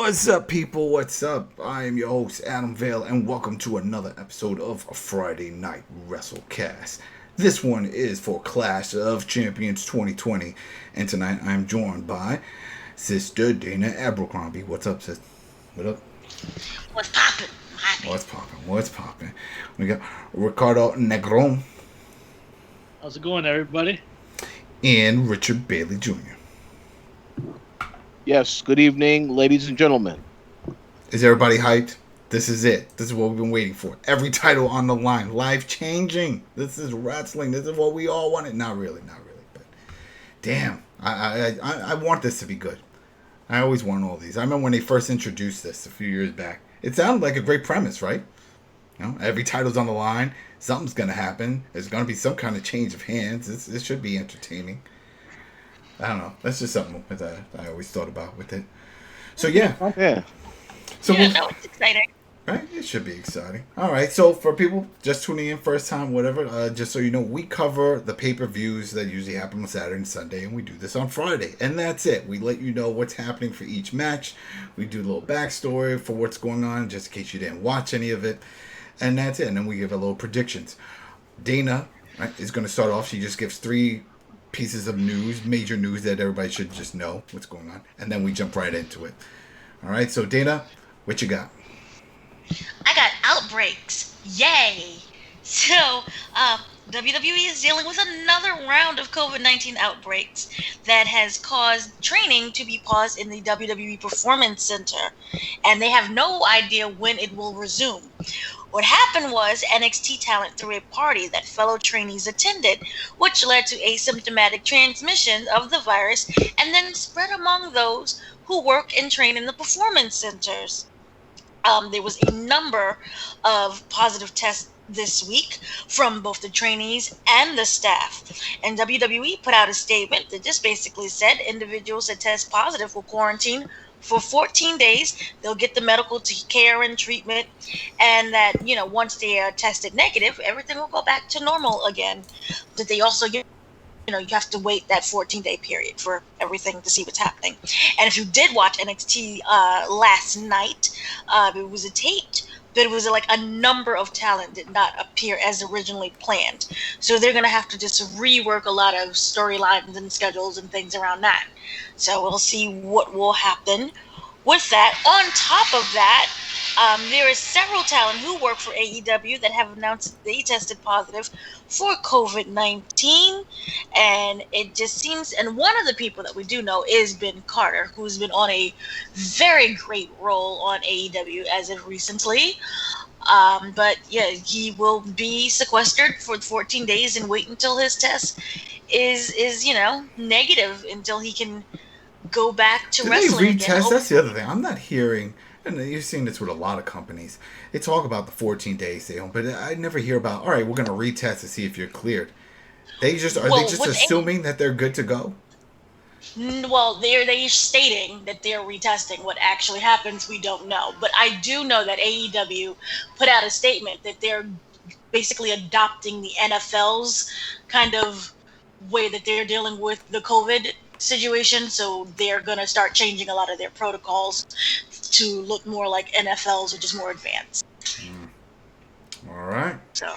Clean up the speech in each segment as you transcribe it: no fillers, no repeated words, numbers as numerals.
What's up, people? What's up? I am your host, Adam Vale, and welcome to another episode of Friday Night WrestleCast. This one is for Clash of Champions 2020, and tonight I'm joined by Sister Dana Abercrombie. What's up, sis? What up? What's poppin'? What's poppin'? We got Ricardo Negron How's it going, everybody? and Richard Bailey Jr. Yes, good evening, ladies and gentlemen. Is everybody hyped? This is it. This is what we've been waiting for. Every title on the line. Life-changing. This is wrestling. This is what we all wanted. Not really. But damn, I want this to be good. I always want all these. I remember when they first introduced this a few years back. It sounded like a great premise, right? You know, every title's on the line. Something's going to happen. There's going to be some kind of change of hands. This should be entertaining. I don't know. That's just something that I always thought about with it. So yeah. So It's exciting. right, it should be exciting. All right. So for people just tuning in first time, whatever, just so you know, we cover the pay-per-views that usually happen on Saturday and Sunday, and we do this on Friday, and that's it. We let you know what's happening for each match. We do a little backstory for what's going on, just in case you didn't watch any of it, and that's it. And then we give a little predictions. Dana, right, is going to start off. She just gives 3 pieces of news, major news that everybody should just know what's going on, and then we jump right into it. All right, so Dana, what you got? I got outbreaks. Yay! So, WWE is dealing with another round of COVID-19 outbreaks that has caused training to be paused in the WWE Performance Center, and they have no idea when it will resume. What happened was NXT talent threw a party that fellow trainees attended, which led to asymptomatic transmission of the virus and then spread among those who work and train in the performance centers. There was a number of positive tests this week from both the trainees and the staff. And WWE put out a statement that just basically said individuals that test positive will quarantine for 14 days. They'll get the medical care and treatment, and that, once they are tested negative, everything will go back to normal again. But they also, you have to wait that 14-day period for everything to see what's happening. And if you did watch NXT last night, it was a taped, but it was like a number of talent did not appear as originally planned. So they're going to have to just rework a lot of storylines and schedules and things around that. So we'll see what will happen with that. On top of that, there is several talent who work for AEW that have announced they tested positive for COVID-19. And it just seems, and one of the people that we do know is Ben Carter, who's been on a very great role on AEW as of recently. But yeah, he will be sequestered for 14 days and wait until his test is negative until he can go back to wrestling. Did they retest? That's the other thing. I'm not hearing, and you're seeing this with a lot of companies. They talk about the 14 days they own, but I never hear about, all right, we're going to retest to see if you're cleared. Are they just assuming that they're good to go? Well, they're stating that they're retesting. What actually happens, we don't know. But I do know that AEW put out a statement that they're basically adopting the NFL's kind of way that they're dealing with the COVID situation. So they're going to start changing a lot of their protocols to look more like NFL's, which is more advanced. All right. So,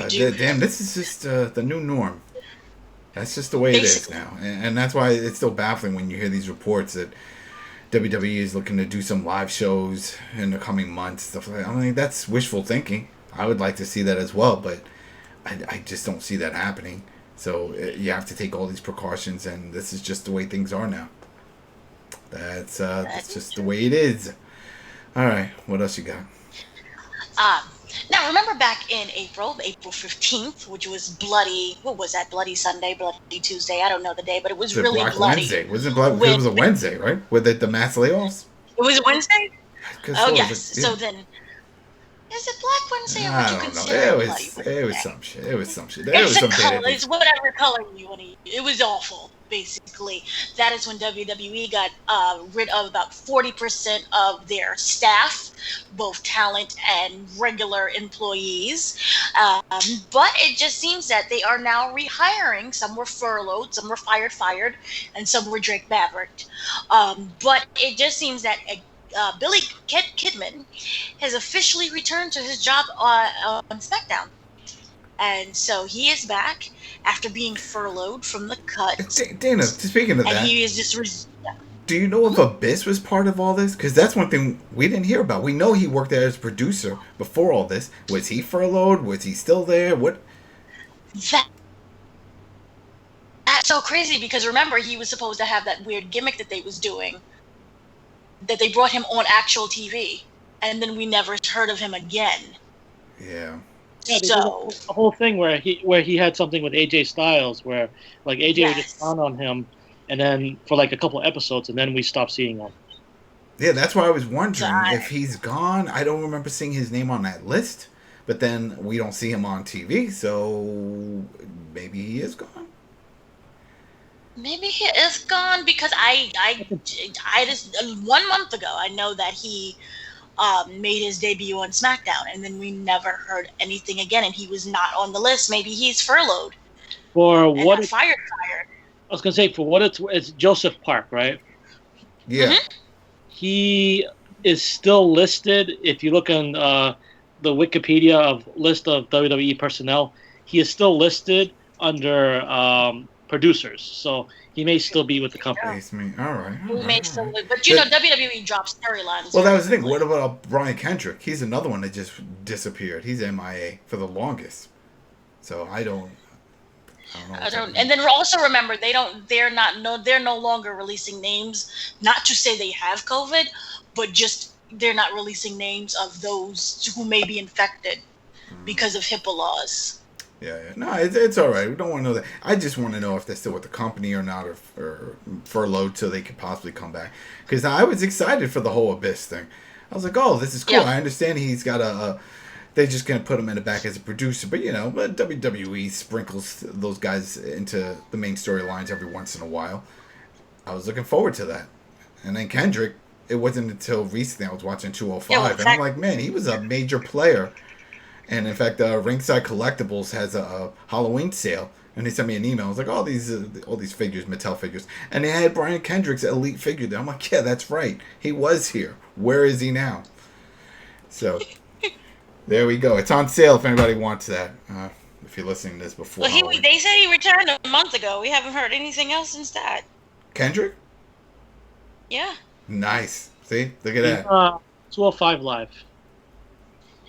damn, this is just the new norm. That's just the way it is now. And that's why it's still baffling when you hear these reports that WWE is looking to do some live shows in the coming months. Stuff like that. I mean, that's wishful thinking. I would like to see that as well, but I just don't see that happening. So you have to take all these precautions, and this is just the way things are now. That's just the way it is. All right, what else you got? Now, remember back in April 15th, which was bloody, what was that, Bloody Sunday, Bloody Tuesday, I don't know the day, but it was really Black bloody. Wednesday. It was a Wednesday, right? With the mass layoffs? It was a Wednesday? Oh, yes. Yeah. So then, is it Black Wednesday, or would I you don't consider know. it Bloody It was some shit. It was some shit. It's a color. It's whatever color you want to use. It was awful. basically. That is when WWE got rid of about 40% of their staff, both talent and regular employees. But it just seems that they are now rehiring. Some were furloughed, some were fired, and some were Drake Mavericked. But it just seems that Billy Kidman has officially returned to his job on SmackDown. And so he is back after being furloughed from the cut. Dana, speaking of that, and he is just. Do you know if Abyss was part of all this? Because that's one thing we didn't hear about. We know he worked there as producer before all this. Was he furloughed? Was he still there? What? That's so crazy because remember he was supposed to have that weird gimmick that they was doing. That they brought him on actual TV, and then we never heard of him again. Yeah. Yeah, so the whole thing where he had something with AJ Styles, where like AJ would just count on him, and then for like a couple episodes, and then we stopped seeing him. Yeah, that's why I was wondering if he's gone. I don't remember seeing his name on that list, but then we don't see him on TV, so maybe he is gone. Maybe he is gone because I just 1 month ago I know that he made his debut on SmackDown, and then we never heard anything again, and he was not on the list. Maybe he's furloughed. For what? Fired. I was gonna say for what it's Joseph Park, right? Yeah. Mm-hmm. He is still listed. If you look on the Wikipedia of list of WWE personnel, he is still listed under producers. So he may still be with the company. All right. He may still, but you know, WWE drops storylines. Well, that was the thing. What about Brian Kendrick? He's another one that just disappeared. He's MIA for the longest. So I don't know. And then also remember they're no longer releasing names, not to say they have COVID, but just they're not releasing names of those who may be infected because of HIPAA laws. Yeah. No, it's all right. We don't want to know that. I just want to know if they're still with the company or not, or furloughed so they could possibly come back. Because I was excited for the whole Abyss thing. I was like, oh, this is cool. Yeah. I understand he's got they're just going to put him in the back as a producer. But, WWE sprinkles those guys into the main storylines every once in a while. I was looking forward to that. And then Kendrick, it wasn't until recently I was watching 205. Yeah, exactly. And I'm like, man, he was a major player. And in fact, Ringside Collectibles has a Halloween sale, and they sent me an email. I was like, all these figures, Mattel figures, and they had Brian Kendrick's Elite figure there. I'm like, yeah, that's right. He was here. Where is he now? So there we go. It's on sale if anybody wants that. If you're listening to this before. Well, they said he returned a month ago. We haven't heard anything else since that. Kendrick? Yeah. Nice. See, look at that. 205 Live.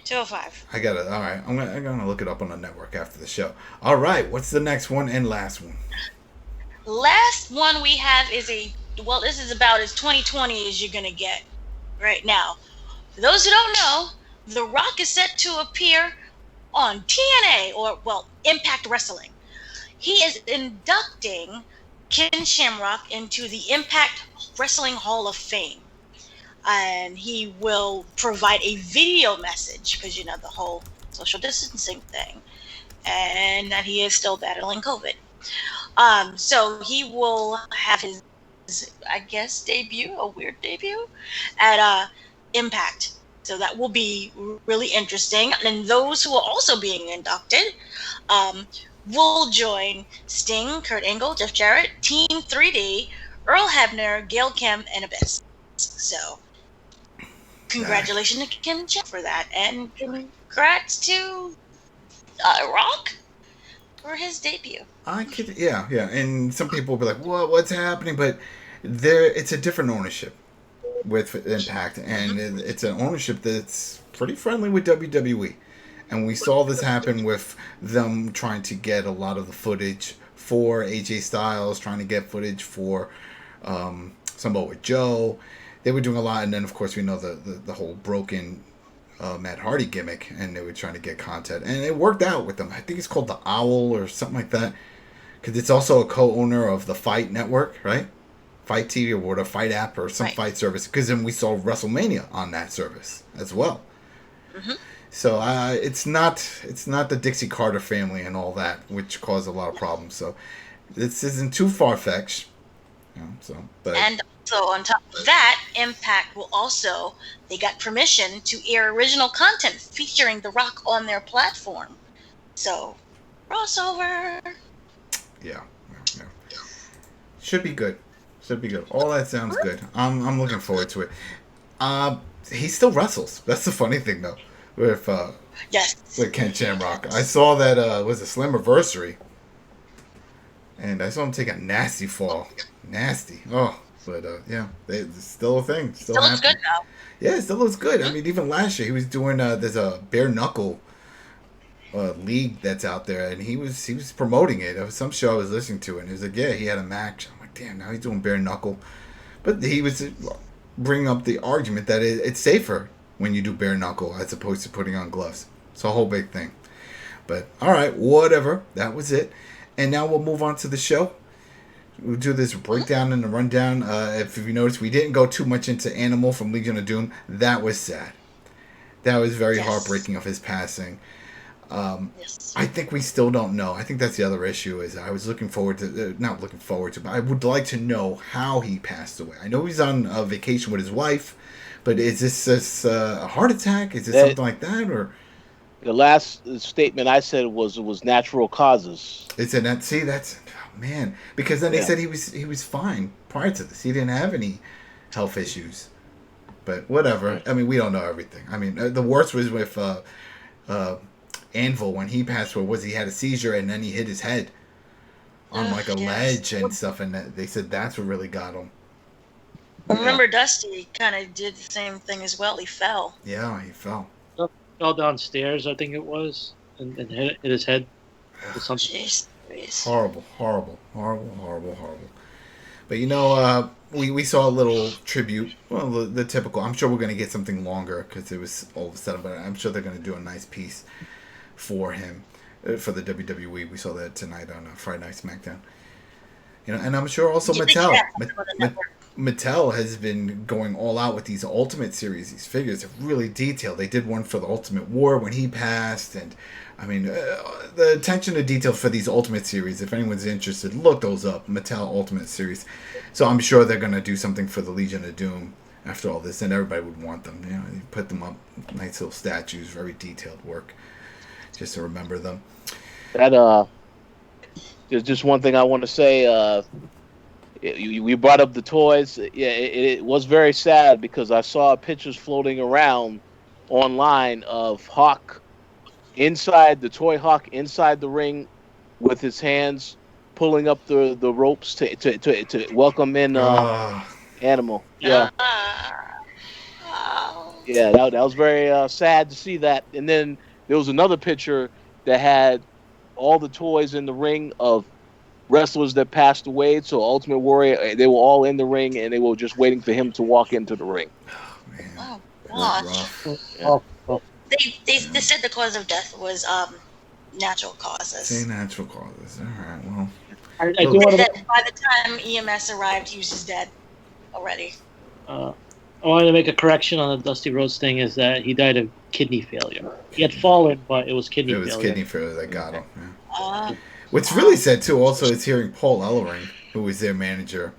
205. I got it. All right. I'm gonna look it up on the network after the show. All right. What's the next one and last one? Last one we have is this is about as 2020 as you're gonna get right now. For those who don't know, The Rock is set to appear on TNA or Impact Wrestling. He is inducting Ken Shamrock into the Impact Wrestling Hall of Fame. And he will provide a video message because the whole social distancing thing, and that he is still battling COVID. So he will have his, I guess, a weird debut at Impact. So that will be really interesting. And those who are also being inducted will join Sting, Kurt Angle, Jeff Jarrett, Team 3D, Earl Hebner, Gail Kim, and Abyss. So congratulations to Ken for that, and congrats to Rock for his debut. Yeah, and some people will be like, what's happening? But it's a different ownership with Impact, and it's an ownership that's pretty friendly with WWE. And we saw this happen with them trying to get a lot of the footage for AJ Styles, trying to get footage for Samoa Joe. They were doing a lot, and then of course we know the whole broken Matt Hardy gimmick, and they were trying to get content, and it worked out with them. I think it's called the Owl or something like that, because it's also a co-owner of the Fight Network, right? Fight TV or the Fight app or some Fight service, because then we saw WrestleMania on that service as well. Mm-hmm. So it's not the Dixie Carter family and all that, which caused a lot of problems. So this isn't too far-fetched. But And also, on top of that, Impact will also, they got permission to air original content featuring The Rock on their platform. So, crossover. Yeah. Should be good. All that sounds good. I'm looking forward to it. He still wrestles. That's the funny thing, though, with Yes. Ken Shamrock. I saw that was a Slammiversary, and I saw him take a nasty fall. Nasty. Oh, but yeah, it's still a thing. Still looks happening. good now. Yeah, it still looks good. I mean, even last year he was doing there's a bare knuckle league that's out there, and he was promoting it. It was some show I was listening to, and he was like, yeah, he had a match. I'm like, damn, now he's doing bare knuckle. But he was bringing up the argument that it's safer when you do bare knuckle as opposed to putting on gloves. It's a whole big thing. But all right, whatever. That was it. And now we'll move on to the show. We'll do this breakdown and the rundown. If you notice, we didn't go too much into Animal from Legion of Doom. That was sad. That was very heartbreaking of his passing. Yes. I think we still don't know. I think that's the other issue. Is I was looking forward to, not looking forward to, but I would like to know how he passed away. I know he's on a vacation with his wife, but is this a heart attack? Is it something like that, or? The last statement I said was natural causes. It's a that. See, that's man. Because then they said he was fine prior to this. He didn't have any health issues. But whatever. I mean, we don't know everything. I mean, the worst was with Anvil when he passed away. Was he had a seizure and then he hit his head on like a ledge and stuff, and they said that's what really got him. Remember, Dusty kind of did the same thing as well. He fell. Yeah, he fell. Fell downstairs, I think it was, and hit his head or something. Jeez. Horrible. But you know, we saw a little tribute. Well, the typical. I'm sure we're going to get something longer because it was all of a sudden. But I'm sure they're going to do a nice piece for him for the WWE. We saw that tonight on Friday Night SmackDown. You know, and I'm sure also Mattel has been going all out with these Ultimate Series. These figures are really detailed. They did one for the Ultimate War when he passed, and I mean, the attention to detail for these Ultimate Series, if anyone's interested, look those up, Mattel Ultimate Series. So I'm sure they're going to do something for the Legion of Doom after all this, and everybody would want them. You know, you put them up, nice little statues, very detailed work, just to remember them. That there's just one thing I want to say. We brought up the toys. Yeah, it was very sad because I saw pictures floating around online of Hawk inside the toy Hawk inside the ring with his hands pulling up the ropes to welcome in Animal. Yeah, yeah, that was very sad to see that. And then there was another picture that had all the toys in the ring of wrestlers that passed away. So Ultimate Warrior, they were all in the ring and they were just waiting for him to walk into the ring. Oh man, oh gosh. Yeah. They said the cause of death was natural causes. Say natural causes. All right, well. I do want That by the time EMS arrived, he was just dead already. I wanted to make a correction on the Dusty Rhodes thing. Is that he died of kidney failure. He had fallen, but it was kidney failure. It was kidney failure that got him. Yeah. What's really sad too, also, is hearing Paul Ellering, who was their manager,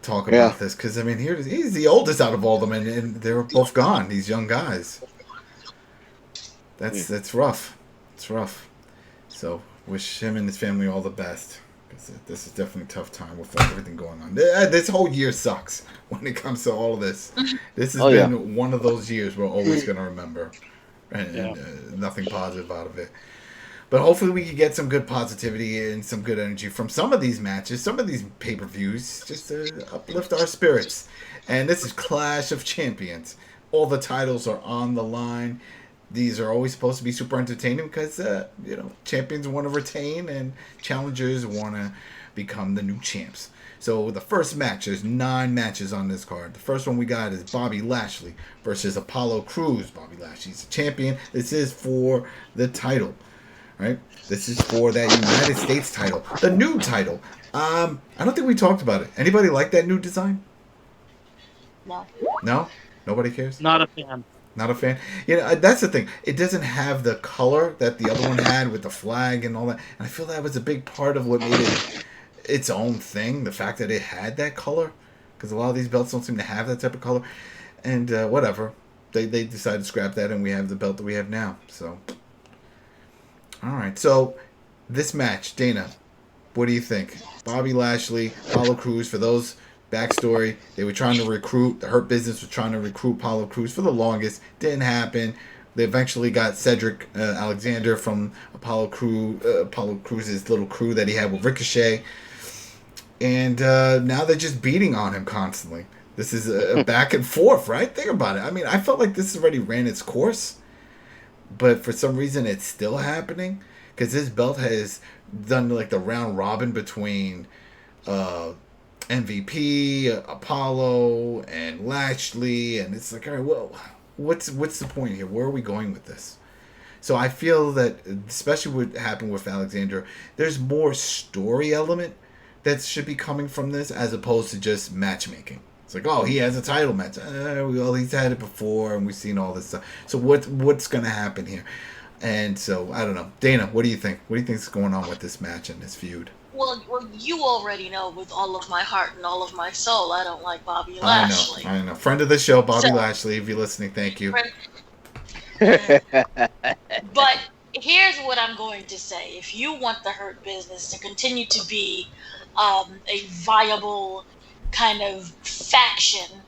talk about this. Because I mean, he's the oldest out of all of them, and they were both gone. These young guys. That's rough. It's rough. So wish him and his family all the best. Because this is definitely a tough time with everything going on. This whole year sucks when it comes to all of this. This has been one of those years we're always going to remember. And nothing positive out of it. But hopefully we can get some good positivity and some good energy from some of these matches, some of these pay-per-views, just to uplift our spirits. And this is Clash of Champions. All the titles are on the line. These are always supposed to be super entertaining because, champions want to retain and challengers want to become the new champs. So the first match, there's 9 matches on this card. The first one we got is Bobby Lashley versus Apollo Crews. Bobby Lashley's the champion. This is for the title. Right? This is for that United States title. The new title. I don't think we talked about it. Anybody like that new design? No. No? Nobody cares? Not a fan. Not a fan? That's the thing. It doesn't have the color that the other one had with the flag and all that. And I feel that was a big part of what made it its own thing. The fact that it had that color, because a lot of these belts don't seem to have that type of color. And whatever, they decided to scrap that, and we have the belt that we have now. So, all right. So, this match, Dana, what do you think? Bobby Lashley, Apollo Crews. For those backstory, they were trying to recruit. The Hurt Business was trying to recruit Apollo Crews for the longest. Didn't happen. They eventually got Cedric Alexander from Apollo Crews' little crew that he had with Ricochet. And now they're just beating on him constantly. This is a back and forth, right? Think about it. I mean, I felt like this already ran its course. But for some reason, it's still happening. Because this belt has done like the round robin between MVP, Apollo, and Lashley. And it's like, all right, well, what's the point here? Where are we going with this? So I feel that, especially what happened with Alexander, there's more story element that should be coming from this as opposed to just matchmaking. It's like, oh, he has a title match. Well, he's had it before, and we've seen all this stuff. So what's going to happen here? And so, I don't know. Dana, what do you think? What do you think is going on with this match and this feud? Well, you already know with all of my heart and all of my soul, I don't like Bobby Lashley. I know. Friend of the show, Bobby Lashley. If you're listening, thank you. But here's what I'm going to say. If you want the Hurt Business to continue to be a viable kind of faction,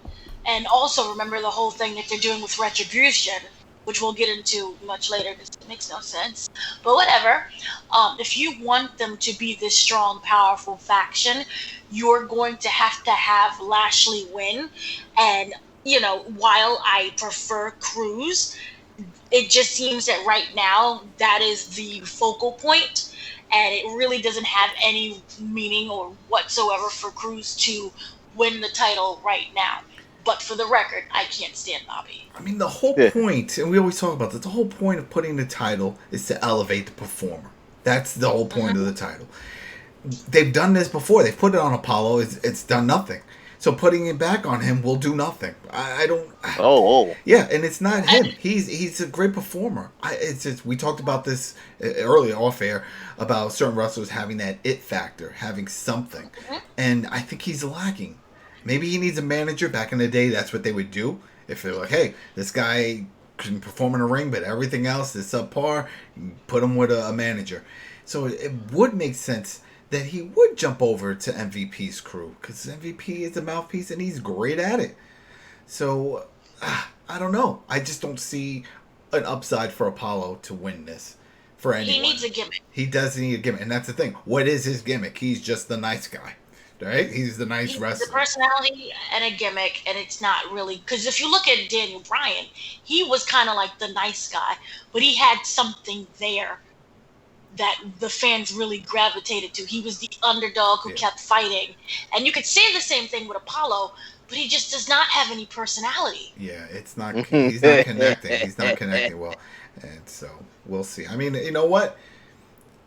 and also remember the whole thing that they're doing with Retribution, which we'll get into much later because it makes no sense. But whatever. If you want them to be this strong, powerful faction, you're going to have Lashley win. And, while I prefer Crews, it just seems that right now that is the focal point, and it really doesn't have any meaning or whatsoever for Crews to win the title right now. But for the record, I can't stand Bobby. I mean, the whole point, and we always talk about this, the whole point of putting the title is to elevate the performer. That's the whole point of the title. They've done this before. They've put it on Apollo. It's done nothing. So putting it back on him will do nothing. I don't... Oh. Yeah, and it's not him. He's a great performer. It's just, we talked about this earlier off air about certain wrestlers having that it factor, having something. And I think he's lacking. Maybe he needs a manager. Back in the day, that's what they would do. If they're like, hey, this guy can perform in a ring, but everything else is subpar, put him with a manager. So it would make sense that he would jump over to MVP's crew, because MVP is a mouthpiece and he's great at it. So, I don't know. I just don't see an upside for Apollo to win this for anyone. He needs a gimmick. He does need a gimmick, and that's the thing. What is his gimmick? He's just the nice guy. Right? He's the nice wrestler. The personality and a gimmick, and it's not really... Because if you look at Daniel Bryan, he was kind of like the nice guy, but he had something there that the fans really gravitated to. He was the underdog who kept fighting. And you could say the same thing with Apollo, but he just does not have any personality. Yeah, it's not... He's not connecting. He's not connecting well. And so, we'll see. I mean, you know what?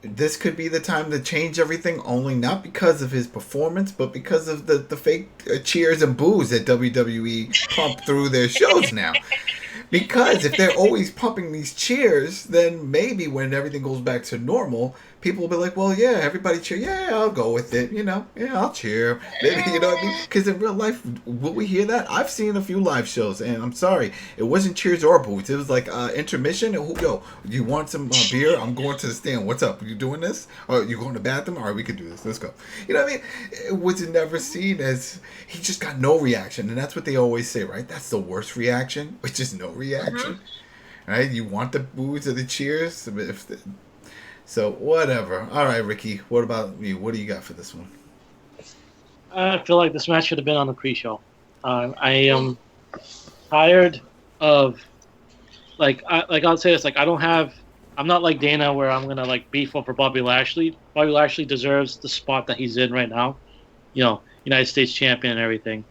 This could be the time to change everything, only not because of his performance, but because of the fake cheers and boos that WWE pump through their shows now. Because if they're always pumping these cheers, then maybe when everything goes back to normal, people will be like, well, yeah, everybody cheer. Yeah, I'll go with it. Yeah, I'll cheer. Maybe, you know what I mean? Because in real life, will we hear that? I've seen a few live shows, and I'm sorry, it wasn't cheers or boos. It was like intermission. Yo, you want some beer? I'm going to the stand. What's up? You doing this? Or you going to the bathroom? All right, we can do this. Let's go. You know what I mean? It was never seen as, he just got no reaction. And that's what they always say, right? That's the worst reaction, which is no reaction. Right? You want the boos or the cheers? So, whatever. All right, Ricky, what about you? What do you got for this one? I feel like this match should have been on the pre-show. I am tired of, I'll say this, I'm not like Dana where I'm going to, beef over Bobby Lashley. Bobby Lashley deserves the spot that he's in right now. United States champion and everything.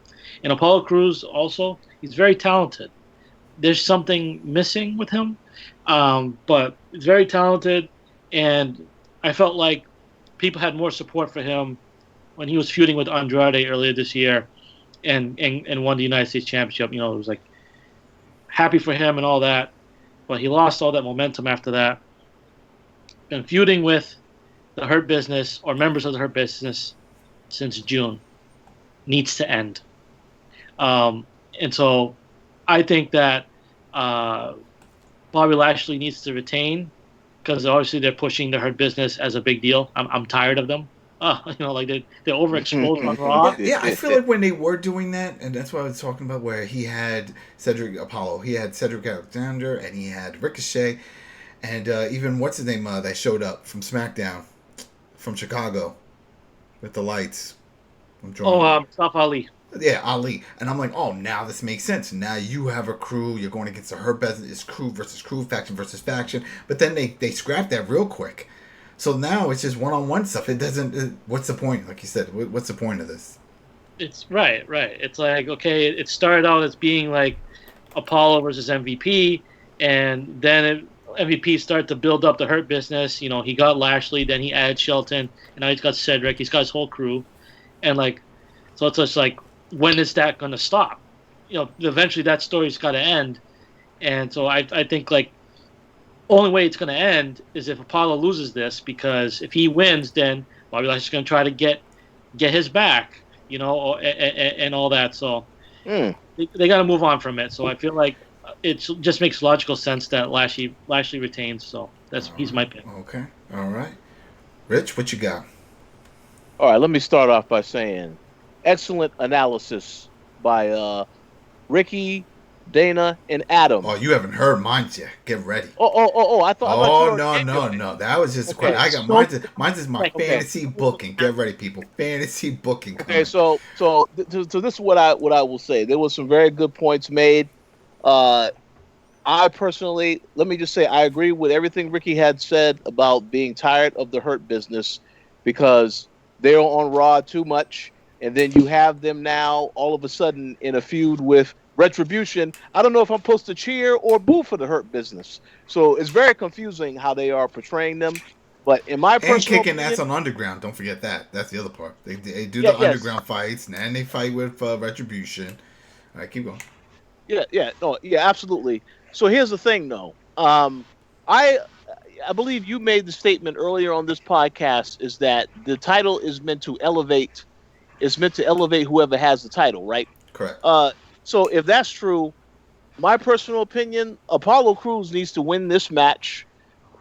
And Apollo Crews also, he's very talented. There's something missing with him, but he's very talented. And I felt like people had more support for him when he was feuding with Andrade earlier this year and won the United States Championship. It was happy for him and all that. But he lost all that momentum after that. Been feuding with the Hurt Business or members of the Hurt Business since June needs to end. And so I think that Bobby Lashley needs to retain because obviously they're pushing the Hurt Business as a big deal. I'm tired of them. Like they're overexposed on Raw. Yeah, I feel like when they were doing that, and that's what I was talking about, where he had Cedric Apollo, he had Cedric Alexander, and he had Ricochet, and even what's his name that showed up from SmackDown, from Chicago, with the lights. Mustafa Ali. Yeah, Ali. And I'm like, oh, now this makes sense. Now you have a crew. You're going against the Hurt Business. It's crew versus crew, faction versus faction. But then they scrapped that real quick. So now it's just one-on-one stuff. It doesn't... what's the point? Like you said, what's the point of this? It's right. It's like, okay, it started out as being like Apollo versus MVP. And then MVP started to build up the Hurt Business. You know, he got Lashley. Then he added Shelton. And now he's got Cedric. He's got his whole crew. And like... So it's just like... When is that going to stop? You know, eventually that story's got to end. And so I think, like, only way it's going to end is if Apollo loses this, because if he wins, then Bobby Lashley's going to try to get his back, you know, and all that. So they got to move on from it. So I feel like it just makes logical sense that Lashley retains. So he's my pick. Okay. All right. Rich, what you got? All right, let me start off by saying... Excellent analysis by Ricky, Dana, and Adam. Oh, you haven't heard mine yet. Get ready. I thought. Oh, no. That was just okay. I got mine's is my fantasy booking. Get ready, people. Fantasy booking. Okay, so this is what I will say. There was some very good points made. I personally, let me just say, I agree with everything Ricky had said about being tired of the Hurt Business because they're on Raw too much. And then you have them now all of a sudden in a feud with Retribution. I don't know if I'm supposed to cheer or boo for the Hurt Business. So it's very confusing how they are portraying them. But in my personal kicking ass on Underground. Don't forget that. That's the other part. They do the Underground fights, and they fight with Retribution. All right, keep going. Yeah, absolutely. So here's the thing, though. I believe you made the statement earlier on this podcast is that the title is meant to elevate. It's meant to elevate whoever has the title, right? Correct. So if that's true, my personal opinion, Apollo Crews needs to win this match.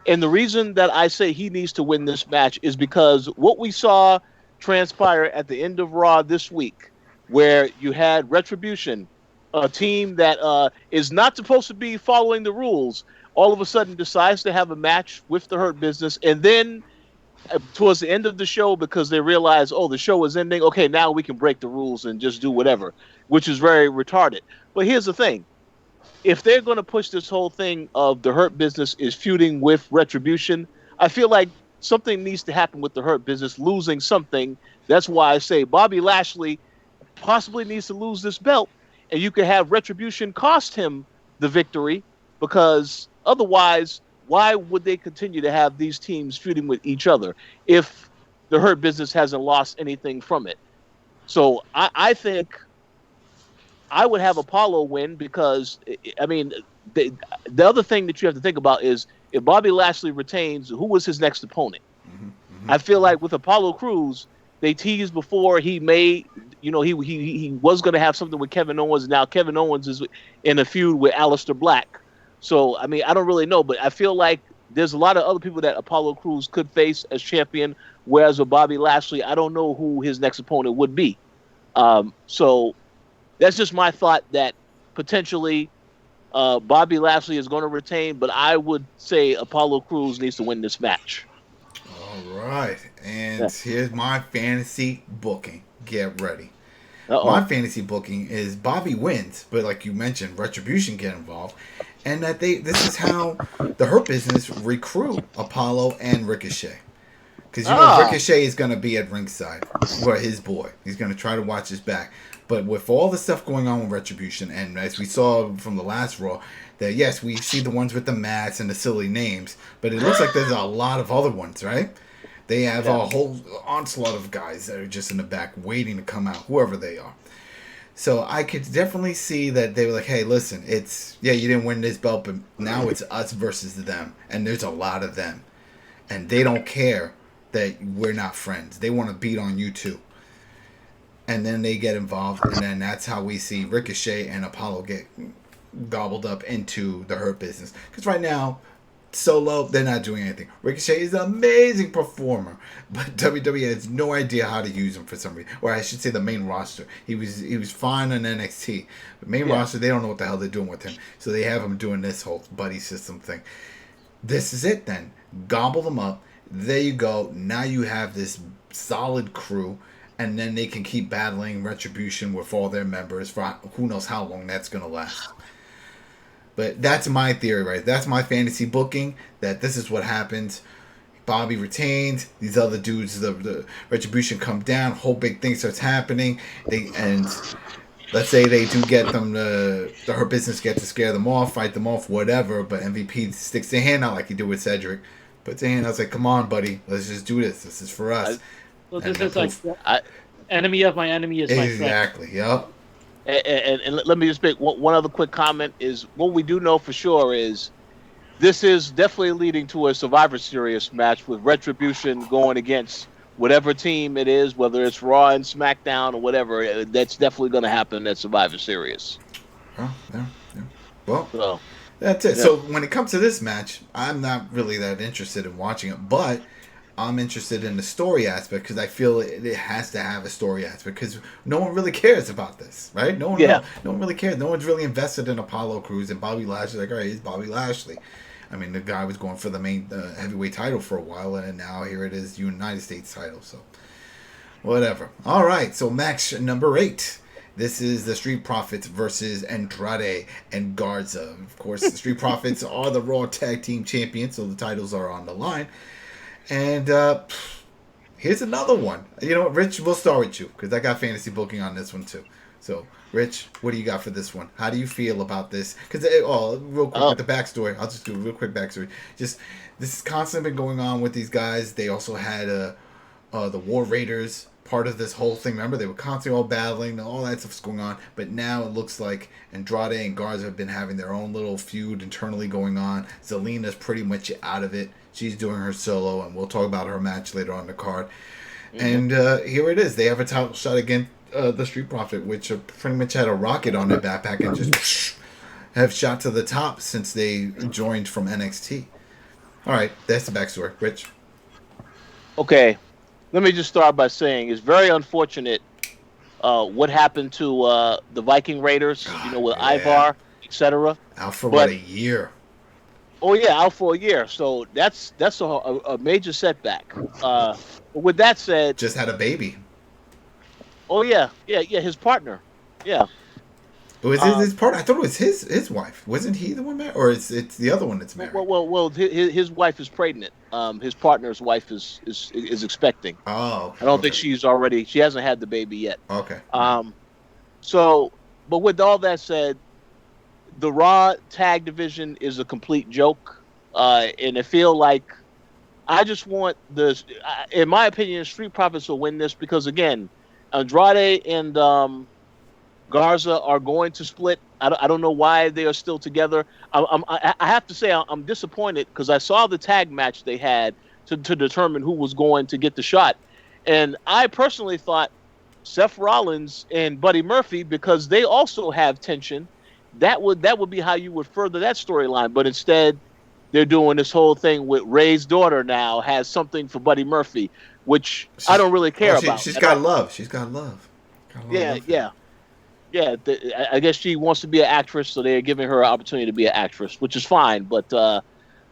And the reason that I say he needs to win this match is because what we saw transpire at the end of Raw this week, where you had Retribution, a team that is not supposed to be following the rules, all of a sudden decides to have a match with the Hurt Business, and then towards the end of the show, because they realize, the show is ending, okay, now we can break the rules and just do whatever, which is very retarded. But here's the thing. If they're going to push this whole thing of the Hurt Business is feuding with Retribution, I feel like something needs to happen with the Hurt Business losing something. That's why I say Bobby Lashley possibly needs to lose this belt, and you could have Retribution cost him the victory, because otherwise... why would they continue to have these teams feuding with each other if the Hurt Business hasn't lost anything from it? So I think I would have Apollo win because, I mean, the other thing that you have to think about is if Bobby Lashley retains, who was his next opponent? I feel like with Apollo Crews, they teased before he may, he was going to have something with Kevin Owens. And now Kevin Owens is in a feud with Aleister Black. So, I mean, I don't really know, but I feel like there's a lot of other people that Apollo Crews could face as champion, whereas with Bobby Lashley, I don't know who his next opponent would be. So that's just my thought that potentially Bobby Lashley is going to retain, but I would say Apollo Crews needs to win this match. All right. And here's my fantasy booking. Get ready. Uh-oh. My fantasy booking is Bobby wins, but like you mentioned, Retribution get involved. And that this is how the Hurt Business recruit Apollo and Ricochet. Because Ricochet is going to be at ringside for his boy. He's going to try to watch his back. But with all the stuff going on with Retribution, and as we saw from the last Raw, that yes, we see the ones with the mats and the silly names, but it looks like there's a lot of other ones, right? They have a whole onslaught of guys that are just in the back waiting to come out, whoever they are. So I could definitely see that they were like, hey, listen, you didn't win this belt, but now it's us versus them. And there's a lot of them. And they don't care that we're not friends. They want to beat on you too. and then they get involved, and then that's how we see Ricochet and Apollo get gobbled up into the Hurt Business. Because right now, solo, they're not doing anything. Ricochet is an amazing performer, but WWE has no idea how to use him for some reason. Or I should say the main roster. He was fine on NXT. The main roster, they don't know what the hell they're doing with him. So they have him doing this whole buddy system thing. This is it then. Gobble them up. There you go. Now you have this solid crew, and then they can keep battling Retribution with all their members for who knows how long that's going to last. But that's my theory, right? That's my fantasy booking, that this is what happens. Bobby retains. These other dudes, the Retribution come down. Whole big thing starts happening. And let's say they do get them, the Hurt Business get to scare them off, fight them off, whatever. But MVP sticks their hand out like he did with Cedric. Puts their hand out, like, come on, buddy. Let's just do this. This is for us. So this is like, enemy of my enemy is my friend. Exactly, yep. And let me just make one other quick comment. Is what we do know for sure is this is definitely leading to a Survivor Series match with Retribution going against whatever team it is, whether it's Raw and SmackDown or whatever. That's definitely going to happen at Survivor Series. Oh, yeah. Well, so, that's it. Yeah. So when it comes to this match, I'm not really that interested in watching it, but I'm interested in the story aspect because I feel it has to have a story aspect because no one really cares about this, right? No one really cares. No one's really invested in Apollo Crews and Bobby Lashley. Like, all right, he's Bobby Lashley. I mean, the guy was going for the main heavyweight title for a while, and now here it is, United States title. So, whatever. All right, so match number 8. This is the Street Profits versus Andrade and Garza. Of course, the Street Profits are the Raw Tag Team Champions, so the titles are on the line. And here's another one. You know what, Rich, we'll start with you because I got fantasy booking on this one too. So, Rich, what do you got for this one? How do you feel about this? Because, real quick with the backstory. I'll just do a real quick backstory. Just, this has constantly been going on with these guys. They also had the War Raiders part of this whole thing. Remember, they were constantly all battling. All that stuff's going on. But now it looks like Andrade and Garza have been having their own little feud internally going on. Zelina's pretty much out of it. She's doing her solo, and we'll talk about her match later on the card. Mm-hmm. And here it is. They have a title shot against the Street Profit, which pretty much had a rocket on their backpack and just have shot to the top since they joined from NXT. All right, that's the backstory. Rich? Okay, let me just start by saying it's very unfortunate what happened to the Viking Raiders, with Ivar, etc. Out for what, a year? Oh yeah, out for a year. So that's a major setback. With that said, just had a baby. Oh yeah, his partner. Yeah. Was it his partner? I thought it was his wife. Wasn't he the one married, or it's the other one that's married? Well, his wife is pregnant. His partner's wife is expecting. Oh. I don't think she hasn't had the baby yet. Okay. So, but with all that said, the Raw tag division is a complete joke, and I feel like I just want in my opinion, Street Profits will win this because again, Andrade and Garza are going to split. I don't know why they are still together. I have to say I'm disappointed because I saw the tag match they had to determine who was going to get the shot, and I personally thought Seth Rollins and Buddy Murphy, because they also have tension, that would be how you would further that storyline. But instead, they're doing this whole thing with Ray's daughter now has something for Buddy Murphy, which I don't really care about. She's got love. She's got love. Yeah. I guess she wants to be an actress, so they're giving her an opportunity to be an actress, which is fine. But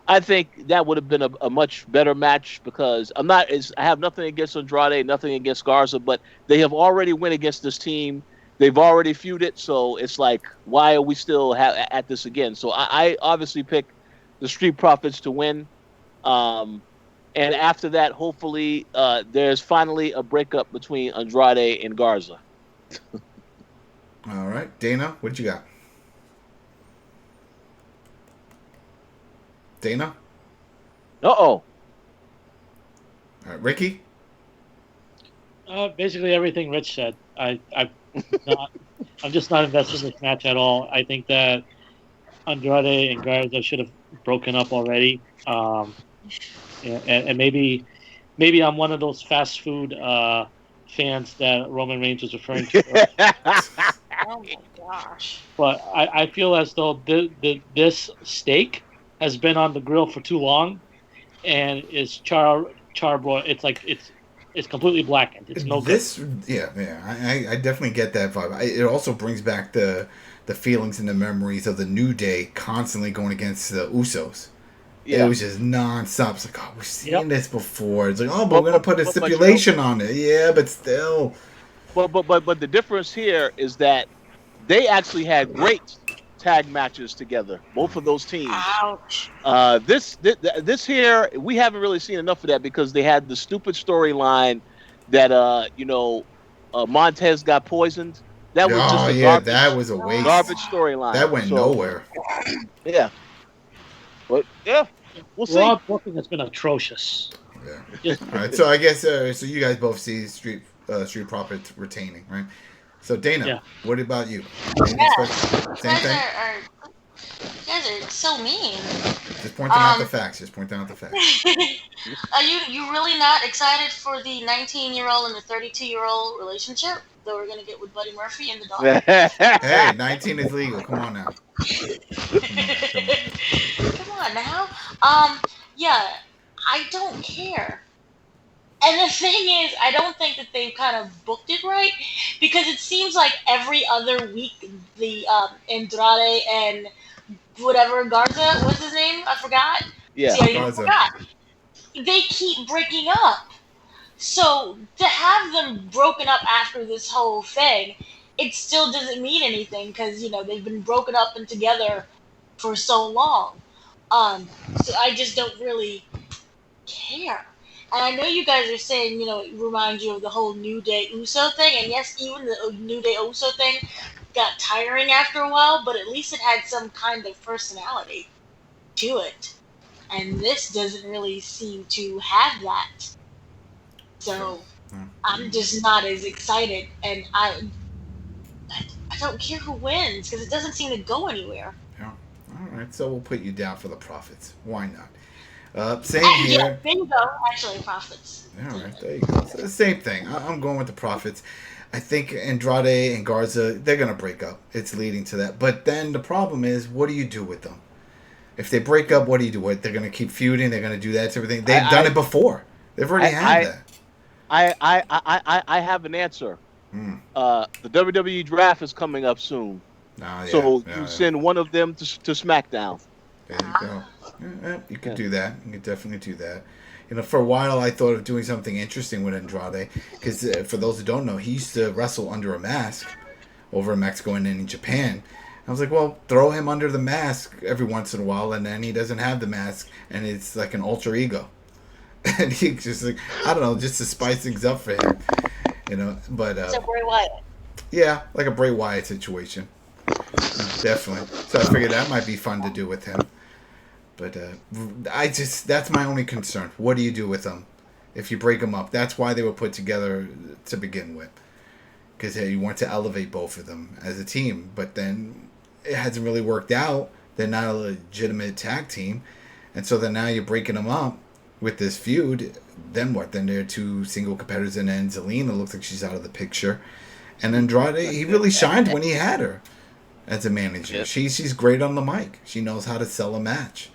I think that would have been a much better match because I have nothing against Andrade, nothing against Garza, but they have already went against this team. They've already feuded, so it's like, why are we still at this again? So I obviously pick the Street Profits to win. And after that, hopefully, there's finally a breakup between Andrade and Garza. All right. Dana, what you got? Dana? Uh-oh. All right. Ricky? Basically everything Rich said. I'm just not invested in this match at all. I think that Andrade and Garza should have broken up already. And maybe I'm one of those fast food fans that Roman Reigns was referring to. Oh my gosh. But I feel as though this steak has been on the grill for too long, and it's charbroiled. It's like it's completely blackened. It's no good. I definitely get that vibe. It also brings back the feelings and the memories of the New Day constantly going against the Usos. Yeah. It was just nonstop. It's like, oh, we've seen this before. It's like, oh, but we're gonna put a stipulation on it. Yeah, but still. But the difference here is that they actually had great tag matches together. Both of those teams. Ouch. This here, we haven't really seen enough of that because they had the stupid storyline that Montez got poisoned. That was just that was a waste. Garbage storyline. That went nowhere. Yeah. But yeah, we'll see. Raw booking has been atrocious. Yeah. All right. So I guess so you guys both see Street Profits retaining, right? So Dana, what about you? Same thing. You guys are so mean. Just pointing out the facts. Are you really not excited for the 19-year-old and the 32-year-old relationship that we're gonna get with Buddy Murphy and the dog? Hey, 19 is legal. Come on now. Come on now. Yeah, I don't care. And the thing is, I don't think that they've kind of booked it right because it seems like every other week the Andrade and whatever Garza, what's his name? I forgot. Yeah, Garza. They keep breaking up. So to have them broken up after this whole thing, it still doesn't mean anything because they've been broken up and together for so long. So I just don't really care. And I know you guys are saying, it reminds you of the whole New Day Uso thing. And yes, even the New Day Uso thing got tiring after a while, but at least it had some kind of personality to it. And this doesn't really seem to have that. So I'm just not as excited. And I don't care who wins because it doesn't seem to go anywhere. Yeah. All right. So we'll put you down for the Profits. Why not? Same here. Yeah, there you go. Actually, Profits. All right, there you go. So, same thing. I'm going with the Profits. I think Andrade and Garza, they're going to break up. It's leading to that. But then the problem is, what do you do with them? If they break up, what do you do? They're going to keep feuding. They're going to do that to everything. They've done it before. They've already had that. I have an answer. The WWE draft is coming up soon. So you send one of them to SmackDown. There you go. Yeah, you could do that. You could definitely do that. For a while, I thought of doing something interesting with Andrade. Because for those who don't know, he used to wrestle under a mask over in Mexico and in Japan. I was like, well, throw him under the mask every once in a while, and then he doesn't have the mask, and it's like an alter ego. And he just like, I don't know, just to spice things up for him. But it's a Bray Wyatt. Yeah, like a Bray Wyatt situation. Definitely. So I figured that might be fun to do with him. But that's my only concern. What do you do with them if you break them up? That's why they were put together to begin with. Because you want to elevate both of them as a team. But then it hasn't really worked out. They're not a legitimate tag team. And so then now you're breaking them up with this feud. Then what? Then they're two single competitors. And then Zelina looks like she's out of the picture. And Andrade, he really shined when he had her as a manager. Yep. She's great on the mic. She knows how to sell a match.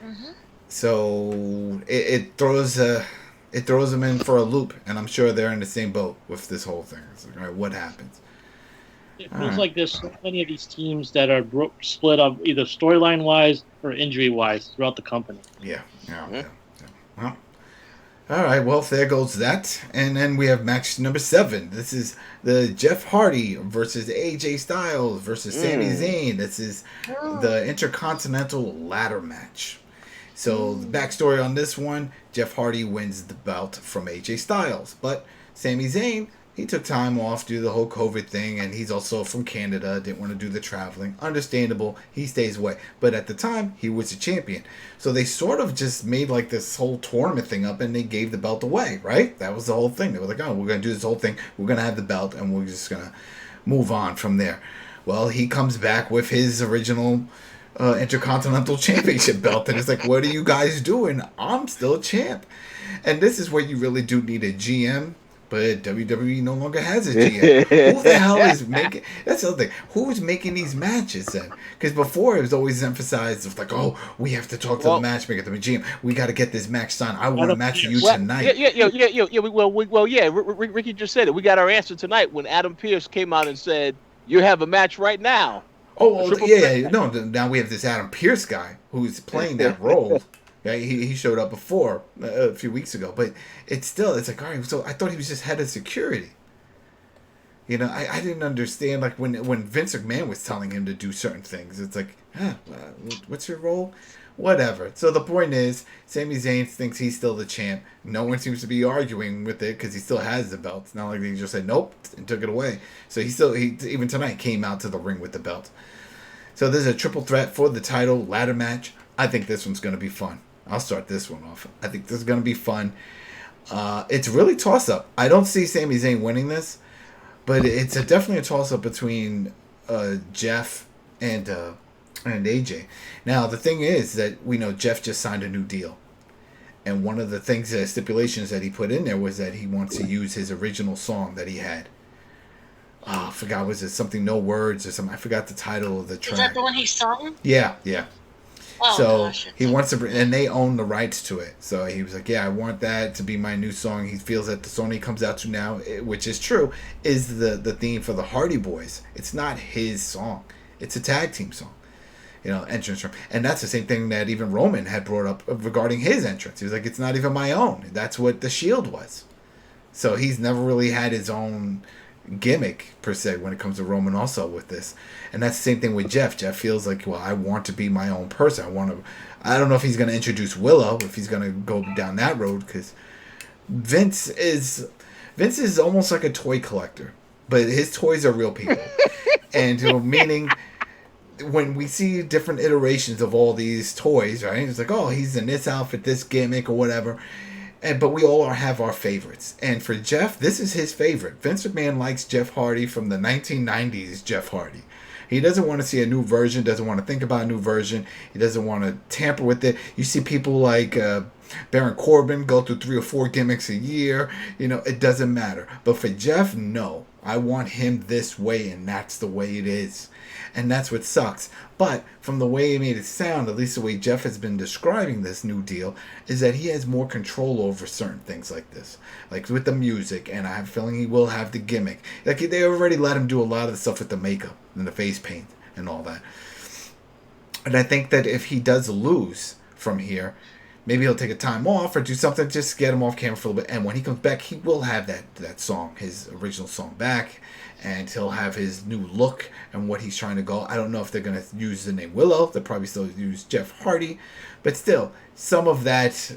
Mm-hmm. So it throws them in for a loop, and I'm sure they're in the same boat with this whole thing. It's like, all right, what happens? It feels like there's so many of these teams that are split up either storyline wise or injury wise throughout the company. Yeah. Well, all right. Well, there goes that, and then we have match number 7. This is the Jeff Hardy versus AJ Styles versus Sami Zayn. This is the Intercontinental Ladder match. So the backstory on this one, Jeff Hardy wins the belt from AJ Styles. But Sami Zayn, he took time off due to the whole COVID thing, and he's also from Canada, didn't want to do the traveling. Understandable, he stays away. But at the time, he was a champion. So they sort of just made like this whole tournament thing up, and they gave the belt away, right? That was the whole thing. They were like, oh, we're going to do this whole thing. We're going to have the belt, and we're just going to move on from there. Well, he comes back with his original Intercontinental Championship belt, and it's like, what are you guys doing? I'm still champ. And this is where you really do need a GM But WWE no longer has a GM. Who the hell is making? That's the other thing. Who is making these matches then? Because before it was always emphasized of like, oh, we have to talk to the matchmaker, the GM. We got to get this match done. I want to match you tonight. Yeah. Well, yeah. Ricky just said it. We got our answer tonight when Adam Pearce came out and said, "You have a match right now." Oh, well, yeah. No, now we have this Adam Pearce guy who's playing that role. Yeah, he showed up before a few weeks ago, but it's like, all right, so I thought he was just head of security. You know, I didn't understand, like, when Vince McMahon was telling him to do certain things, it's like, what's your role? Whatever. So the point is, Sami Zayn thinks he's still the champ. No one seems to be arguing with it because he still has the belt. It's not like they just said nope and took it away. So he even tonight came out to the ring with the belt. So there's a triple threat for the title ladder match. I think this one's going to be fun. I'll start this one off. I think this is going to be fun. It's really toss-up. I don't see Sami Zayn winning this, but it's definitely a toss-up between Jeff and AJ. Now, the thing is that we know Jeff just signed a new deal. And one of the things, stipulations that he put in there was that he wants to use his original song that he had. I forgot, was it something No Words or something? I forgot the title of the track. Is that the one he sung? Yeah. Oh, so gosh. he wants to, and they own the rights to it. So he was like, "Yeah, I want that to be my new song." He feels that the song he comes out to now, which is true, is the theme for the Hardy Boys. It's not his song; it's a tag team song, entrance from. And that's the same thing that even Roman had brought up regarding his entrance. He was like, "It's not even my own. That's what the Shield was." So he's never really had his own gimmick per se when it comes to Roman also with this. And that's the same thing with Jeff. Jeff feels like, well, I want to be my own person. I don't know if he's going to introduce Willow, if he's going to go down that road, because Vince is almost like a toy collector, but his toys are real people. And meaning when we see different iterations of all these toys, right, it's like, oh, he's in this outfit, this gimmick or whatever. But we all have our favorites. And for Jeff, this is his favorite. Vince McMahon likes Jeff Hardy from the 1990s Jeff Hardy. He doesn't want to see a new version, doesn't want to think about a new version. He doesn't want to tamper with it. You see people like Baron Corbin go through 3 or 4 gimmicks a year. It doesn't matter. But for Jeff, no. I want him this way, and that's the way it is. And that's what sucks. But from the way he made it sound, at least the way Jeff has been describing this new deal, is that he has more control over certain things like this. Like with the music, and I have a feeling he will have the gimmick. Like they already let him do a lot of the stuff with the makeup and the face paint and all that. And I think that if he does lose from here, maybe he'll take a time off or do something just to get him off camera for a little bit. And when he comes back, he will have that song, his original song back. And he'll have his new look and what he's trying to go. I don't know if they're going to use the name Willow. They'll probably still use Jeff Hardy. But still, some of that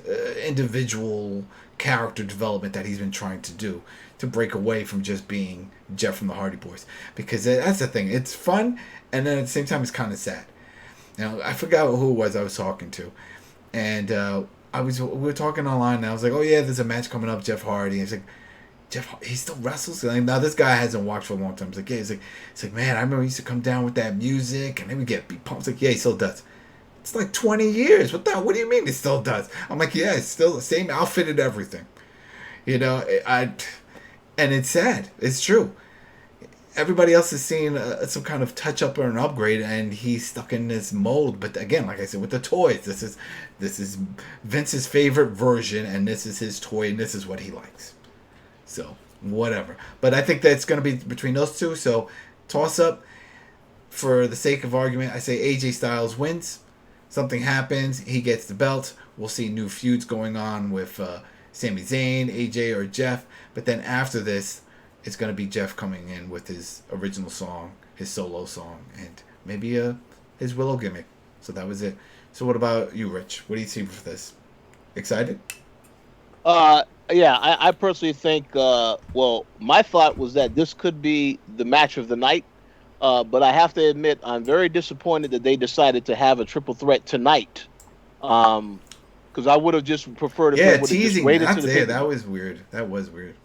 individual character development that he's been trying to do to break away from just being Jeff from the Hardy Boys. Because that's the thing. It's fun, and then at the same time, it's kind of sad. I forgot who it was I was talking to. And we were talking online, and I was like, oh, yeah, there's a match coming up, Jeff Hardy. And it's like, Jeff, he still wrestles. Now this guy hasn't watched for a long time. It's like, yeah, it's like, man, I remember he used to come down with that music, and then we get beat pumped. It's like, yeah, he still does. It's like 20 years. What do you mean he still does? I'm like, yeah, it's still the same outfit and everything. And it's sad. It's true. Everybody else is seeing some kind of touch up or an upgrade, and he's stuck in this mold. But again, like I said, with the toys, this is Vince's favorite version, and this is his toy, and this is what he likes. So, whatever. But I think that's going to be between those two. So, toss up. For the sake of argument, I say AJ Styles wins. Something happens. He gets the belt. We'll see new feuds going on with Sami Zayn, AJ, or Jeff. But then after this, it's going to be Jeff coming in with his original song, his solo song, and maybe his Willow gimmick. So that was it. So what about you, Rich? What do you see for this? Excited? Yeah, I personally think, my thought was that this could be the match of the night. But I have to admit, I'm very disappointed that they decided to have a triple threat tonight. Because I would have just preferred if they would have just waited to the that was weird. That was weird.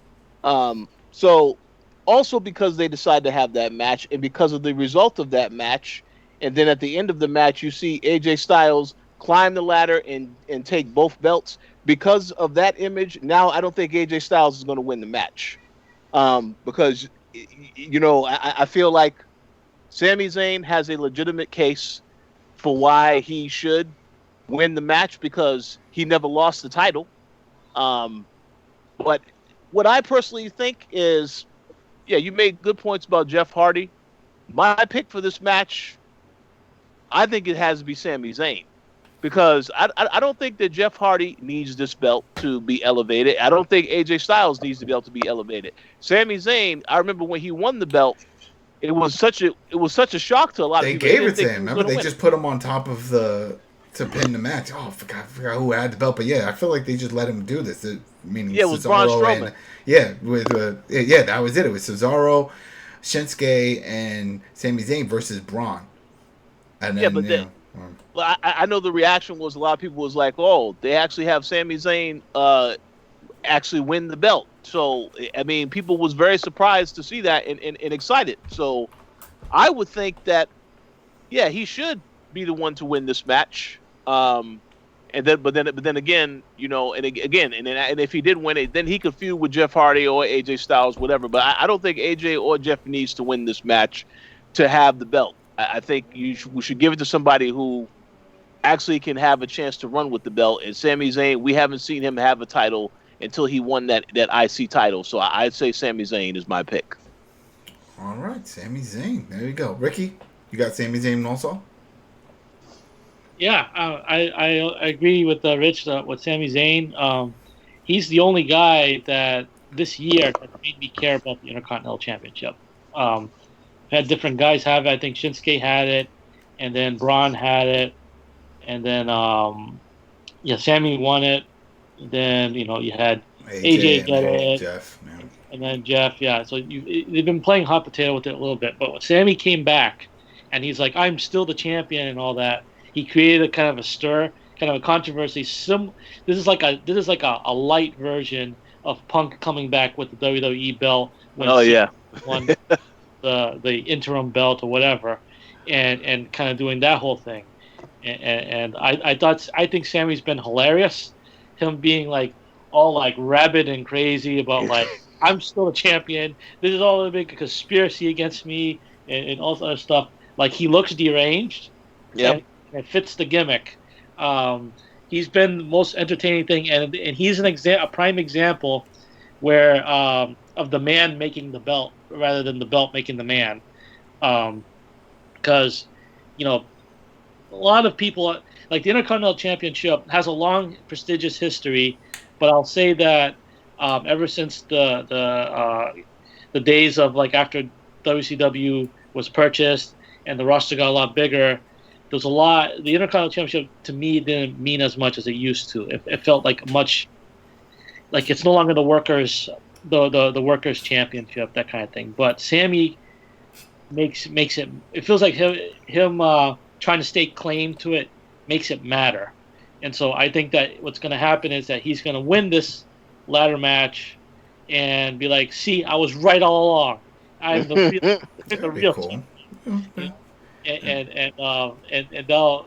So, also because they decided to have that match, and because of the result of that match, and then at the end of the match, you see AJ Styles climb the ladder and take both belts. Because of that image, now I don't think AJ Styles is going to win the match. Because, I feel like Sami Zayn has a legitimate case for why he should win the match because he never lost the title. But what I personally think is, yeah, you made good points about Jeff Hardy. My pick for this match, I think it has to be Sami Zayn. Because I don't think that Jeff Hardy needs this belt to be elevated. I don't think AJ Styles needs the belt to be elevated. Sami Zayn, I remember when he won the belt, it was such a shock to a lot of people. They gave it to him. Remember, they just put him on top of to pin the match. Oh, I forgot who had the belt, but yeah, I feel like they just let him do this. Meaning it was Braun Strowman. That was it. It was Cesaro, Shinsuke, and Sami Zayn versus Braun. And then, well, I know the reaction was a lot of people was like, oh, they actually have Sami Zayn actually win the belt. So, I mean, people was very surprised to see that and excited. So, I would think that, yeah, he should be the one to win this match. But then again, and if he did win it, then he could feud with Jeff Hardy or AJ Styles, whatever. But I don't think AJ or Jeff needs to win this match to have the belt. I think we should give it to somebody who actually can have a chance to run with the belt. And Sami Zayn, we haven't seen him have a title until he won that IC title. So I'd say Sami Zayn is my pick. All right, Sami Zayn. There you go. Ricky, you got Sami Zayn also? Yeah, I agree with Rich with Sami Zayn. He's the only guy that this year that made me care about the Intercontinental Championship. Had different guys have it. I think Shinsuke had it, and then Braun had it, and then Sami won it. Then you had AJ get it, Jeff, man. And then Jeff. Yeah, so they've been playing hot potato with it a little bit. But when Sami came back, and he's like, "I'm still the champion," and all that, he created a kind of a stir, kind of a controversy. This is like a light version of Punk coming back with the WWE belt. When won the interim belt or whatever, and kind of doing that whole thing. And I think Sami's been hilarious. Him being like all like rabid and crazy about like I'm still a champion. This is all a big conspiracy against me and all this other stuff. Like he looks deranged. Yeah, it fits the gimmick. He's been the most entertaining thing, and he's a prime example where of the man making the belt rather than the belt making the man. Because a lot of people, like the Intercontinental Championship has a long, prestigious history, but I'll say that ever since the days of like after WCW was purchased and the roster got a lot bigger, there was a lot. The Intercontinental Championship to me didn't mean as much as it used to. It felt like like it's no longer the workers' championship, that kind of thing. But Sami makes it. It feels like him trying to stake claim to it makes it matter. And so I think that what's going to happen is that he's going to win this ladder match and be like, "See, I was right all along. I'm the real cool. champion." And they'll,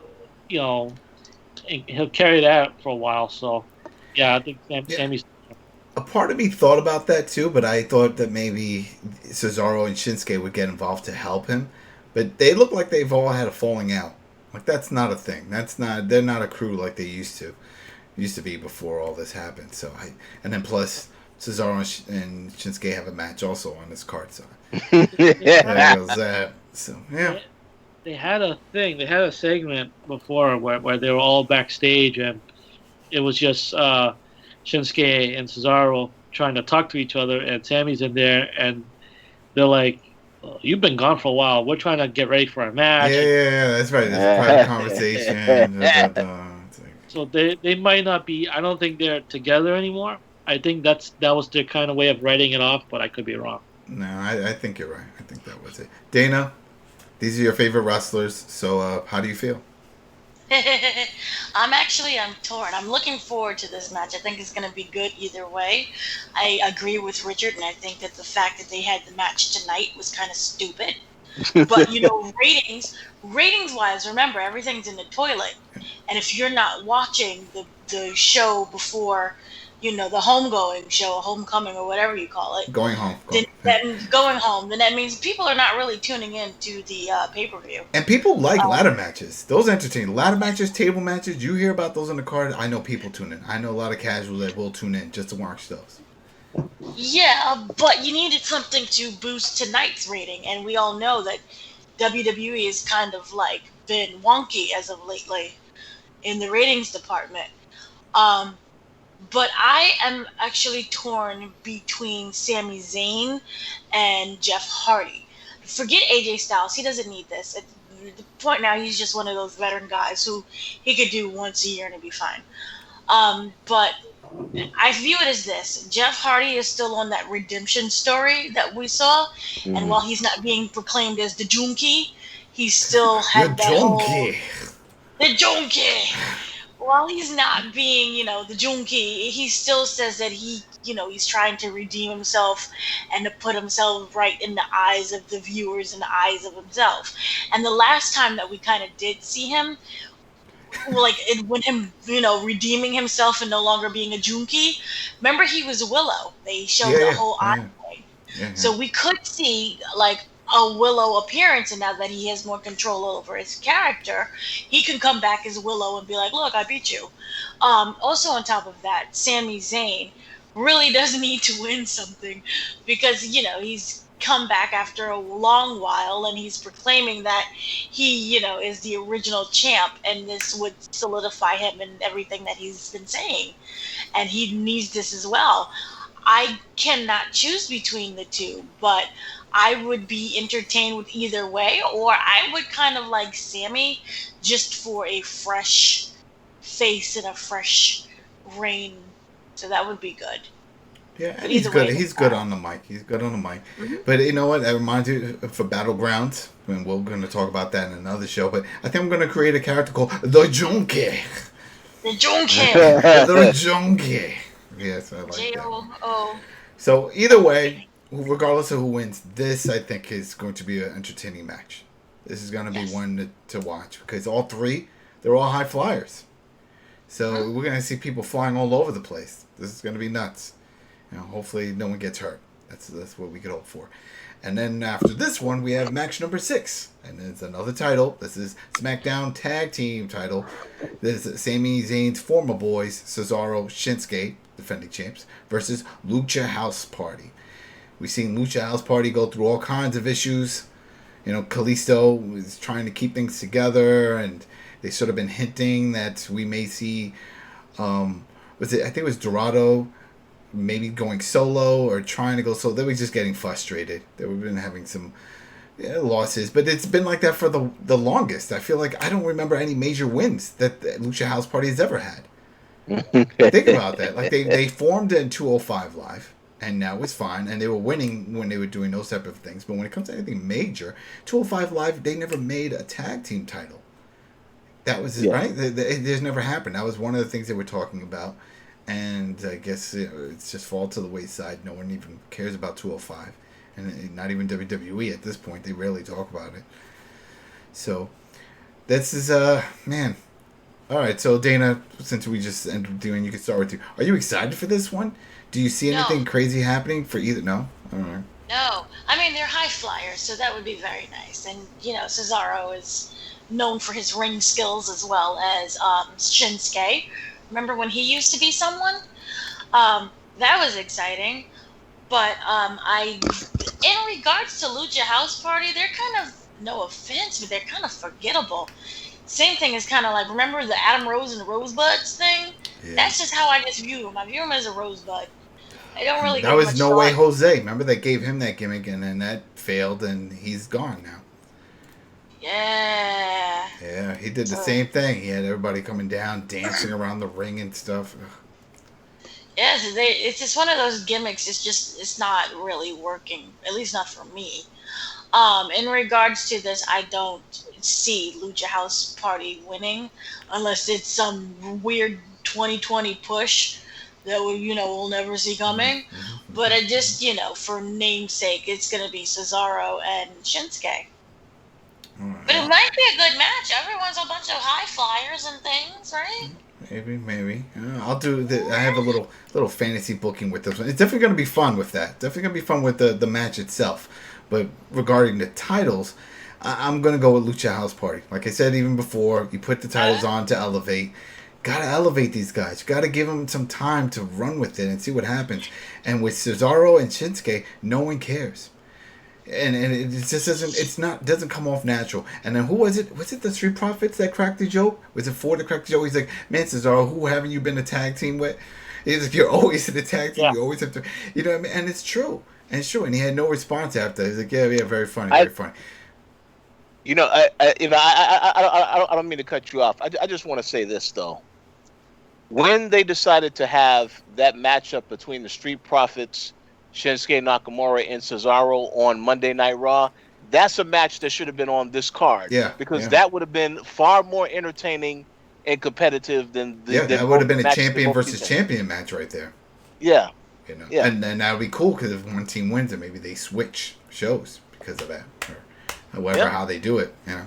and he'll carry that for a while. So, yeah, I think Sami's. A part of me thought about that too, but I thought that maybe Cesaro and Shinsuke would get involved to help him. But they look like they've all had a falling out. Like that's not a thing. They're not a crew like they used to be before all this happened. So and then plus Cesaro and Shinsuke have a match also on this card. So there goes that. So yeah. They had a thing. They had a segment before where they were all backstage, and it was just Shinsuke and Cesaro trying to talk to each other, and Sami's in there, and they're like, "You've been gone for a while. We're trying to get ready for a match." Yeah, that's right. There's a private conversation. So they might not be. I don't think they're together anymore. I think that was their kind of way of writing it off, but I could be wrong. No, I think you're right. I think that was it. Dana, these are your favorite wrestlers. So how do you feel? I'm torn. I'm looking forward to this match. I think it's going to be good either way. I agree with Richard, and I think that the fact that they had the match tonight was kind of stupid. But ratings wise, remember everything's in the toilet. And if you're not watching the show before, the homegoing show, homecoming, or whatever you call it, Going home. then that means people are not really tuning in to the pay-per-view. And people like ladder matches. Those entertain. Ladder matches, table matches, you hear about those on the card. I know people tune in. I know a lot of casuals that will tune in just to watch those. Yeah, but you needed something to boost tonight's rating, and we all know that WWE has kind of been wonky as of lately in the ratings department. But I am actually torn between Sami Zayn and Jeff Hardy. Forget AJ Styles; he doesn't need this. At the point now, he's just one of those veteran guys who he could do once a year and it'd be fine. But I view it as this: Jeff Hardy is still on that redemption story that we saw, and while he's not being proclaimed as the Junkie, he still had the Junkie. While he's not being, the Junkie, he still says that he's trying to redeem himself and to put himself right in the eyes of the viewers and the eyes of himself. And the last time that we kind of did see him, when him, redeeming himself and no longer being a Junkie, remember he was Willow. They showed the whole eye thing. Yeah. So we could see, a Willow appearance, and now that he has more control over his character, he can come back as Willow and be like, look, I beat you. Also on top of that, Sami Zayn really does need to win something because, he's come back after a long while and he's proclaiming that he, is the original champ, and this would solidify him in everything that he's been saying. And he needs this as well. I cannot choose between the two, but I would be entertained with either way, or I would kind of like Sami just for a fresh face and a fresh reign. So that would be good. Yeah, and he's good. He's good on the mic. Mm-hmm. But you know what? I remind you for Battlegrounds, and we're going to talk about that in another show. But I think I'm going to create a character called the Junkie. The Junkie. The Junkie. Yes, I like J-O-O. So either way, regardless of who wins, this I think is going to be an entertaining match. This is going to be one to watch because all three, they're all high flyers. So we're going to see people flying all over the place. This is going to be nuts. Hopefully no one gets hurt. That's what we could hope for. And then after this one, we have match number 6. And it's another title. This is SmackDown Tag Team title. This is Sami Zayn's former boys, Cesaro, Shinsuke, defending champs, versus Lucha House Party. We've seen Lucha House Party go through all kinds of issues. Kalisto is trying to keep things together, and they sort of been hinting that we may see, I think it was Dorado maybe going solo or trying to go solo. They were just getting frustrated. They've been having some losses, but it's been like that for the longest. I feel like I don't remember any major wins that the Lucha House Party has ever had. Think about that. Like they formed in 205 Live, and now it's fine, and they were winning when they were doing those type of things. But when it comes to anything major, 205 Live, they never made a tag team title. That was right. There's never happened. That was one of the things they were talking about. And I guess it's just fall to the wayside. No one even cares about 205. And not even WWE at this point. They rarely talk about it. So, this is, man. All right, so Dana, since we just ended doing, you can start with you. Are you excited for this one? Do you see anything crazy happening for either? No? All right. No. I mean, they're high flyers, so that would be very nice. And, Cesaro is known for his ring skills as well as Shinsuke. Remember when he used to be someone? That was exciting. But in regards to Lucha House Party, they're kind of, no offense, but they're kind of forgettable. Same thing is kind of like, remember the Adam Rose and the Rosebuds thing? Yeah. That's just how I just view him. I view him as a Rosebud. I don't really. That was No Way Jose. Remember they gave him that gimmick, and then that failed, and he's gone now. Yeah. Yeah, he did the same thing. He had everybody coming down, dancing around the ring and stuff. Yes, it's just one of those gimmicks. It's not really working. At least not for me. In regards to this, I don't see Lucha House Party winning unless it's some weird 2020 push that we'll never see coming. But I just, for namesake, it's gonna be Cesaro and Shinsuke. Right. But It might be a good match. Everyone's a bunch of high flyers and things, right? Maybe. I'll do. I have a little fantasy booking with this one. It's definitely going to be fun with that. Definitely going to be fun with the match itself. But regarding the titles, I'm going to go with Lucha House Party. Like I said even before, you put the titles on to elevate. Got to elevate these guys. Got to give them some time to run with it and see what happens. And with Cesaro and Shinsuke, no one cares. And it just doesn't come off natural. And then who was it? Was it the Street Profits that cracked the joke? Was it Ford that cracked the joke? He's like, man, Cesaro, who haven't you been a tag team with? He's like, you're always in a tag team. Yeah. You always have to, you know what I mean? And it's true. And it's true. And he had no response after. He's like, yeah, very funny, very funny. You know, I don't mean to cut you off. I just want to say this though. When they decided to have that matchup between the Street Profits, Shinsuke Nakamura and Cesaro on Monday Night Raw, that's a match that should have been on this card. Yeah. Because that would have been far more entertaining and competitive than the that would have been a champion versus champion match right there. Yeah. You know. Yeah. And then that would be cool because if one team wins it, maybe they switch shows because of that. Or however how they do it, you know.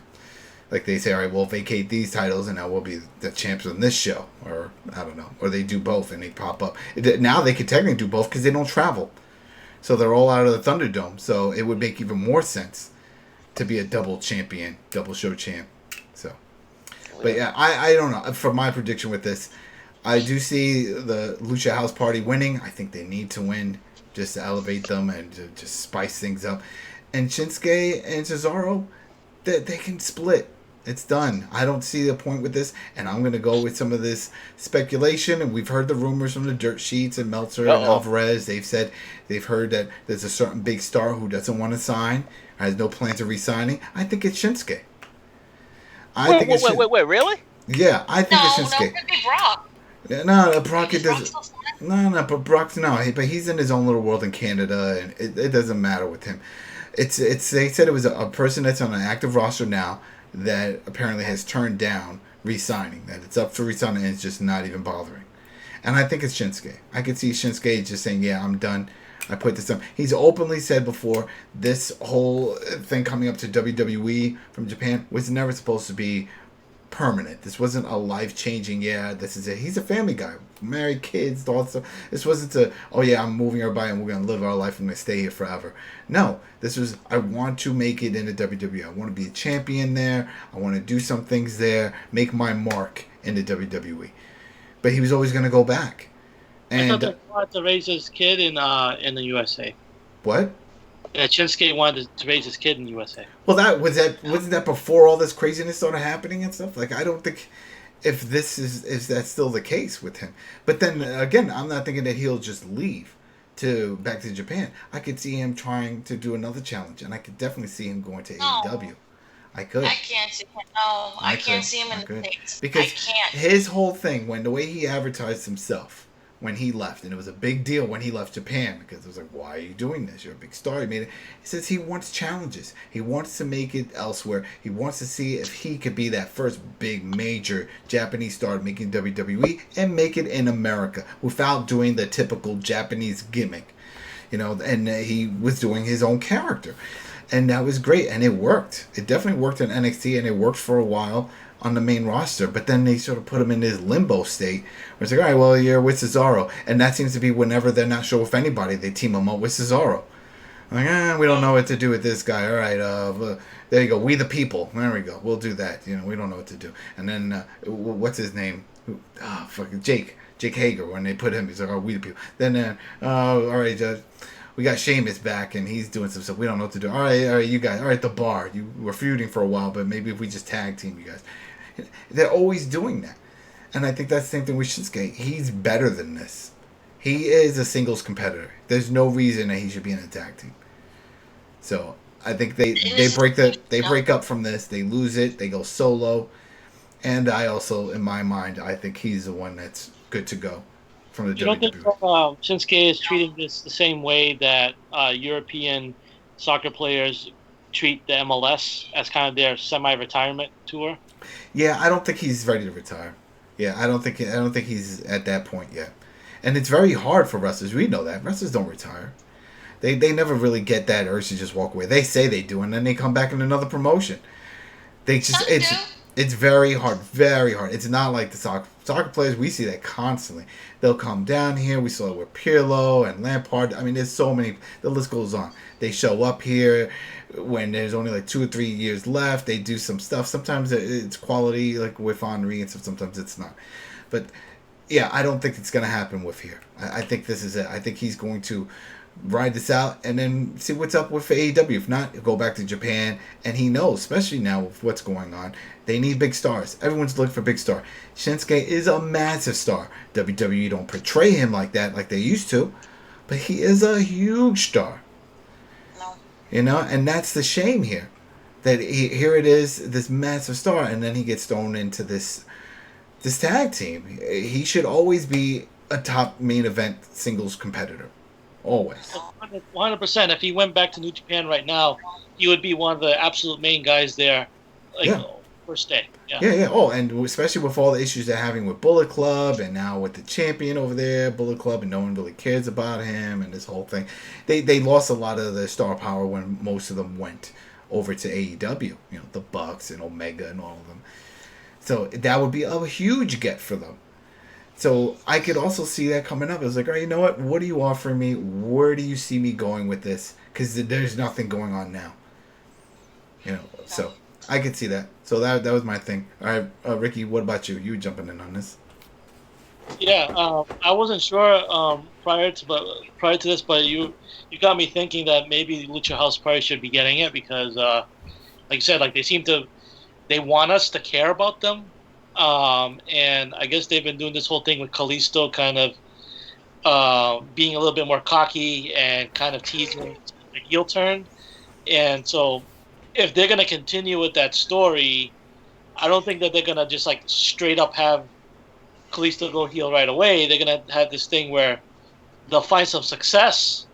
Like they say, all right, we'll vacate these titles and now we'll be the champs on this show. Or, I don't know. Or they do both and they pop up. Now they could technically do both because they don't travel. So they're all out of the Thunderdome. So it would make even more sense to be a double champion, double show champ. So, but yeah, I don't know. For my prediction with this, I do see the Lucha House Party winning. I think they need to win just to elevate them and to just spice things up. And Shinsuke and Cesaro, they can split. It's done. I don't see a point with this, and I'm going to go with some of this speculation, and we've heard the rumors from the dirt sheets and Meltzer and Alvarez. They've heard that there's a certain big star who doesn't want to sign, has no plans of re-signing. I think it's Shinsuke. Wait, really? Yeah, I think it's Shinsuke. No, it could be Brock. No, Brock, it doesn't. No, but Brock's but he's in his own little world in Canada, and it doesn't matter with him. They said it was a person that's on an active roster now that apparently has turned down re-signing, that it's up for re-signing and it's just not even bothering. And I think it's Shinsuke. I could see Shinsuke just saying, yeah, I'm done. I put this up. He's openly said before, this whole thing coming up to WWE from Japan was never supposed to be permanent. This wasn't a life-changing, this is it. He's a family guy. Married, kids, all that stuff. This wasn't I'm moving everybody and we're going to live our life and we're going to stay here forever. No, this was, I want to make it into WWE. I want to be a champion there. I want to do some things there, make my mark in the WWE. But he was always going to go back. And I thought they wanted to raise his kid in the USA. What? Yeah, Shinsuke wanted to raise his kid in the USA. Well, wasn't that before all this craziness started happening and stuff? Like, I don't think if that's still the case with him. But then again, I'm not thinking that he'll just leave back to Japan. I could see him trying to do another challenge, and I could definitely see him going to AEW. I could. I can't see him. No, I can't see him in the States. Because his whole thing, the way he advertised himself when he left, and it was a big deal when he left Japan, because it was like, why are you doing this? You're a big star. He says he wants challenges. He wants to make it elsewhere. He wants to see if he could be that first big major Japanese star making WWE and make it in America without doing the typical Japanese gimmick. You know, and he was doing his own character. And that was great, and it worked. It definitely worked in NXT, and it worked for a while on the main roster, but then they sort of put him in this limbo state where it's like, all right, well, you're with Cesaro, and that seems to be whenever they're not sure with anybody, they team him up with Cesaro. Like, we don't know what to do with this guy. All right, there you go. We the people. There we go. We'll do that. You know, we don't know what to do. And then what's his name? Fucking Jake Hager. When they put him, he's like, oh, we the people. Then all right. We got Sheamus back, and he's doing some stuff. We don't know what to do. All right, you guys. All right, the Bar. You were feuding for a while, but maybe if we just tag team you guys. They're always doing that. And I think that's the same thing with Shinsuke. He's better than this. He is a singles competitor. There's no reason that he should be in a tag team. So I think they break up from this. They lose it. They go solo. And I also, in my mind, I think he's the one that's good to go from the WWE. You don't think Shinsuke is treating this the same way that European soccer players treat the MLS as kind of their semi-retirement tour? Yeah, I don't think he's ready to retire. Yeah, I don't think he's at that point yet. And it's very hard for wrestlers. We know that. Wrestlers don't retire. They never really get that urge to just walk away. They say they do, and then they come back in another promotion. They just it's very hard, very hard. It's not like the soccer players. We see that constantly. They'll come down here. We saw it with Pirlo and Lampard. I mean, there's so many. The list goes on. They show up here when there's only like 2 or 3 years left. They do some stuff. Sometimes it's quality, like with Henry, and sometimes it's not. But yeah, I don't think it's gonna happen with here. I think this is it. I think he's going to ride this out and then see what's up with AEW. If not, he'll go back to Japan, and he knows, especially now with what's going on, they need big stars. Everyone's looking for big star. Shinsuke is a massive star. WWE don't portray him like that like they used to, but he is a huge star. No. You know, and that's the shame here. That here it is, this massive star, and then he gets thrown into this tag team. He should always be a top main event singles competitor. Always. 100%. If he went back to New Japan right now, he would be one of the absolute main guys there. First day. Yeah. Oh, and especially with all the issues they're having with Bullet Club, and now with the champion over there, Bullet Club, and no one really cares about him, and this whole thing. They lost a lot of their star power when most of them went over to AEW. You know, the Bucks and Omega and all of them. So that would be a huge get for them. So I could also see that coming up. I was like, all right, you know what are you offering me? Where do you see me going with this? Because there's nothing going on now. You know, so I could see that. So that was my thing. All right, Ricky, what about you? You jumping in on this? Yeah, I wasn't sure prior to this, but you got me thinking that maybe Lucha House probably should be getting it because, like you said, like they want us to care about them. And I guess they've been doing this whole thing with Kalisto kind of being a little bit more cocky and kind of teasing the heel turn. And so if they're going to continue with that story, I don't think that they're going to just like straight up have Kalisto go heel right away. They're going to have this thing where they'll find some success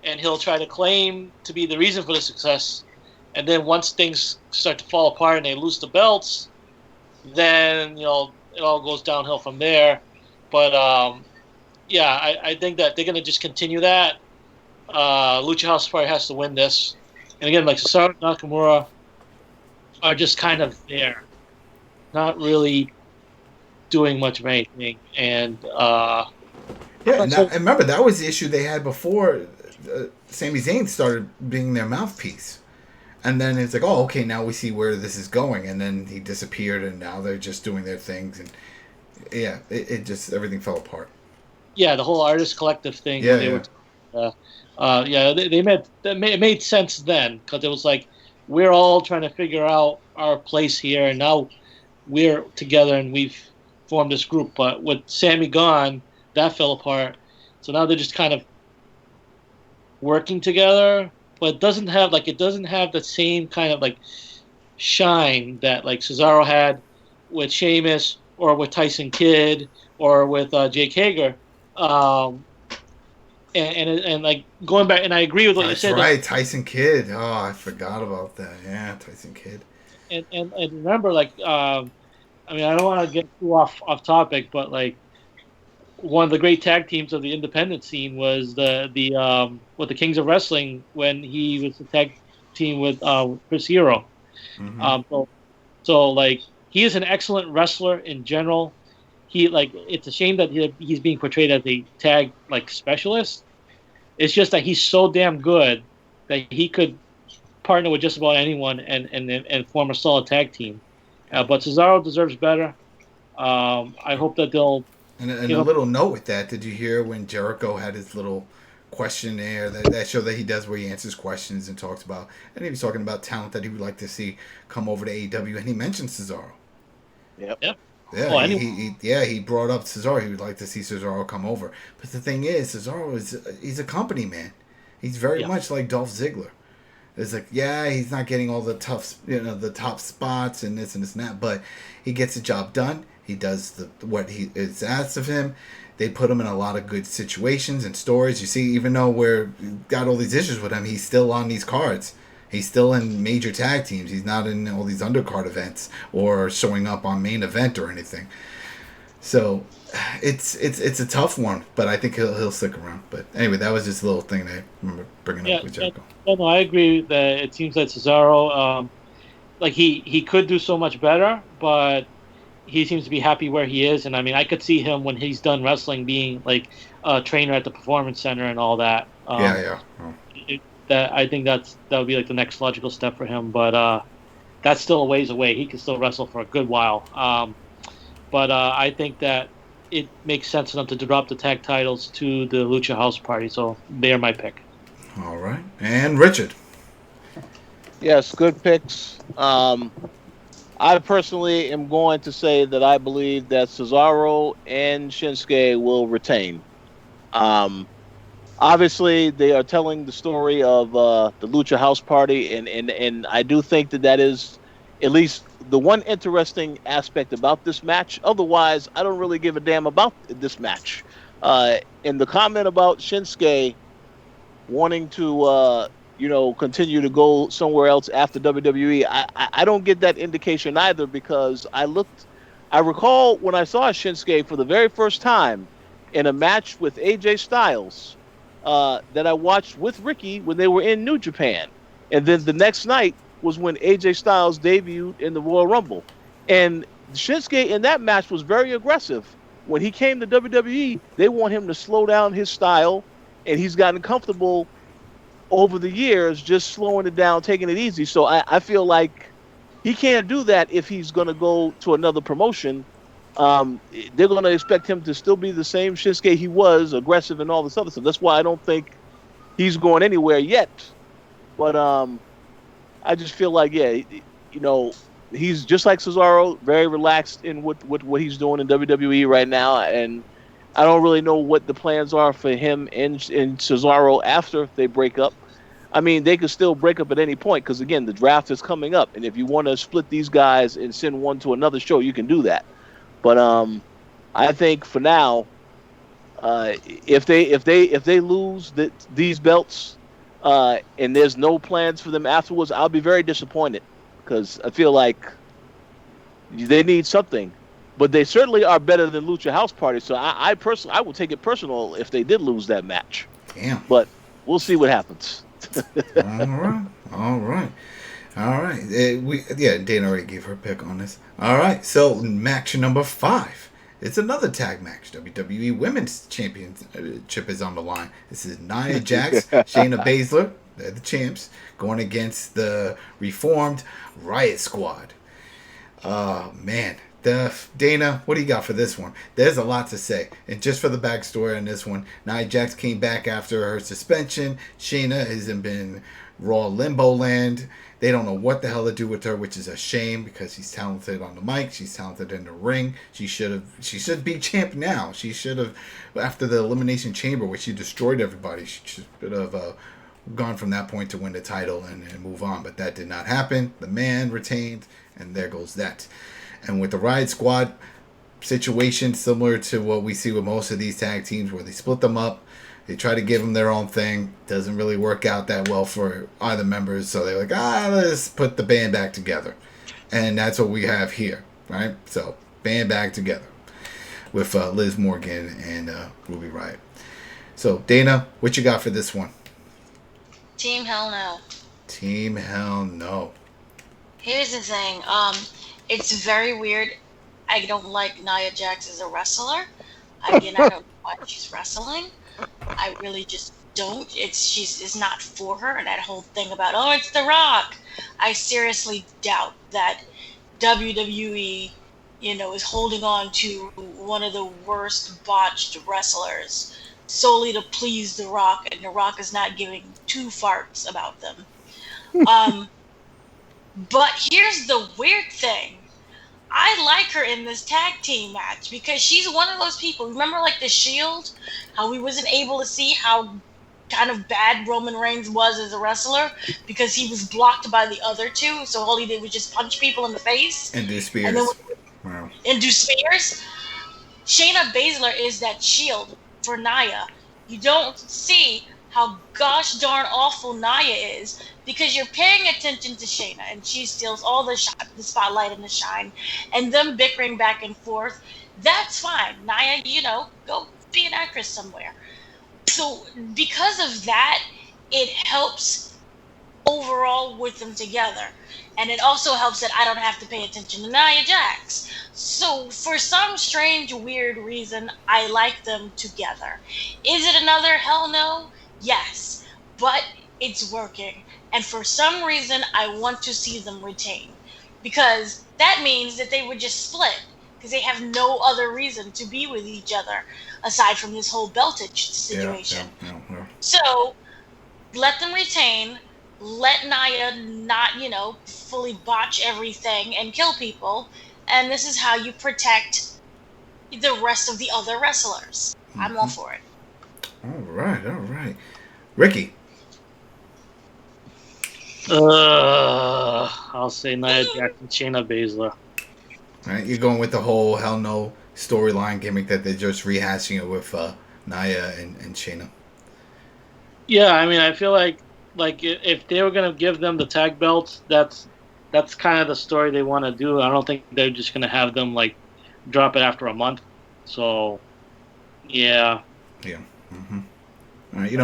and he'll try to claim to be the reason for the success. And then once things start to fall apart and they lose the belts, then, you know, it all goes downhill from there. But, I think that they're going to just continue that. Lucha House probably has to win this. And again, like Cesaro and Nakamura are just kind of there. Not really doing much of anything. And, and remember, that was the issue they had before Sami Zayn started being their mouthpiece. And then it's like, oh, okay, now we see where this is going. And then he disappeared, and now they're just doing their things. And, yeah, it just, everything fell apart. Yeah, the whole artist collective thing. It made sense then, because it was like, we're all trying to figure out our place here, and now we're together, and we've formed this group. But with Sammy gone, that fell apart. So now they're just kind of working together. But it doesn't have the same kind of like shine that like Cesaro had with Sheamus or with Tyson Kidd or with Jake Hager, and like going back, and I agree with what you said. That's right, Tyson Kidd. Oh, I forgot about that. Yeah, Tyson Kidd. And remember, like, I mean, I don't want to get too off topic, but like, one of the great tag teams of the independent scene was the Kings of Wrestling when he was the tag team with Chris Hero. Mm-hmm. So like he is an excellent wrestler in general. It's a shame that he's being portrayed as a tag like specialist. It's just that he's so damn good that he could partner with just about anyone and form a solid tag team. But Cesaro deserves better. I hope that they'll. And a little note with that, did you hear when Jericho had his little questionnaire, that show that he does where he answers questions and talks about, and he was talking about talent that he would like to see come over to AEW, and he mentioned Cesaro. Yep. Yeah, he brought up Cesaro. He would like to see Cesaro come over. But the thing is, Cesaro he's a company man. He's very much like Dolph Ziggler. It's like, yeah, he's not getting all the the top spots and this and that, but he gets the job done. He does what he is asked of him. They put him in a lot of good situations and stories. You see, even though we've got all these issues with him, he's still on these cards. He's still in major tag teams. He's not in all these undercard events or showing up on main event or anything. So it's a tough one, but I think he'll stick around. But anyway, that was just a little thing that I remember bringing up with Jericho. No, I agree that it seems like Cesaro. like he could do so much better, but he seems to be happy where he is. And I mean, I could see him when he's done wrestling being like a trainer at the Performance Center and all that. Yeah. Oh. That I think that would be like the next logical step for him. But that's still a ways away. He can still wrestle for a good while. But I think that it makes sense enough to drop the tag titles to the Lucha House Party. So they're my pick. All right. And Richard. Yes, good picks. I personally am going to say that I believe that Cesaro and Shinsuke will retain. Obviously, they are telling the story of the Lucha House Party, and I do think that is at least the one interesting aspect about this match. Otherwise, I don't really give a damn about this match. And the comment about Shinsuke wanting to, continue to go somewhere else after WWE, I don't get that indication either, because I recall when I saw Shinsuke for the very first time in a match with AJ Styles that I watched with Ricky when they were in New Japan. And then the next night was when AJ Styles debuted in the Royal Rumble. And Shinsuke in that match was very aggressive. When he came to WWE, they want him to slow down his style, and he's gotten comfortable over the years just slowing it down, taking it easy. So I feel like he can't do that if he's going to go to another promotion. They're going to expect him to still be the same Shinsuke he was, aggressive and all this other stuff. That's why I don't think he's going anywhere yet. But I just feel like, he's just like Cesaro, very relaxed in what he's doing in WWE right now. And I don't really know what the plans are for him and Cesaro after they break up. I mean, they could still break up at any point because, again, the draft is coming up. And if you want to split these guys and send one to another show, you can do that. But I think for now, if they lose these belts and there's no plans for them afterwards, I'll be very disappointed, because I feel like they need something. But they certainly are better than Lucha House Party. So I personally, I would take it personal if they did lose that match. Damn. But we'll see what happens. All right. Dana already gave her pick on this. All right, so match number 5. It's another tag match. WWE Women's Championship is on the line. This is Nia Jax, Shayna Baszler, they're the champs, going against the reformed Riot Squad. Oh, man. Dana, what do you got for this one? There's a lot to say. And just for the backstory on this one, Nia Jax came back after her suspension. Shayna has been Raw Limbo Land. They don't know what the hell to do with her, which is a shame, because she's talented on the mic. She's talented in the ring. She should be champ now. She should have, after the Elimination Chamber where she destroyed everybody, she should have gone from that point to win the title and move on. But that did not happen. The man retained, and there goes that. And with the Riot Squad situation, similar to what we see with most of these tag teams, where they split them up, they try to give them their own thing. Doesn't really work out that well for either members, so they're like, let's put the band back together. And that's what we have here, right? So, band back together with Liz Morgan and Ruby Riott. So, Dana, what you got for this one? Team Hell No. Team Hell No. Here's the thing. It's very weird. I don't like Nia Jax as a wrestler. Again, I don't know why she's wrestling. I really just don't. It's not for her. And that whole thing about, it's The Rock. I seriously doubt that WWE, is holding on to one of the worst botched wrestlers solely to please The Rock, and The Rock is not giving two farts about them. But here's the weird thing. I like her in this tag team match because she's one of those people. Remember, like The Shield, how we wasn't able to see how kind of bad Roman Reigns was as a wrestler because he was blocked by the other two. So all he did was just punch people in the face and do spears. And do spears. Shayna Baszler is that shield for Nia. You don't see how gosh darn awful Nia is because you're paying attention to Shayna and she steals all the spotlight and the shine, and them bickering back and forth. That's fine. Nia, go be an actress somewhere. So because of that, it helps overall with them together. And it also helps that I don't have to pay attention to Nia Jax. So for some strange, weird reason, I like them together. Is it another hell no? Yes. But it's working. And for some reason, I want to see them retain. Because that means that they would just split. Because they have no other reason to be with each other aside from this whole beltage situation. Yeah. So let them retain. Let Nia not, fully botch everything and kill people. And this is how you protect the rest of the other wrestlers. I'm all for it. All right. Ricky. I'll say Nia Jax and Shayna Baszler. All right, you're going with the whole Hell No storyline gimmick that they're just rehashing it with Nia and Shayna. Yeah, I mean, I feel like if they were gonna give them the tag belts, that's kind of the story they want to do. I don't think they're just gonna have them like drop it after a month. So, yeah. Yeah. Mm-hmm. All right,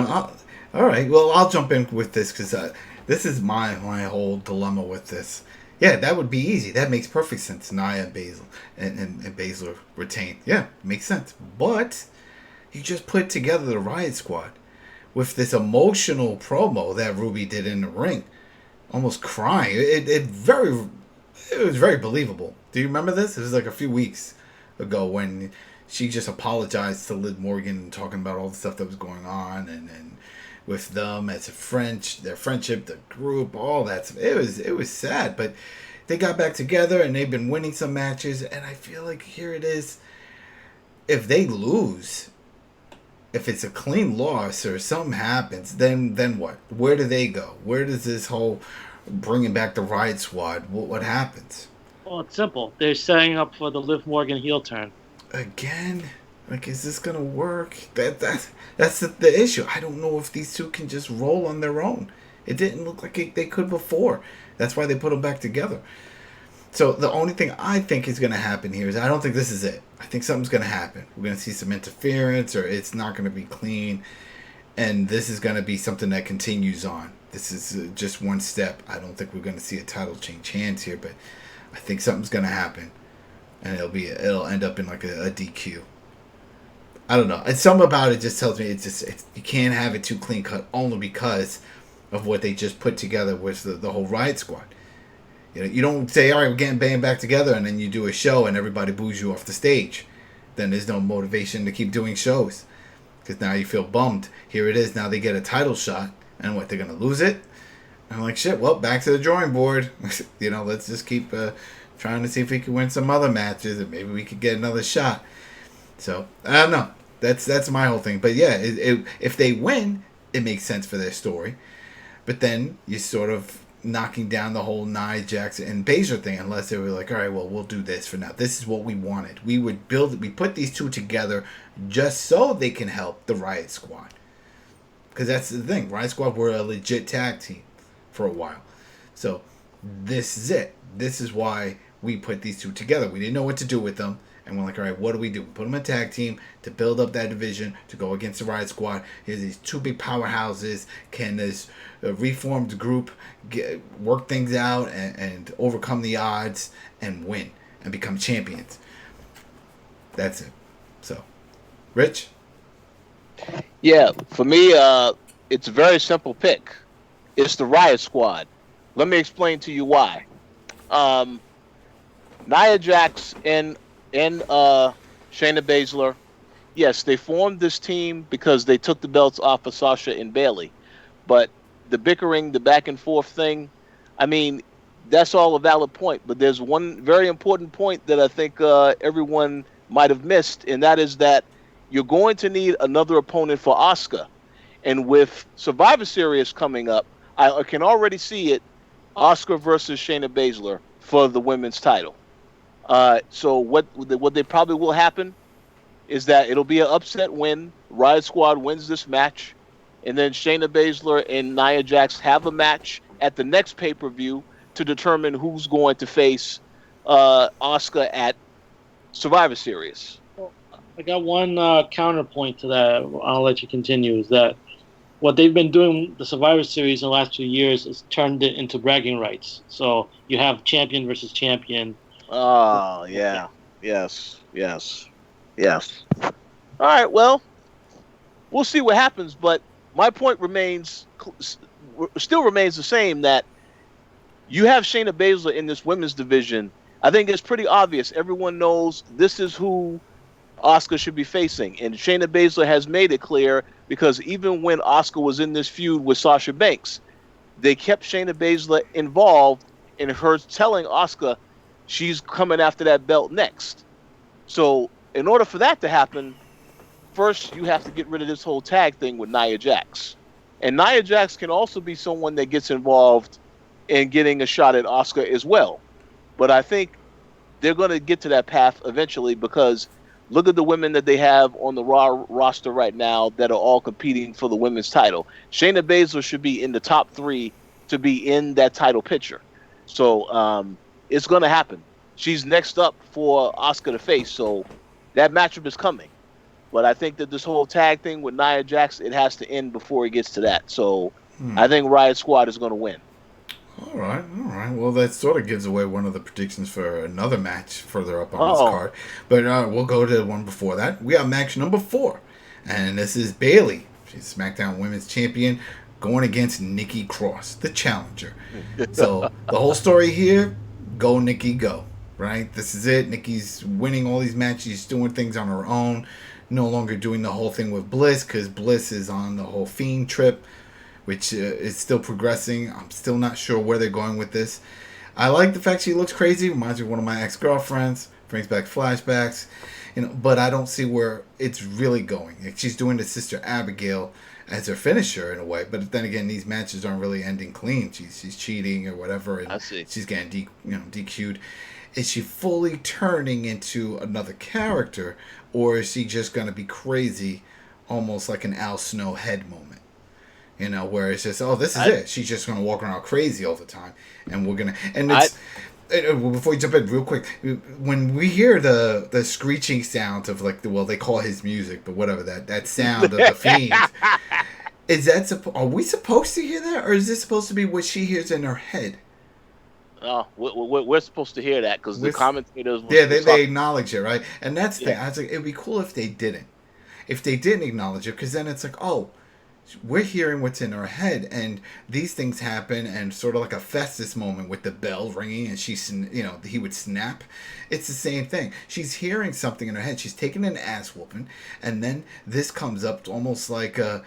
all right. Well, I'll jump in with this because this is my whole dilemma with this. Yeah, that would be easy. That makes perfect sense. Nia and Baszler and Baszler retain. Yeah, makes sense. But you just put together the Riot Squad with this emotional promo that Ruby did in the ring, almost crying. It was very believable. Do you remember this? It was like a few weeks ago when she just apologized to Liv Morgan, talking about all the stuff that was going on and with them as their friendship, the group, all that. It was sad, but they got back together and they've been winning some matches. And I feel like here it is. If they lose, if it's a clean loss or something happens, then what? Where do they go? Where does this whole bringing back the Riot Squad? What happens? Well, it's simple. They're setting up for the Liv Morgan heel turn. Again? Like, is this gonna work? That's the issue. I don't know if these two can just roll on their own. It didn't look like they could before. That's why they put them back together. So the only thing I think is gonna happen here is I don't think this is it. I think something's gonna happen. We're gonna see some interference, or it's not gonna be clean, and this is gonna be something that continues on. This is just one step. I don't think we're gonna see a title change hands here, but I think something's gonna happen, and it'll end up in like a DQ. I don't know. And something about it just tells me you can't have it too clean cut only because of what they just put together with the whole Riot Squad. You don't say, all right, we're getting band back together, and then you do a show and everybody boos you off the stage. Then there's no motivation to keep doing shows because now you feel bummed. Here it is. Now they get a title shot, and what, they're going to lose it? And I'm like, shit, well, back to the drawing board. Let's just keep trying to see if we can win some other matches, and maybe we could get another shot. So, I don't know. That's my whole thing. But yeah, if they win, it makes sense for their story. But then you sort of knocking down the whole Nia Jax and Baszler thing, unless they were like, all right, well, we'll do this for now. This is what we wanted. We put these two together just so they can help the Riot Squad. Because that's the thing. Riot Squad were a legit tag team for a while. So this is it. This is why we put these two together. We didn't know what to do with them. And we're like, all right, what do? We put them in a tag team to build up that division to go against the Riot Squad. Here's these two big powerhouses. Can this reformed group work things out and overcome the odds and win and become champions? That's it. So, Rich? Yeah, for me, it's a very simple pick. It's the Riot Squad. Let me explain to you why. Nia Jax and Shayna Baszler, yes, they formed this team because they took the belts off of Sasha and Bayley. But the bickering, the back and forth thing, I mean, that's all a valid point. But there's one very important point that I think everyone might have missed, and that is that you're going to need another opponent for Asuka. And with Survivor Series coming up, I can already see it, Asuka versus Shayna Baszler for the women's title. So what they probably will happen is that it'll be an upset win. Riot Squad wins this match, and then Shayna Baszler and Nia Jax have a match at the next pay-per-view to determine who's going to face Asuka at Survivor Series. I got one counterpoint to that. I'll let you continue. Is that what they've been doing, the Survivor Series in the last 2 years, is turned it into bragging rights. So you have champion versus champion. Oh, yeah. Yes. All right, well, we'll see what happens, but my point still remains the same, that you have Shayna Baszler in this women's division. I think it's pretty obvious. Everyone knows this is who Asuka should be facing, and Shayna Baszler has made it clear, because even when Asuka was in this feud with Sasha Banks, they kept Shayna Baszler involved in her telling Asuka she's coming after that belt next. So in order for that to happen, first you have to get rid of this whole tag thing with Nia Jax. And Nia Jax can also be someone that gets involved in getting a shot at Asuka as well. But I think they're going to get to that path eventually, because look at the women that they have on the Raw roster right now that are all competing for the women's title. Shayna Baszler should be in the top 3 to be in that title picture. So it's going to happen. She's next up for Asuka to face, so that matchup is coming. But I think that this whole tag thing with Nia Jax, it has to end before it gets to that. So I think Riot Squad is going to win. All right. Well, that sort of gives away one of the predictions for another match further up on this card. But we'll go to the one before that. We have match number 4. And this is Bayley. She's SmackDown Women's Champion, going against Nikki Cross, the challenger. So the whole story here, go Nikki, go. Right? This is it. Nikki's winning all these matches. She's doing things on her own. No longer doing the whole thing with Bliss, because Bliss is on the whole Fiend trip, which is still progressing. I'm still not sure where they're going with this. I like the fact she looks crazy. Reminds me of one of my ex-girlfriends. Brings back flashbacks. But I don't see where it's really going. Like, she's doing the Sister Abigail as her finisher in a way. But then again, these matches aren't really ending clean. She's cheating or whatever. And I see. She's getting DQ'd. Is she fully turning into another character, or is she just going to be crazy, almost like an Al Snow head moment? Where it's just, this is it. She's just going to walk around crazy all the time, and we're going to... And it's... before you jump in, real quick, when we hear the screeching sound of, they call his music, but whatever, that sound of the Fiend, is that... Are we supposed to hear that, or is this supposed to be what she hears in her head? We're supposed to hear that, because the commentators... they acknowledge it, right? And that's the thing. I was like, it'd be cool if they didn't. If they didn't acknowledge it, because then it's like, we're hearing what's in her head, and these things happen, and sort of like a Festus moment with the bell ringing, and he would snap. It's the same thing. She's hearing something in her head. She's taking an ass whooping, and then this comes up almost like the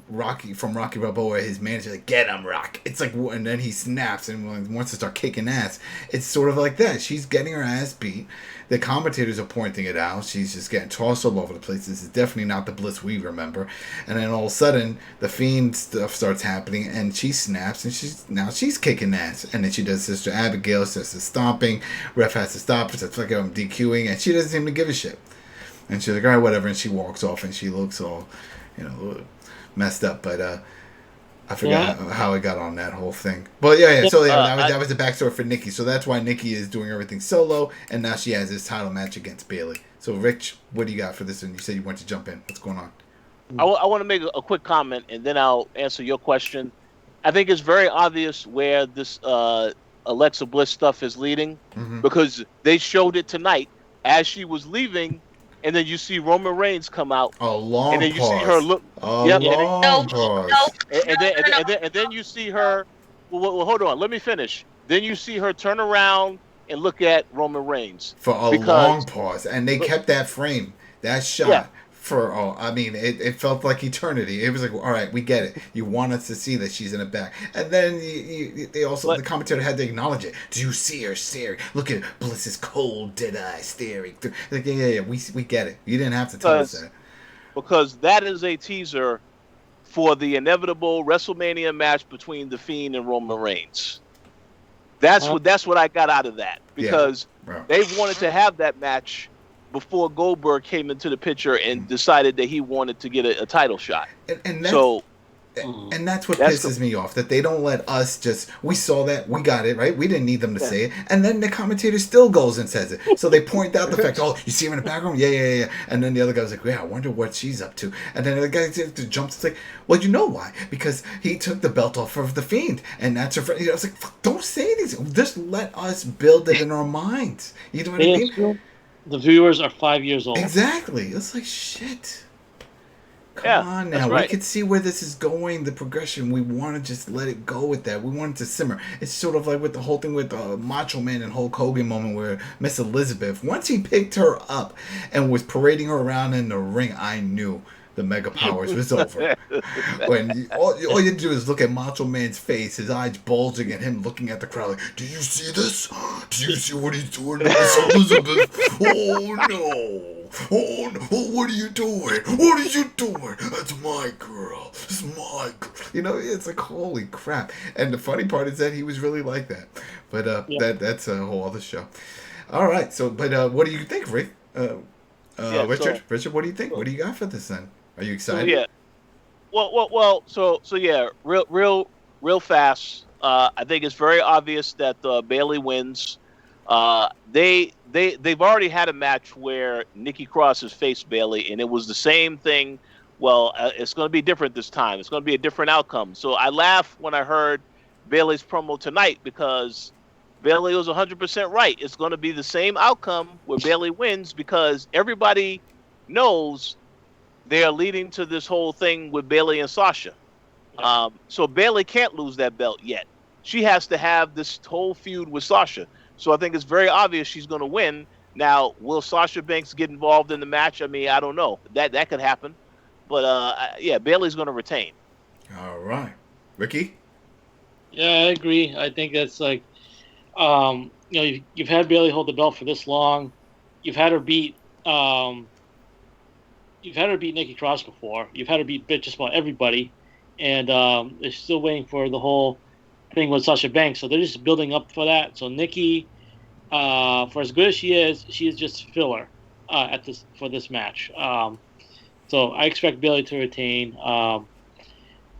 Rocky from Rocky Balboa, his manager, like, get him, Rock. It's like, and then he snaps and wants to start kicking ass. It's sort of like that. She's getting her ass beat. The commentators are pointing it out. She's just getting tossed all over the place. This is definitely not the Bliss we remember. And then all of a sudden, the Fiend stuff starts happening, and she snaps, and she's kicking ass. And then she does Sister Abigail, starts stomping. Ref has to stop her. Says, "Fuck it, I'm DQing," and she doesn't seem to give a shit. And she's like, all right, whatever. And she walks off, and she looks all, messed up. But I forgot how I got on that whole thing. But yeah. So that was the backstory for Nikki. So that's why Nikki is doing everything solo, and now she has this title match against Bayley. So Rich, what do you got for this one? You said you want to jump in. What's going on? I want to make a quick comment, and then I'll answer your question. I think it's very obvious where this Alexa Bliss stuff is leading, because they showed it tonight as she was leaving. And then you see Roman Reigns come out. A long and then you pause. see her look. Long pause. And then you see her. Well, hold on. Let me finish. Then you see her turn around and look at Roman Reigns for a long pause, and they kept that frame, that shot for. It felt like eternity. It was like, all right, we get it. You want us to see that she's in the back, and then they also the commentator had to acknowledge it. Do you see her staring? Look at Bliss's cold dead eye staring. Like, yeah, we get it. You didn't have to tell us that. Because that is a teaser for the inevitable WrestleMania match between The Fiend and Roman Reigns. That's what I got out of that, because they wanted to have that match before Goldberg came into the picture and decided that he wanted to get a title shot. And And that's what pisses me off, that they don't let us just, we saw that, we got it, right? We didn't need them to say it. And then the commentator still goes and says it. So they point out the fact, oh, you see him in the background? Yeah. And then the other guy's like, yeah, I wonder what she's up to. And then the guy jumps, like, well, you know why? Because he took the belt off of the Fiend. And that's her friend. I was like, fuck, don't say these. Just let us build it in our minds. You know what I mean? The viewers are 5 years old. Exactly. It's like, shit. Come on now. Right. We can see where this is going, the progression. We want to just let it go with that. We want it to simmer. It's sort of like with the whole thing with Macho Man and Hulk Hogan moment where Miss Elizabeth, once he picked her up and was parading her around in the ring, I knew the Mega Powers was over. When all you do is look at Macho Man's face, his eyes bulging, and him looking at the crowd like, do you see this? Do you see what he's doing to Miss Elizabeth? Oh no. Oh no, what are you doing? What are you doing? That's my girl. It's my girl. You know, it's like, holy crap. And the funny part is that he was really like that. But that's a whole other show. All right, so, but what do you think, Rick? Richard, what do you think? What do you got for this then? Are you excited? So yeah, real fast. I think it's very obvious that Bayley wins. They've already had a match where Nikki Cross has faced Bayley, and it was the same thing. Well, it's going to be different this time. It's going to be a different outcome. So I laughed when I heard Bayley's promo tonight because Bayley was 100% right. It's going to be the same outcome where Bayley wins because everybody knows they are leading to this whole thing with Bayley and Sasha. So Bayley can't lose that belt yet. She has to have this whole feud with Sasha. So I think it's very obvious she's going to win. Now, will Sasha Banks get involved in the match? I mean, I don't know. That could happen. But, Bayley's going to retain. All right. Ricky? Yeah, I agree. I think that's like, you've had Bayley hold the belt for this long. You've had her beat Nikki Cross before. You've had her beat just about everybody. And they're still waiting for the whole thing with Sasha Banks. So they're just building up for that. So Nikki, for as good as she is just filler for this match. So I expect Bayley to retain.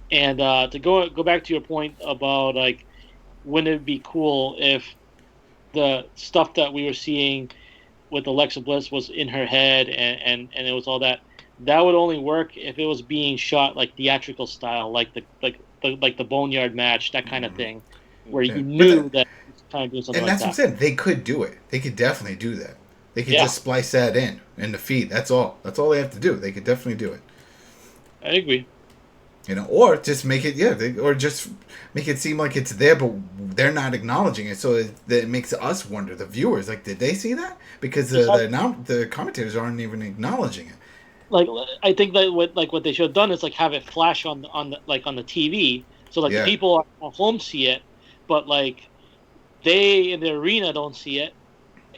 And to go back to your point about, like, wouldn't it be cool if the stuff that we were seeing with Alexa Bliss was in her head and it was all that. That would only work if it was being shot like theatrical style, like the Boneyard match, that kind of thing, where you knew that he was trying to do something like that. And that's what I'm saying. They could do it. They could definitely do that. They could just splice that in the feed. That's all. That's all they have to do. They could definitely do it. I agree. You know, or just make it, or just make it seem like it's there, but they're not acknowledging it. So it makes us wonder, the viewers, like, did they see that? Because the commentators aren't even acknowledging it. Like, I think that what they should have done is like have it flash on the TV, so like the people at home see it, but like they in the arena don't see it,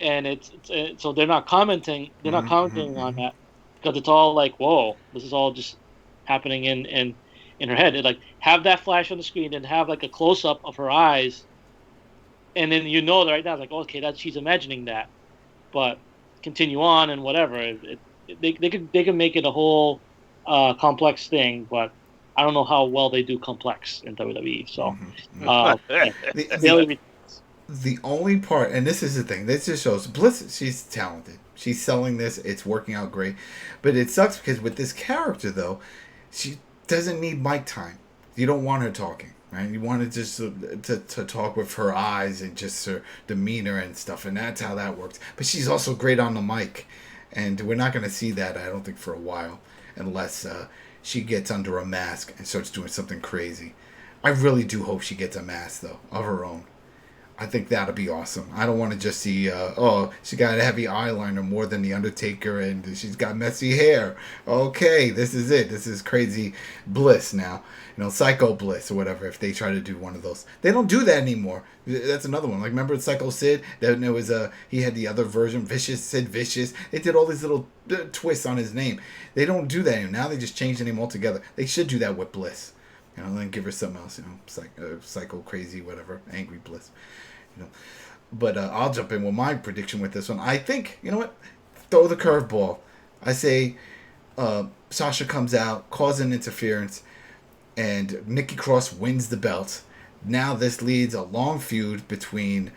and it's so they're not commenting. They're not commenting on that because it's all like, whoa, this is all just happening in her head. It, like, have that flash on the screen and have like a close up of her eyes, and then that right now it's like, okay, that she's imagining that, but continue on and whatever. They could make it a whole complex thing, but I don't know how well they do complex in WWE. So the only part, and this is the thing, this just shows Bliss. She's talented. She's selling this. It's working out great, but it sucks because with this character though, she doesn't need mic time. You don't want her talking, right? You want it just to talk with her eyes and just her demeanor and stuff, and that's how that works. But she's also great on the mic. And we're not going to see that, I don't think, for a while, unless she gets under a mask and starts doing something crazy. I really do hope she gets a mask, though, of her own. I think that'll be awesome. I don't want to just see, she got a heavy eyeliner more than The Undertaker, and she's got messy hair. Okay, this is it. This is crazy Bliss now. You know, Psycho Bliss or whatever, if they try to do one of those. They don't do that anymore. That's another one. Like, remember Psycho Sid? Then there was he had the other version, Vicious, Sid Vicious. They did all these little twists on his name. They don't do that anymore. Now they just change the name altogether. They should do that with Bliss. You know, then give her something else, you know, psycho, crazy, whatever, angry Bliss. You know, but I'll jump in with my prediction with this one. I think, you know what? Throw the curveball. I say Sasha comes out, causing interference, and Nikki Cross wins the belt. Now this leads a long feud between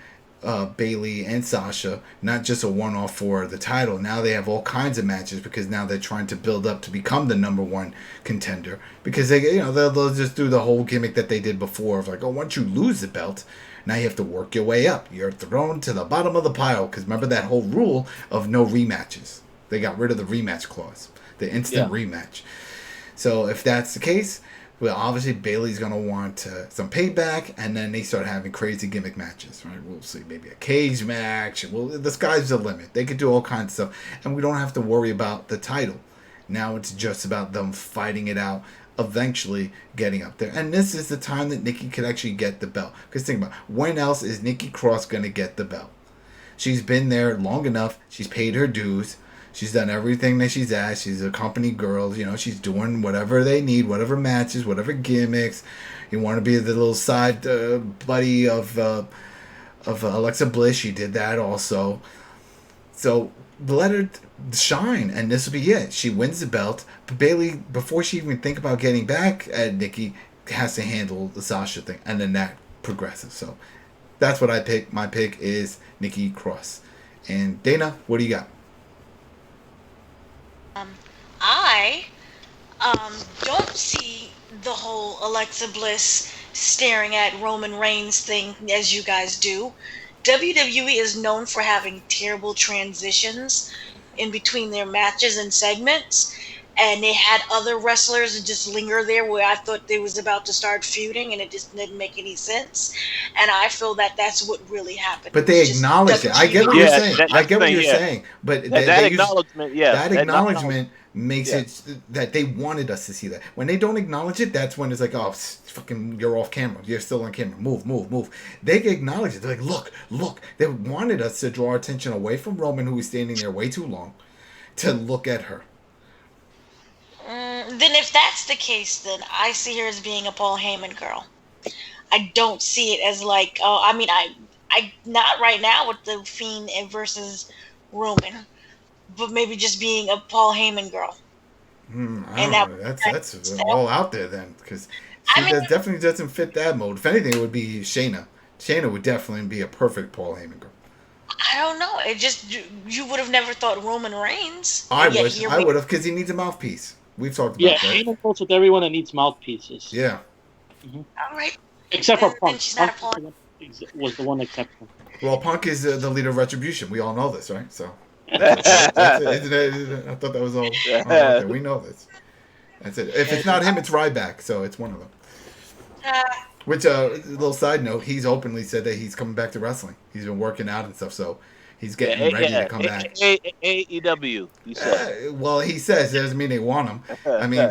Bayley and Sasha, not just a one-off for the title. Now they have all kinds of matches because now they're trying to build up to become the number one contender. Because they'll just do the whole gimmick that they did before of like, oh, once you lose the belt, now you have to work your way up. You're thrown to the bottom of the pile. Because remember that whole rule of no rematches. They got rid of the rematch clause, the instant rematch. So if that's the case, well, obviously Bayley's gonna want some payback, and then they start having crazy gimmick matches, right? We'll see maybe a cage match. Well, the sky's the limit. They could do all kinds of stuff, and we don't have to worry about the title. Now it's just about them fighting it out, eventually getting up there. And this is the time that Nikki could actually get the belt. Because think about it, when else is Nikki Cross gonna get the belt? She's been there long enough. She's paid her dues. She's done everything that she's asked. She's a company girl. She's doing whatever they need, whatever matches, whatever gimmicks. You want to be the little side buddy of Alexa Bliss. She did that also. So let her shine, and this will be it. She wins the belt. But Bayley, before she even think about getting back at Nikki, has to handle the Sasha thing, and then that progresses. So that's what I pick. My pick is Nikki Cross. And Dana, what do you got? I don't see the whole Alexa Bliss staring at Roman Reigns thing as you guys do. WWE is known for having terrible transitions in between their matches and segments, and they had other wrestlers just linger there where I thought they was about to start feuding, and it just didn't make any sense. And I feel that that's what really happened. But they acknowledge it. I get what you're saying. I get what you're saying. But that acknowledgement, that acknowledgement makes it that they wanted us to see that. When they don't acknowledge it, that's when it's like, oh, fucking, you're off camera. You're still on camera. Move. They acknowledge it. They're like, look. They wanted us to draw attention away from Roman, who was standing there way too long, to look at her. Then if that's the case, then I see her as being a Paul Heyman girl. I don't see it as like, I not right now with the Fiend versus Roman, but maybe just being a Paul Heyman girl. I don't know. That's all out there then, because that definitely doesn't fit that mold. If anything, it would be Shayna. Shayna would definitely be a perfect Paul Heyman girl. I don't know. It just, you would have never thought Roman Reigns. I would have, because he needs a mouthpiece. We've talked about that. Yeah, Shayna goes with everyone that needs mouthpieces. Yeah. Mm-hmm. All right. Except for Punk. She's not Punk was the one exception. Well, Punk is the leader of Retribution. We all know this, right? So that's it. I thought that was all. Okay. We know this. That's it. If it's not him, it's Ryback. So it's one of them. Which, little side note, he's openly said that he's coming back to wrestling. He's been working out and stuff, so he's getting ready to come back. AEW, he said. Well, he says, doesn't mean they want him. I mean,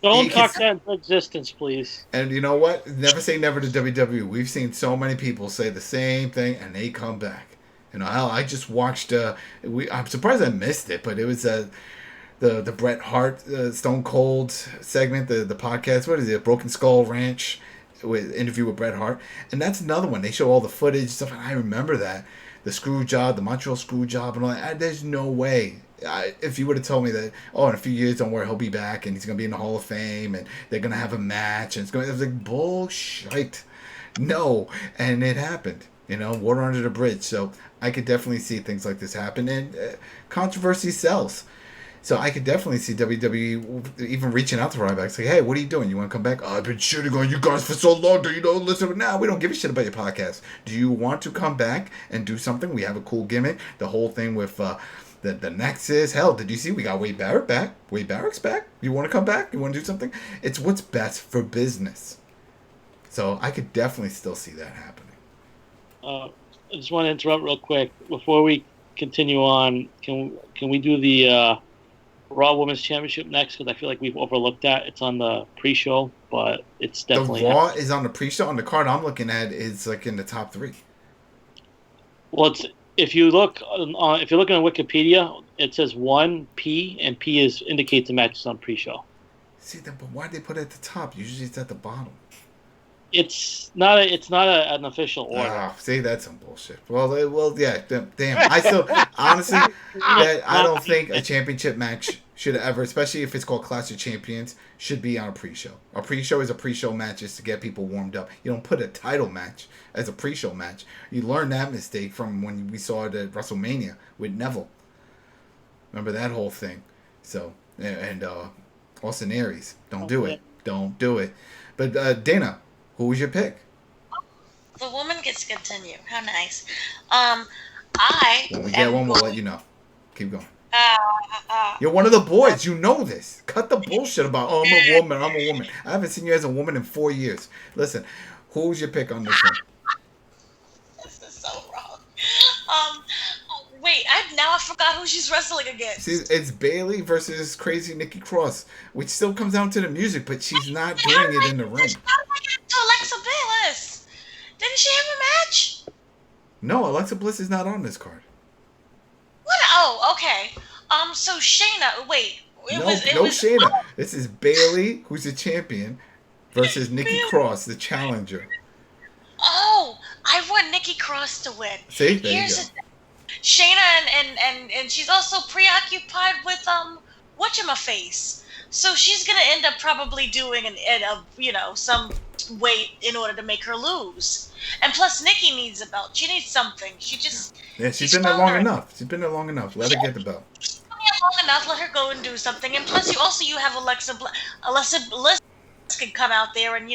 don't talk that into existence, please. And you know what? Never say never to WWE. We've seen so many people say the same thing, and they come back. Hell, I just watched. I'm surprised I missed it, but it was the Bret Hart Stone Cold segment, the podcast. What is it? Broken Skull Ranch with interview with Bret Hart, and that's another one. They show all the footage stuff, and I remember that. The screw job, the Montreal screw job, and all that. There's no way. If you would have told me that, in a few years, don't worry, he'll be back, and he's going to be in the Hall of Fame, and they're going to have a match, and it was like, bullshit. No. And it happened. Water under the bridge. So I could definitely see things like this happen, and controversy sells. So I could definitely see WWE even reaching out to Ryback, say, hey, what are you doing? You want to come back? I've been shitting on you guys for so long. Do you know? Listen, now we don't give a shit about your podcast. Do you want to come back and do something? We have a cool gimmick. The whole thing with the Nexus. Hell, did you see? We got Wade Barrett back. Wade Barrett's back. You want to come back? You want to do something? It's what's best for business. So I could definitely still see that happening. I just want to interrupt real quick. Before we continue on, can we do the Raw Women's Championship next, because I feel like we've overlooked that. It's on the pre-show, but it's definitely... The Raw is on the pre-show? On the card I'm looking at, it's like in the top 3. Well, if you look on Wikipedia, it says 1P, and P indicates the matches on pre-show. See, but why'd they put it at the top? Usually it's at the bottom. It's not an official order. See, that's some bullshit. Well, yeah, damn. I still, honestly, I don't think a championship match should ever, especially if it's called Clash of Champions, should be on a pre-show. A pre-show is a pre-show match just to get people warmed up. You don't put a title match as a pre-show match. You learn that mistake from when we saw it at WrestleMania with Neville. Remember that whole thing? So, and Austin Aries. Don't do it. Don't do it. But Dana, who was your pick? The woman gets to continue. How nice. When we get one, we'll let you know. Keep going. You're one of the boys. You know this. Cut the bullshit about, I'm a woman. I haven't seen you as a woman in 4 years. Listen, who's your pick on this one? This is so wrong. Wait, I forgot who she's wrestling against. See, it's Bayley versus Crazy Nikki Cross, which still comes down to the music, but she's not doing it in the ring. How did I get to Alexa Bliss? Didn't she have a match? No, Alexa Bliss is not on this card. What? Oh, okay. So Shayna, wait. No Shayna. This is Bayley, who's the champion, versus Nikki Cross, the challenger. Oh, I want Nikki Cross to win. See, there you go. Shayna and she's also preoccupied with whatchamaface. So she's gonna end up probably doing some weight in order to make her lose. And plus, Nikki needs a belt. She needs something. She's been there long enough. She's been there long enough. Let her get the belt. She's been there long enough. Let her go and do something. And plus, you have Alexa Bliss can come out there and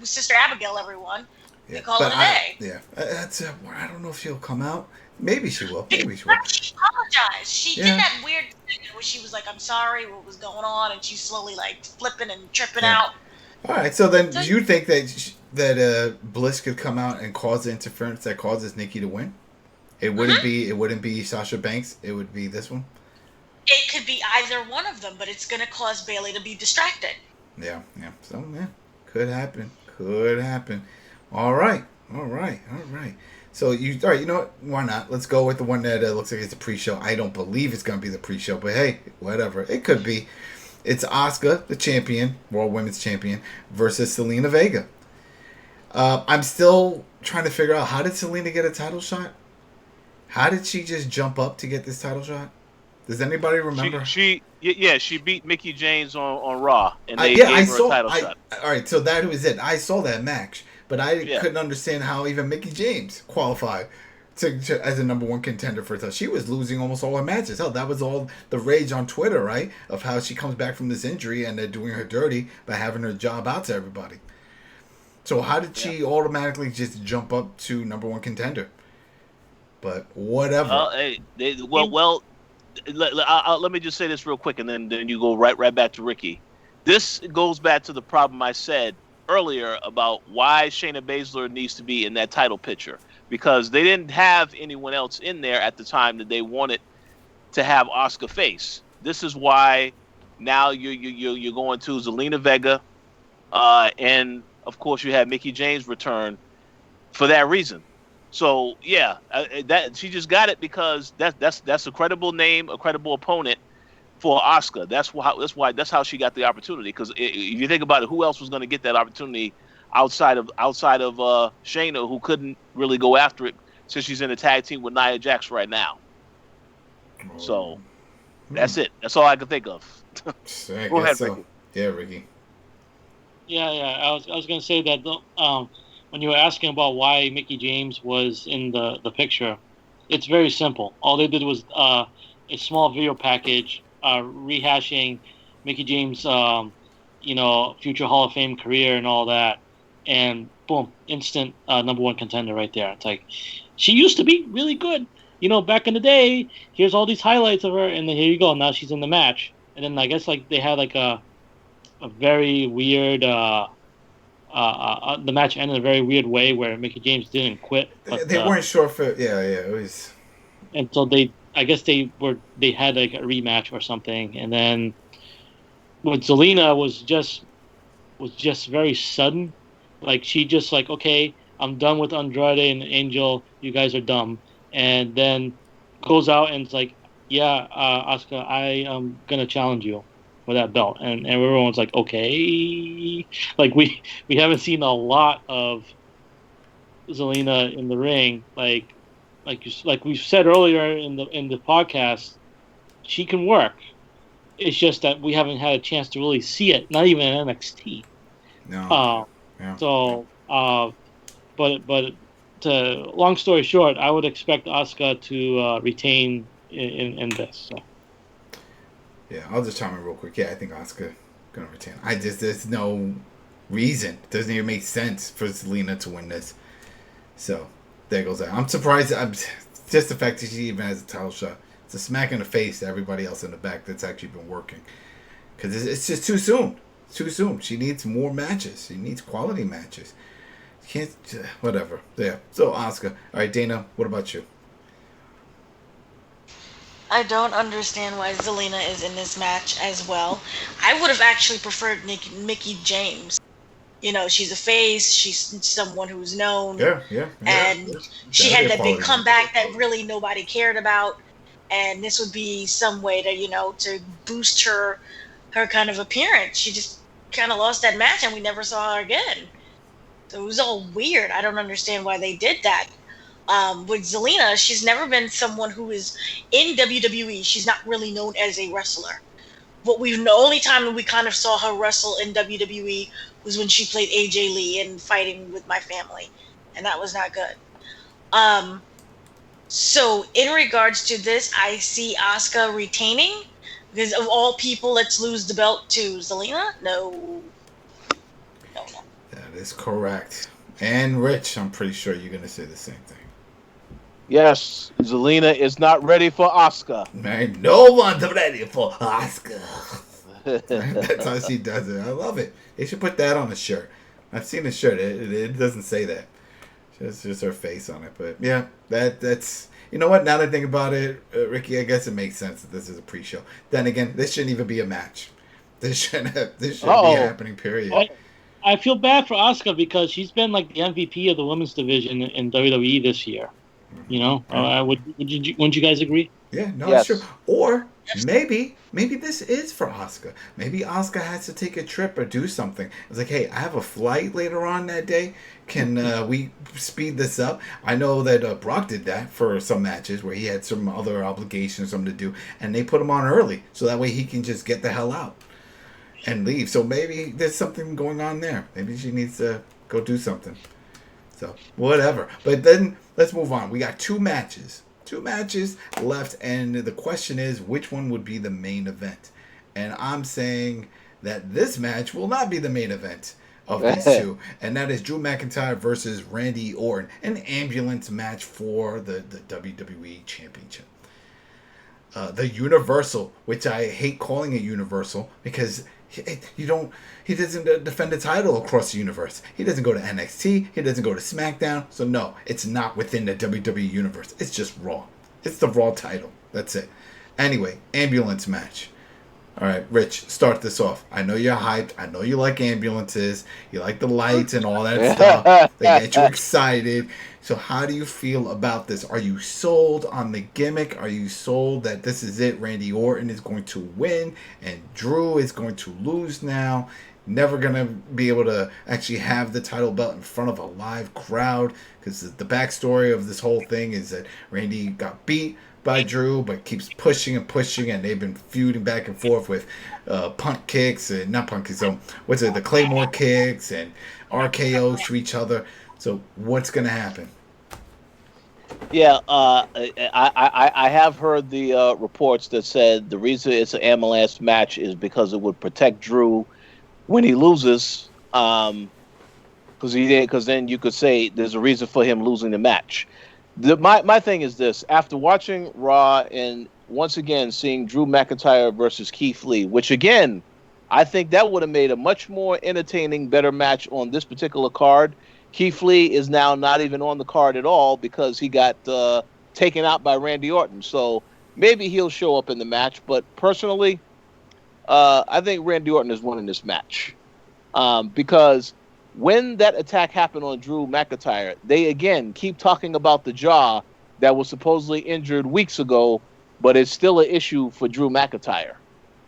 Sister Abigail everyone. Yeah, call it a day. Yeah, that's. I don't know if she'll come out. Maybe she will. She apologized. She did that weird thing where she was like, "I'm sorry, what was going on," and she's slowly like flipping and tripping out. All right, so then do you think that Bliss could come out and cause the interference that causes Nikki to win? It wouldn't be Sasha Banks. It would be this one. It could be either one of them, but it's going to cause Bayley to be distracted. Yeah. So could happen. All right. So you know what? Why not? Let's go with the one that looks like it's a pre-show. I don't believe it's going to be the pre-show, but hey, whatever. It could be. It's Asuka, the champion, World Women's Champion, versus Zelina Vega. I'm still trying to figure out, how did Zelina get a title shot? How did she just jump up to get this title shot? Does anybody remember? She beat Mickie James on Raw, and they gave her a title shot. All right, so that was it. I saw that match. But I couldn't understand how even Mickie James qualified to as a number one contender for her. She was losing almost all her matches. Hell, that was all the rage on Twitter, right? Of how she comes back from this injury and they're doing her dirty by having her job out to everybody. So how did she automatically just jump up to number one contender? But whatever. Let me just say this real quick, and then you go right back to Ricky. This goes back to the problem I said earlier about why Shayna Baszler needs to be in that title picture, because they didn't have anyone else in there at the time that they wanted to have Asuka face. This is why now you're going to Zelina Vega, and of course you have Mickie James return for that reason. So that she just got it because that's a credible name, a credible opponent for Asuka. That's how she got the opportunity. Because if you think about it, who else was going to get that opportunity outside of Shayna, who couldn't really go after it since she's in a tag team with Nia Jax right now. So that's it. That's all I can think of. Go ahead, Ricky. Yeah, Ricky. Yeah. I was going to say that when you were asking about why Mickie James was in the picture, it's very simple. All they did was a small video package rehashing Mickie James' future Hall of Fame career and all that, and boom, instant number one contender right there. It's like, she used to be really good, back in the day. Here's all these highlights of her, and then here you go. Now she's in the match, and then I guess they had a very weird. The match ended in a very weird way where Mickie James didn't quit. But, they weren't sure for it was. And so I guess they had a rematch or something, and then with Zelina was just very sudden. Like, she just okay, I'm done with Andrade and Angel. You guys are dumb, and then goes out and it's like, Asuka, I am gonna challenge you for that belt, and everyone's like, okay. Like, we haven't seen a lot of Zelina in the ring, like we said earlier in the podcast, she can work. It's just that we haven't had a chance to really see it, not even in NXT. No. Yeah. So, but to long story short, I would expect Asuka to retain in this. So. Yeah, I'll just chime in real quick. Yeah, I think Asuka gonna retain. There's no reason. It doesn't even make sense for Zelina to win this. So there goes that. I'm surprised. Just the fact that she even has a title shot. It's a smack in the face to everybody else in the back that's actually been working. Because it's just too soon. It's too soon. She needs more matches. She needs quality matches. Can't, whatever. Yeah. So Asuka. All right, Dana. What about you? I don't understand why Zelina is in this match as well. I would have actually preferred Mickey James. You know, she's a face. She's someone who's known. Yeah. And she had that big comeback that really nobody cared about. And this would be some way to, to boost her kind of appearance. She just kind of lost that match and we never saw her again. So it was all weird. I don't understand why they did that. With Zelina, she's never been someone who is in WWE. She's not really known as a wrestler. The only time we kind of saw her wrestle in WWE was when she played AJ Lee in Fighting with My Family, and that was not good. So in regards to this, I see Asuka retaining because of all people, let's lose the belt to Zelina. No. That is correct. And Rich, I'm pretty sure you're gonna say the same thing. Yes, Zelina is not ready for Asuka. Man, no one's ready for Asuka. That's how she does it. I love it. They should put that on a shirt. I've seen the shirt. It doesn't say that. It's just her face on it. But yeah, that's... You know what? Now that I think about it, Ricky, I guess it makes sense that this is a pre-show. Then again, this shouldn't even be a match. This shouldn't be happening, period. I feel bad for Asuka because she's been like the MVP of the women's division in WWE this year. You know, wouldn't you guys agree? Yeah, no, yes. It's true. Or maybe this is for Asuka. Maybe Asuka has to take a trip or do something. It's like, hey, I have a flight later on that day. Can we speed this up? I know that Brock did that for some matches where he had some other obligations, something to do, and they put him on early so that way he can just get the hell out and leave. So maybe there's something going on there. Maybe she needs to go do something. So, whatever. But then, let's move on. We got two matches left, and the question is, which one would be the main event? And I'm saying that this match will not be the main event of these two, and that is Drew McIntyre versus Randy Orton, an ambulance match for the WWE Championship. The Universal, which I hate calling it Universal, because he doesn't defend the title across the universe. He doesn't go to NXT. He doesn't go to SmackDown. So no, it's not within the WWE universe. It's just Raw. It's the Raw title. That's it. Anyway, ambulance match. All right, Rich, start this off. I know you're hyped. I know you like ambulances. You like the lights and all that stuff. They get you excited. So how do you feel about this? Are you sold on the gimmick? Are you sold that this is it? Randy Orton is going to win and Drew is going to lose now. Never going to be able to actually have the title belt in front of a live crowd, because the backstory of this whole thing is that Randy got beat by Drew, but keeps pushing, and they've been feuding back and forth with punt kicks, and not punt kicks, so the Claymore kicks and RKOs to each other. So what's going to happen? Yeah, I have heard the reports that said the reason it's an ambulance match is because it would protect Drew when he loses, because then you could say there's a reason for him losing the match. My thing is this: after watching Raw and once again seeing Drew McIntyre versus Keith Lee, which again I think that would have made a much more entertaining, better match on this particular card. Keith Lee is now not even on the card at all because he got taken out by Randy Orton. So maybe he'll show up in the match. But personally, I think Randy Orton is winning this match. Because when that attack happened on Drew McIntyre, they again keep talking about the jaw that was supposedly injured weeks ago, but it's still an issue for Drew McIntyre.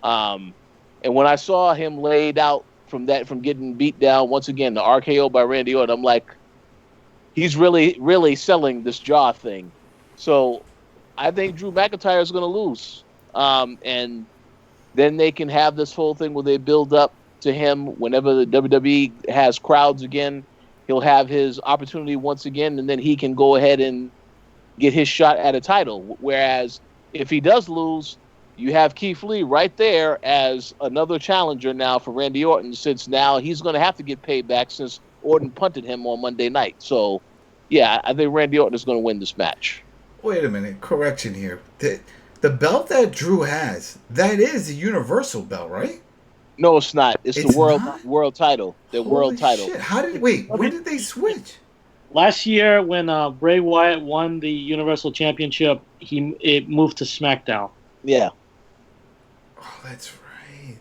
And when I saw him laid out from getting beat down once again, the RKO by Randy Orton, I'm like, he's really, really selling this jaw thing. So I think Drew McIntyre is going to lose. And then they can have this whole thing where they build up to him whenever the WWE has crowds again. He'll have his opportunity once again, and then he can go ahead and get his shot at a title. Whereas if he does lose, you have Keith Lee right there as another challenger now for Randy Orton, since now he's going to have to get paid back since Orton punted him on Monday night. So, yeah, I think Randy Orton is going to win this match. Wait a minute, correction here. The belt that Drew has, that is the Universal belt, right? No, it's not. It's the world title. The Holy world title. Shit. When did they switch? Last year, when Bray Wyatt won the Universal Championship, it moved to SmackDown. Yeah. Oh, that's right.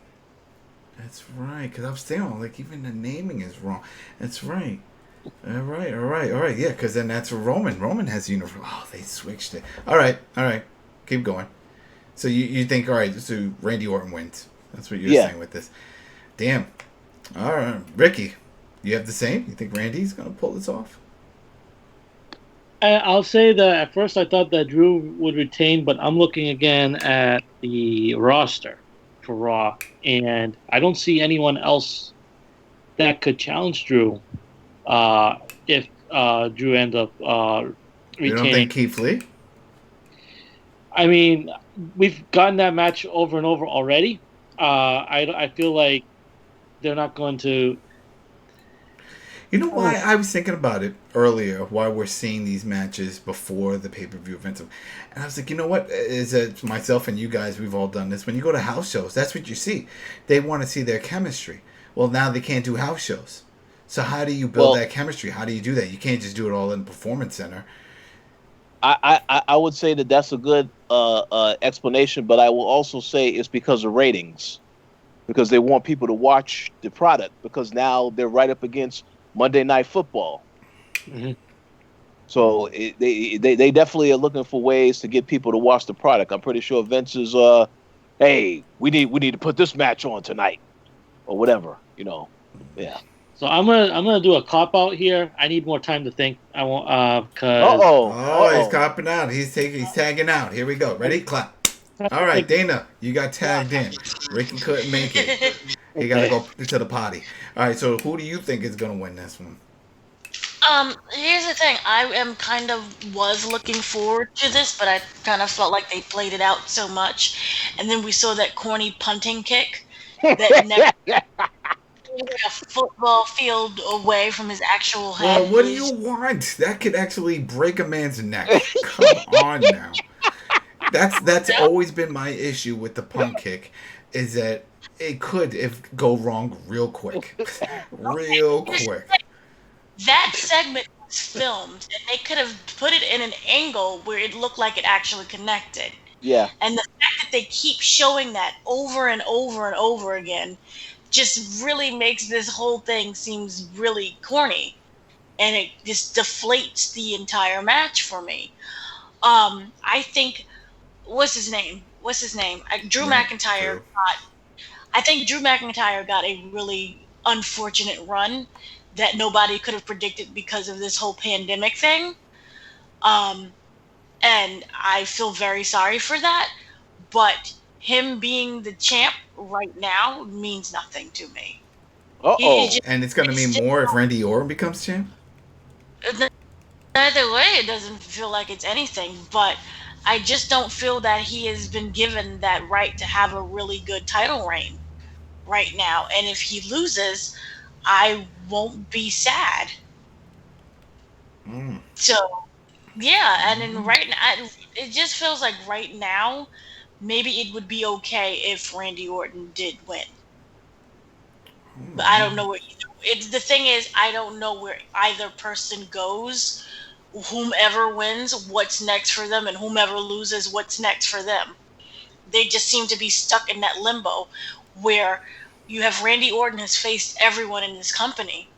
That's right. Because I was thinking, like, even the naming is wrong. That's right. All right. Yeah, because then that's Roman. Roman has Universal. Oh, they switched it. All right. Keep going. So you think, all right, so Randy Orton wins. That's what you're saying with this. Damn. All right. Ricky, you have the same? You think Randy's going to pull this off? I'll say that at first I thought that Drew would retain, but I'm looking again at the roster for Raw, and I don't see anyone else that could challenge Drew if Drew ends up retaining. You don't think Keith Lee? I mean, we've gotten that match over and over already. I feel like they're not going to... You know why I was thinking about it earlier, why we're seeing these matches before the pay-per-view events. And I was like, you know what? Is it myself and you guys, we've all done this. When you go to house shows, that's what you see. They want to see their chemistry. Well, now they can't do house shows. So how do you build that chemistry? How do you do that? You can't just do it all in the Performance Center. I would say that that's a good explanation, but I will also say it's because of ratings. Because they want people to watch the product. Because now they're right up against Monday Night Football. Mm-hmm. So they definitely are looking for ways to get people to watch the product. I'm pretty sure Vince is, hey, we need to put this match on tonight, or whatever, Yeah. So I'm gonna do a cop out here. I need more time to think. I won't cause. He's copping out. He's tagging out. Here we go. Ready? Clap. All right, Dana, you got tagged in. Ricky couldn't make it. He got to go to the potty. All right, so who do you think is going to win this one? Here's the thing. Was looking forward to this, but I kind of felt like they played it out so much. And then we saw that corny punting kick that never a football field away from his actual head. Well, what do you want? That could actually break a man's neck. Come on now. That's always been my issue with the punt kick, is that it could go wrong real quick. Real quick. That segment was filmed, and they could have put it in an angle where it looked like it actually connected. Yeah. And the fact that they keep showing that over and over and over again just really makes this whole thing seems really corny. And it just deflates the entire match for me. I think... What's his name? Drew McIntyre I think Drew McIntyre got a really unfortunate run that nobody could have predicted because of this whole pandemic thing. And I feel very sorry for that. But him being the champ right now means nothing to me. And it's going to mean more if Randy Orton becomes champ? Either way, it doesn't feel like it's anything, but I just don't feel that he has been given that right to have a really good title reign right now. And if he loses, I won't be sad. So, yeah, and then right now, it just feels like right now, maybe it would be okay if Randy Orton did win. But I don't know the thing is, I don't know where either person goes. Whomever wins, what's next for them, and whomever loses, what's next for them. They just seem to be stuck in that limbo where you have Randy Orton has faced everyone in this company,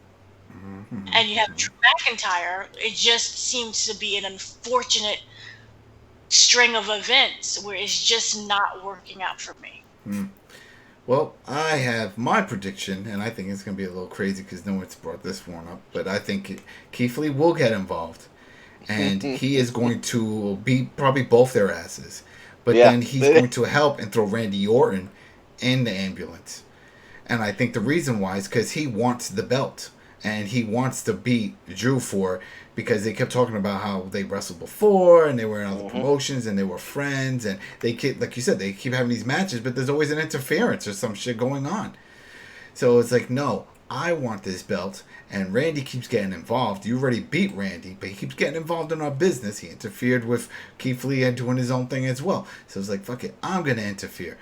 and you have Drew McIntyre. It just seems to be an unfortunate string of events where it's just not working out for me. Well, I have my prediction, and I think it's going to be a little crazy because no one's brought this one up, but I think Keith Lee will get involved. And he is going to beat probably both their asses. But then he's going to help and throw Randy Orton in the ambulance. And I think the reason why is because he wants the belt. And he wants to beat Drew for it, because they kept talking about how they wrestled before and they were in other promotions and they were friends. And they keep, like you said, they keep having these matches, but there's always an interference or some shit going on. So it's like, no, I want this belt. And Randy keeps getting involved. You already beat Randy, but he keeps getting involved in our business. He interfered with Keith Lee and doing his own thing as well. So it's like, fuck it, I'm going to interfere.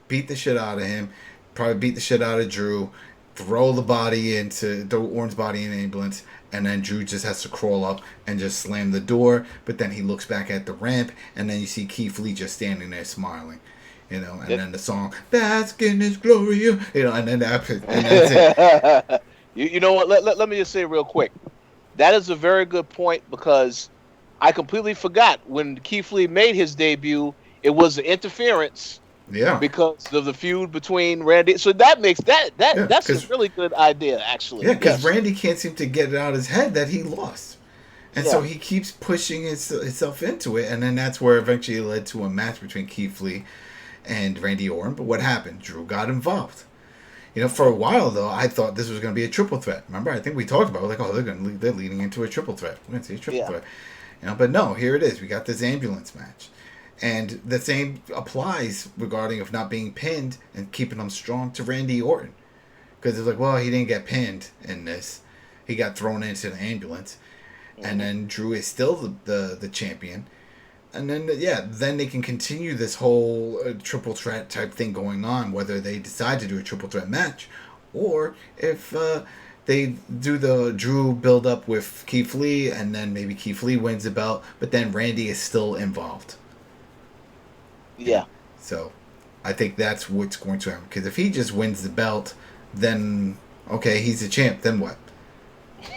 Beat the shit out of him. Probably beat the shit out of Drew. Throw Orton's body in the ambulance. And then Drew just has to crawl up and just slam the door. But then he looks back at the ramp. And then you see Keith Lee just standing there smiling. You know, and then the song, "Bask in His Glory," you know, and that's it. You know what? Let me just say real quick. That is a very good point, because I completely forgot when Keith Lee made his debut, it was an interference. Yeah. Because of the feud between Randy. So that makes that's a really good idea, actually. Yeah, because Randy can't seem to get it out of his head that he lost. And so he keeps pushing himself into it. And then that's where eventually it led to a match between Keith Lee and Randy Orton. But what happened? Drew got involved. You know, for a while, though, I thought this was going to be a triple threat. Remember? I think we talked about it. Like, oh, they're leading into a triple threat. We're going to see a triple threat. You know, but no, here it is. We got this ambulance match. And the same applies regarding of not being pinned and keeping them strong to Randy Orton. Because it's like, well, he didn't get pinned in this. He got thrown into the ambulance. And then Drew is still the champion. And then, then they can continue this whole triple threat type thing going on, whether they decide to do a triple threat match, or if they do the Drew build up with Keith Lee, and then maybe Keith Lee wins the belt, but then Randy is still involved. Yeah. So I think that's what's going to happen. Because if he just wins the belt, then, okay, he's the champ, then what?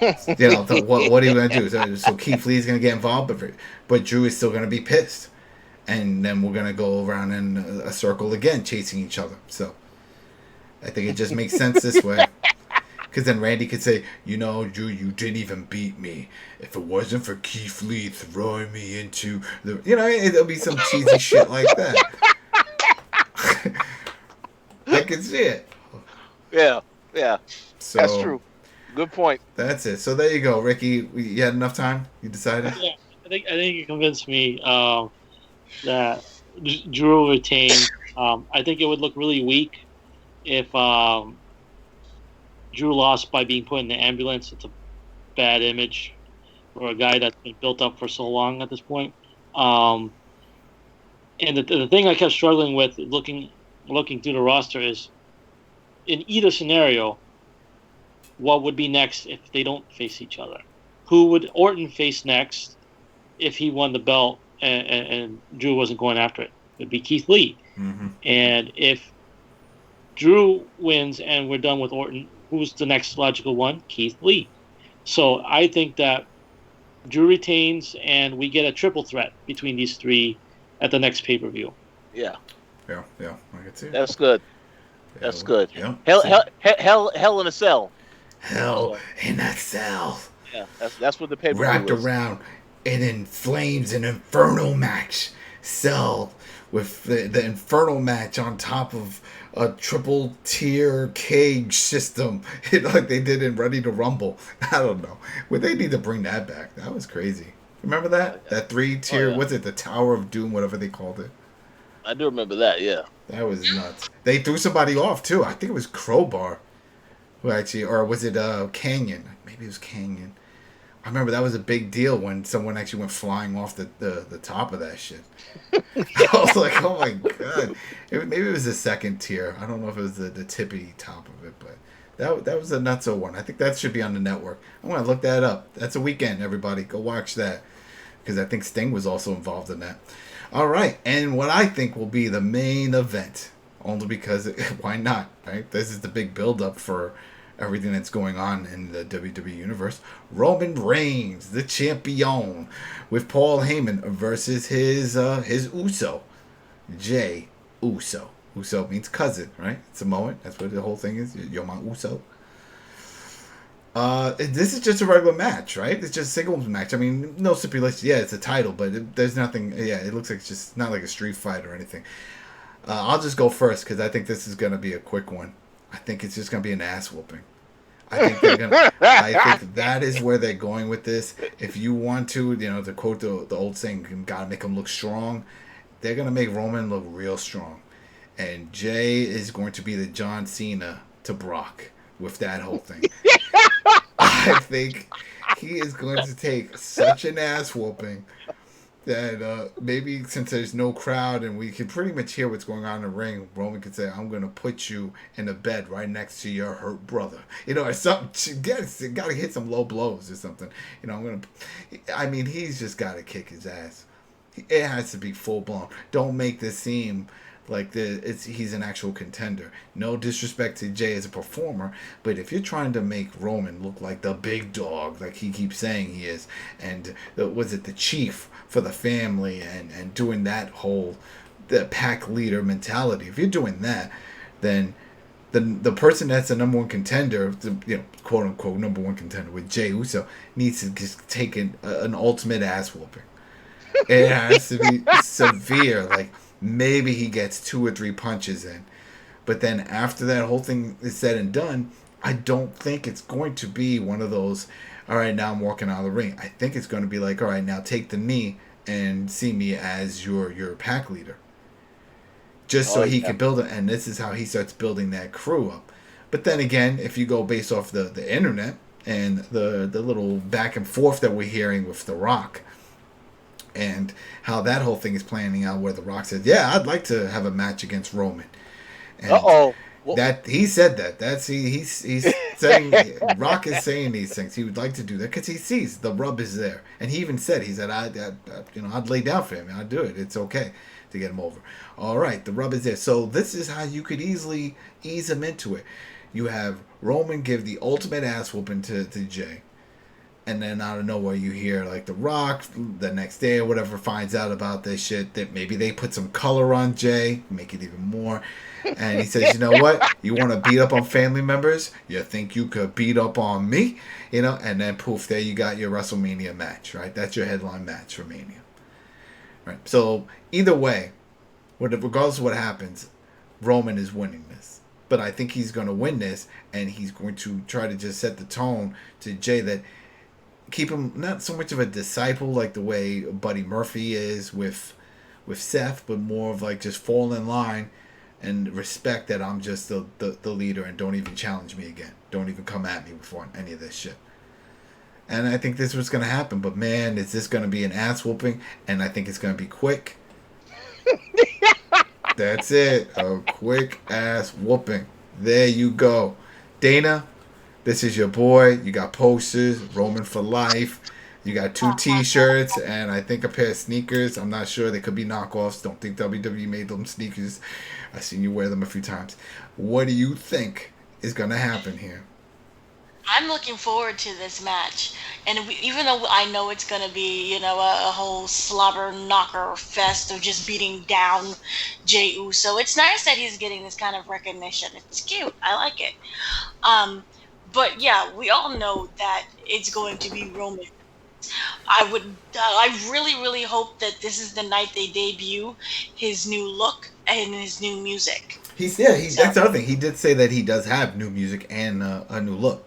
You know, what are you going to do? So Keith Lee's going to get involved, but Drew is still going to be pissed. And then we're going to go around in a circle again, chasing each other. So I think it just makes sense this way. Because then Randy could say, you know, Drew, you didn't even beat me. If it wasn't for Keith Lee throwing me into the... You know, it'll be some cheesy shit like that. I can see it. Yeah. So, that's true. Good point. That's it. So there you go, Ricky. You had enough time? You decided? Yeah, I think you convinced me that Drew will retain. I think it would look really weak if Drew lost by being put in the ambulance. It's a bad image for a guy that's been built up for so long at this point. And the thing I kept struggling with looking through the roster is, in either scenario, what would be next if they don't face each other? Who would Orton face next if he won the belt and Drew wasn't going after it? It would be Keith Lee. Mm-hmm. And if Drew wins and we're done with Orton, who's the next logical one? Keith Lee. So I think that Drew retains and we get a triple threat between these three at the next pay-per-view. Yeah. I can see it. That's good. That's good. Yeah. Hell in a Cell. Hell in a Cell. Yeah, that's what the pay-per-view wrapped is. around and in flames, an inferno match. Cell with the inferno match on top of a triple tier cage system, like they did in Ready to Rumble. I don't know. Would they need to bring that back? That was crazy. Remember that? That 3-tier, what's it, the Tower of Doom, whatever they called it? I do remember that, yeah. That was nuts. They threw somebody off, too. I think it was Crowbar. Who actually, or was it Canyon? Maybe it was Canyon. I remember that was a big deal when someone actually went flying off the top of that shit. I was like, oh my god. Maybe it was the second tier. I don't know if it was the tippity top of it, but that was a nutso one. I think that should be on the network. I'm going to look that up. That's a weekend, everybody. Go watch that. Because I think Sting was also involved in that. All right. And what I think will be the main event. Only because, why not, right? This is the big build-up for everything that's going on in the WWE Universe. Roman Reigns, the champion, with Paul Heyman versus his Uso, Jey Uso. Uso means cousin, right? Samoan. That's what the whole thing is. You're my Uso. This is just a regular match, right? It's just a singles match. I mean, no stipulation. Yeah, it's a title, but there's nothing. Yeah, it looks like it's just not like a street fight or anything. I'll just go first because I think this is going to be a quick one. I think it's just going to be an ass whooping. I think they're gonna. I think that is where they're going with this. If you want to, to quote the old saying, you gotta make him look strong. They're gonna make Roman look real strong, and Jey is going to be the John Cena to Brock with that whole thing. I think he is going to take such an ass whooping that maybe since there's no crowd and we can pretty much hear what's going on in the ring, Roman could say, "I'm going to put you in a bed right next to your hurt brother," or something. Got to hit some low blows or something. He's just got to kick his ass. It has to be full blown. Don't make this seem like he's an actual contender. No disrespect to Jey as a performer, but if you're trying to make Roman look like the big dog, like he keeps saying he is, and was it the chief for the family, and doing that whole the pack leader mentality, if you're doing that, then the person that's the number one contender, quote unquote number one contender with Jey Uso, needs to just take an ultimate ass whooping. It has to be severe. Like, maybe he gets 2 or 3 punches in. But then after that whole thing is said and done, I don't think it's going to be one of those, all right, now I'm walking out of the ring. I think it's going to be like, all right, now take the knee and see me as your pack leader. Just so he can build it. And this is how he starts building that crew up. But then again, if you go based off the internet and the little back and forth that we're hearing with The Rock, and how that whole thing is planning out, where The Rock says, "Yeah, I'd like to have a match against Roman." And that he said that. That's he's saying Rock is saying these things. He would like to do that because he sees the rub is there, and he even said I'd lay down for him. I'd do it. It's okay to get him over. All right, the rub is there. So this is how you could easily ease him into it. You have Roman give the ultimate ass whooping to Jey. And then out of nowhere, you hear like The Rock the next day or whatever finds out about this shit, that maybe they put some color on Jey, make it even more. And he says, "You know what? You want to beat up on family members? You think you could beat up on me?" And then poof, there you got your WrestleMania match, right? That's your headline match for Mania. Right. So either way, regardless of what happens, Roman is winning this. But I think he's going to win this, and he's going to try to just set the tone to Jey that keep him not so much of a disciple like the way Buddy Murphy is with Seth, but more of like just fall in line and respect that I'm just the leader, and don't even challenge me again. Don't even come at me before any of this shit. And I think this was going to happen, but man, is this going to be an ass whooping, and I think it's going to be quick. That's it. A quick ass whooping. There you go. Dana, this is your boy. You got posters, Roman for life. You got 2 T-shirts and I think a pair of sneakers. I'm not sure. They could be knockoffs. Don't think WWE made them sneakers. I've seen you wear them a few times. What do you think is going to happen here? I'm looking forward to this match. And even though I know it's going to be, a whole slobber knocker fest of just beating down Jey Uso, it's nice that he's getting this kind of recognition. It's cute. I like it. But yeah, we all know that it's going to be Roman. I really, really hope that this is the night they debut his new look and his new music. That's the other thing. He did say that he does have new music and a new look.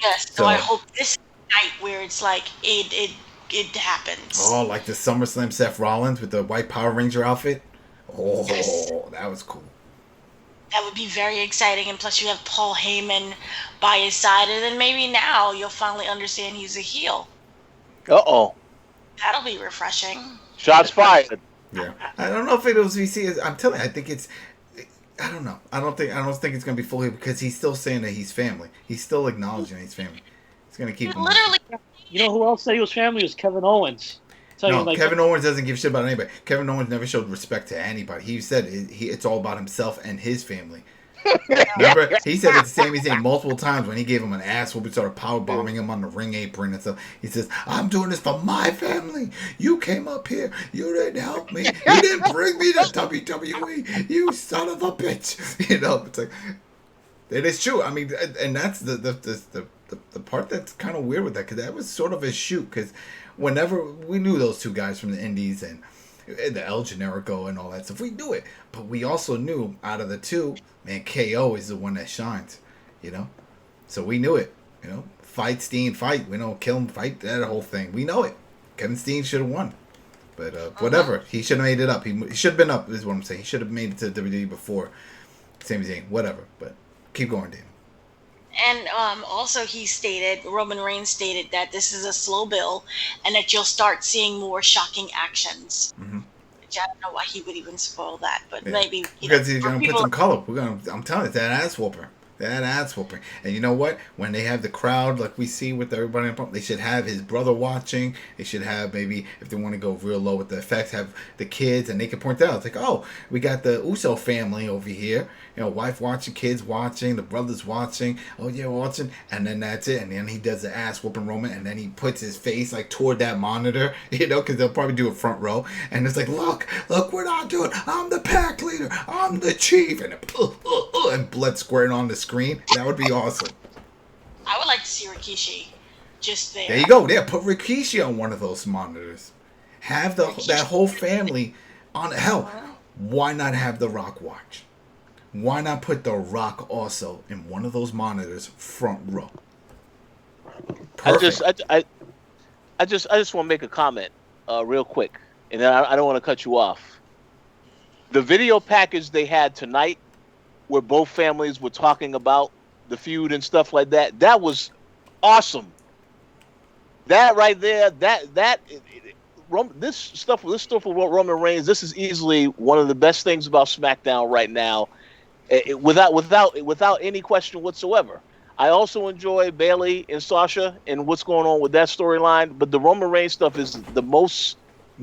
Yes, so I hope this is the night where it's like it happens. Oh, like the SummerSlam Seth Rollins with the white Power Ranger outfit? Oh, yes. That was cool. That would be very exciting, and plus you have Paul Heyman by his side, and then maybe now you'll finally understand he's a heel. Uh-oh. That'll be refreshing. Shots fired. Yeah. I don't know if it was VC. I'm telling you, I think it's... I don't know. I don't think it's going to be fully, because he's still saying that he's family. He's still acknowledging he's family. He's going to keep him. Literally. You know who else said he was family? It was Kevin Owens. Kevin Owens doesn't give shit about anybody. Kevin Owens never showed respect to anybody. He said it's all about himself and his family. Remember, he said it to Sami Zayn multiple times when he gave him an ass whoop and started power bombing him on the ring apron and stuff. He says, "I'm doing this for my family. You came up here. You didn't help me. You didn't bring me to WWE. You son of a bitch." It's like, it is true. I mean, and that's the part that's kind of weird with that, because that was sort of a shoot. Because whenever we knew those two guys from the Indies, and the El Generico and all that stuff. We knew it, but we also knew out of the two, man, KO is the one that shines, you know. So we knew it, you know. Fight Steen, fight. We don't kill him, fight. That whole thing. We know it. Kevin Steen should have won, but whatever. He should have made it up. He should have been up. Is what I'm saying. He should have made it to WWE before Sami Zayn. Whatever. But keep going, Dana. And also, Roman Reigns stated that this is a slow build and that you'll start seeing more shocking actions. Mm-hmm. Which I don't know why he would even spoil that, but maybe. Because he's going to put some color. I'm telling you, that ass whooper. That ass whooping. And you know what? When they have the crowd like we see with everybody, they should have his brother watching. They should have, maybe, if they want to go real low with the effects, have the kids, and they can point out. It's like, oh, we got the Uso family over here. You know, wife watching, kids watching, the brothers watching. Oh, yeah, watching. And then that's it. And then he does the ass whooping Roman, and then he puts his face like toward that monitor, you know, because they'll probably do a front row. And it's like, look, we're not doing, I'm the pack leader. I'm the chief. And blood squirting on the screen. That would be awesome. I would like to see Rikishi just there. There you go. Yeah, put Rikishi on one of those monitors. Have that whole family on. Hell, why not have The Rock watch? Why not put The Rock also in one of those monitors, front row? Perfect. I just want to make a comment, real quick, and then I don't want to cut you off. The video package they had tonight, where both families were talking about the feud and stuff like that, that was awesome. That right there, this stuff with Roman Reigns, this is easily one of the best things about SmackDown right now, without any question whatsoever. I also enjoy Bayley and Sasha and what's going on with that storyline, but the Roman Reigns stuff is the most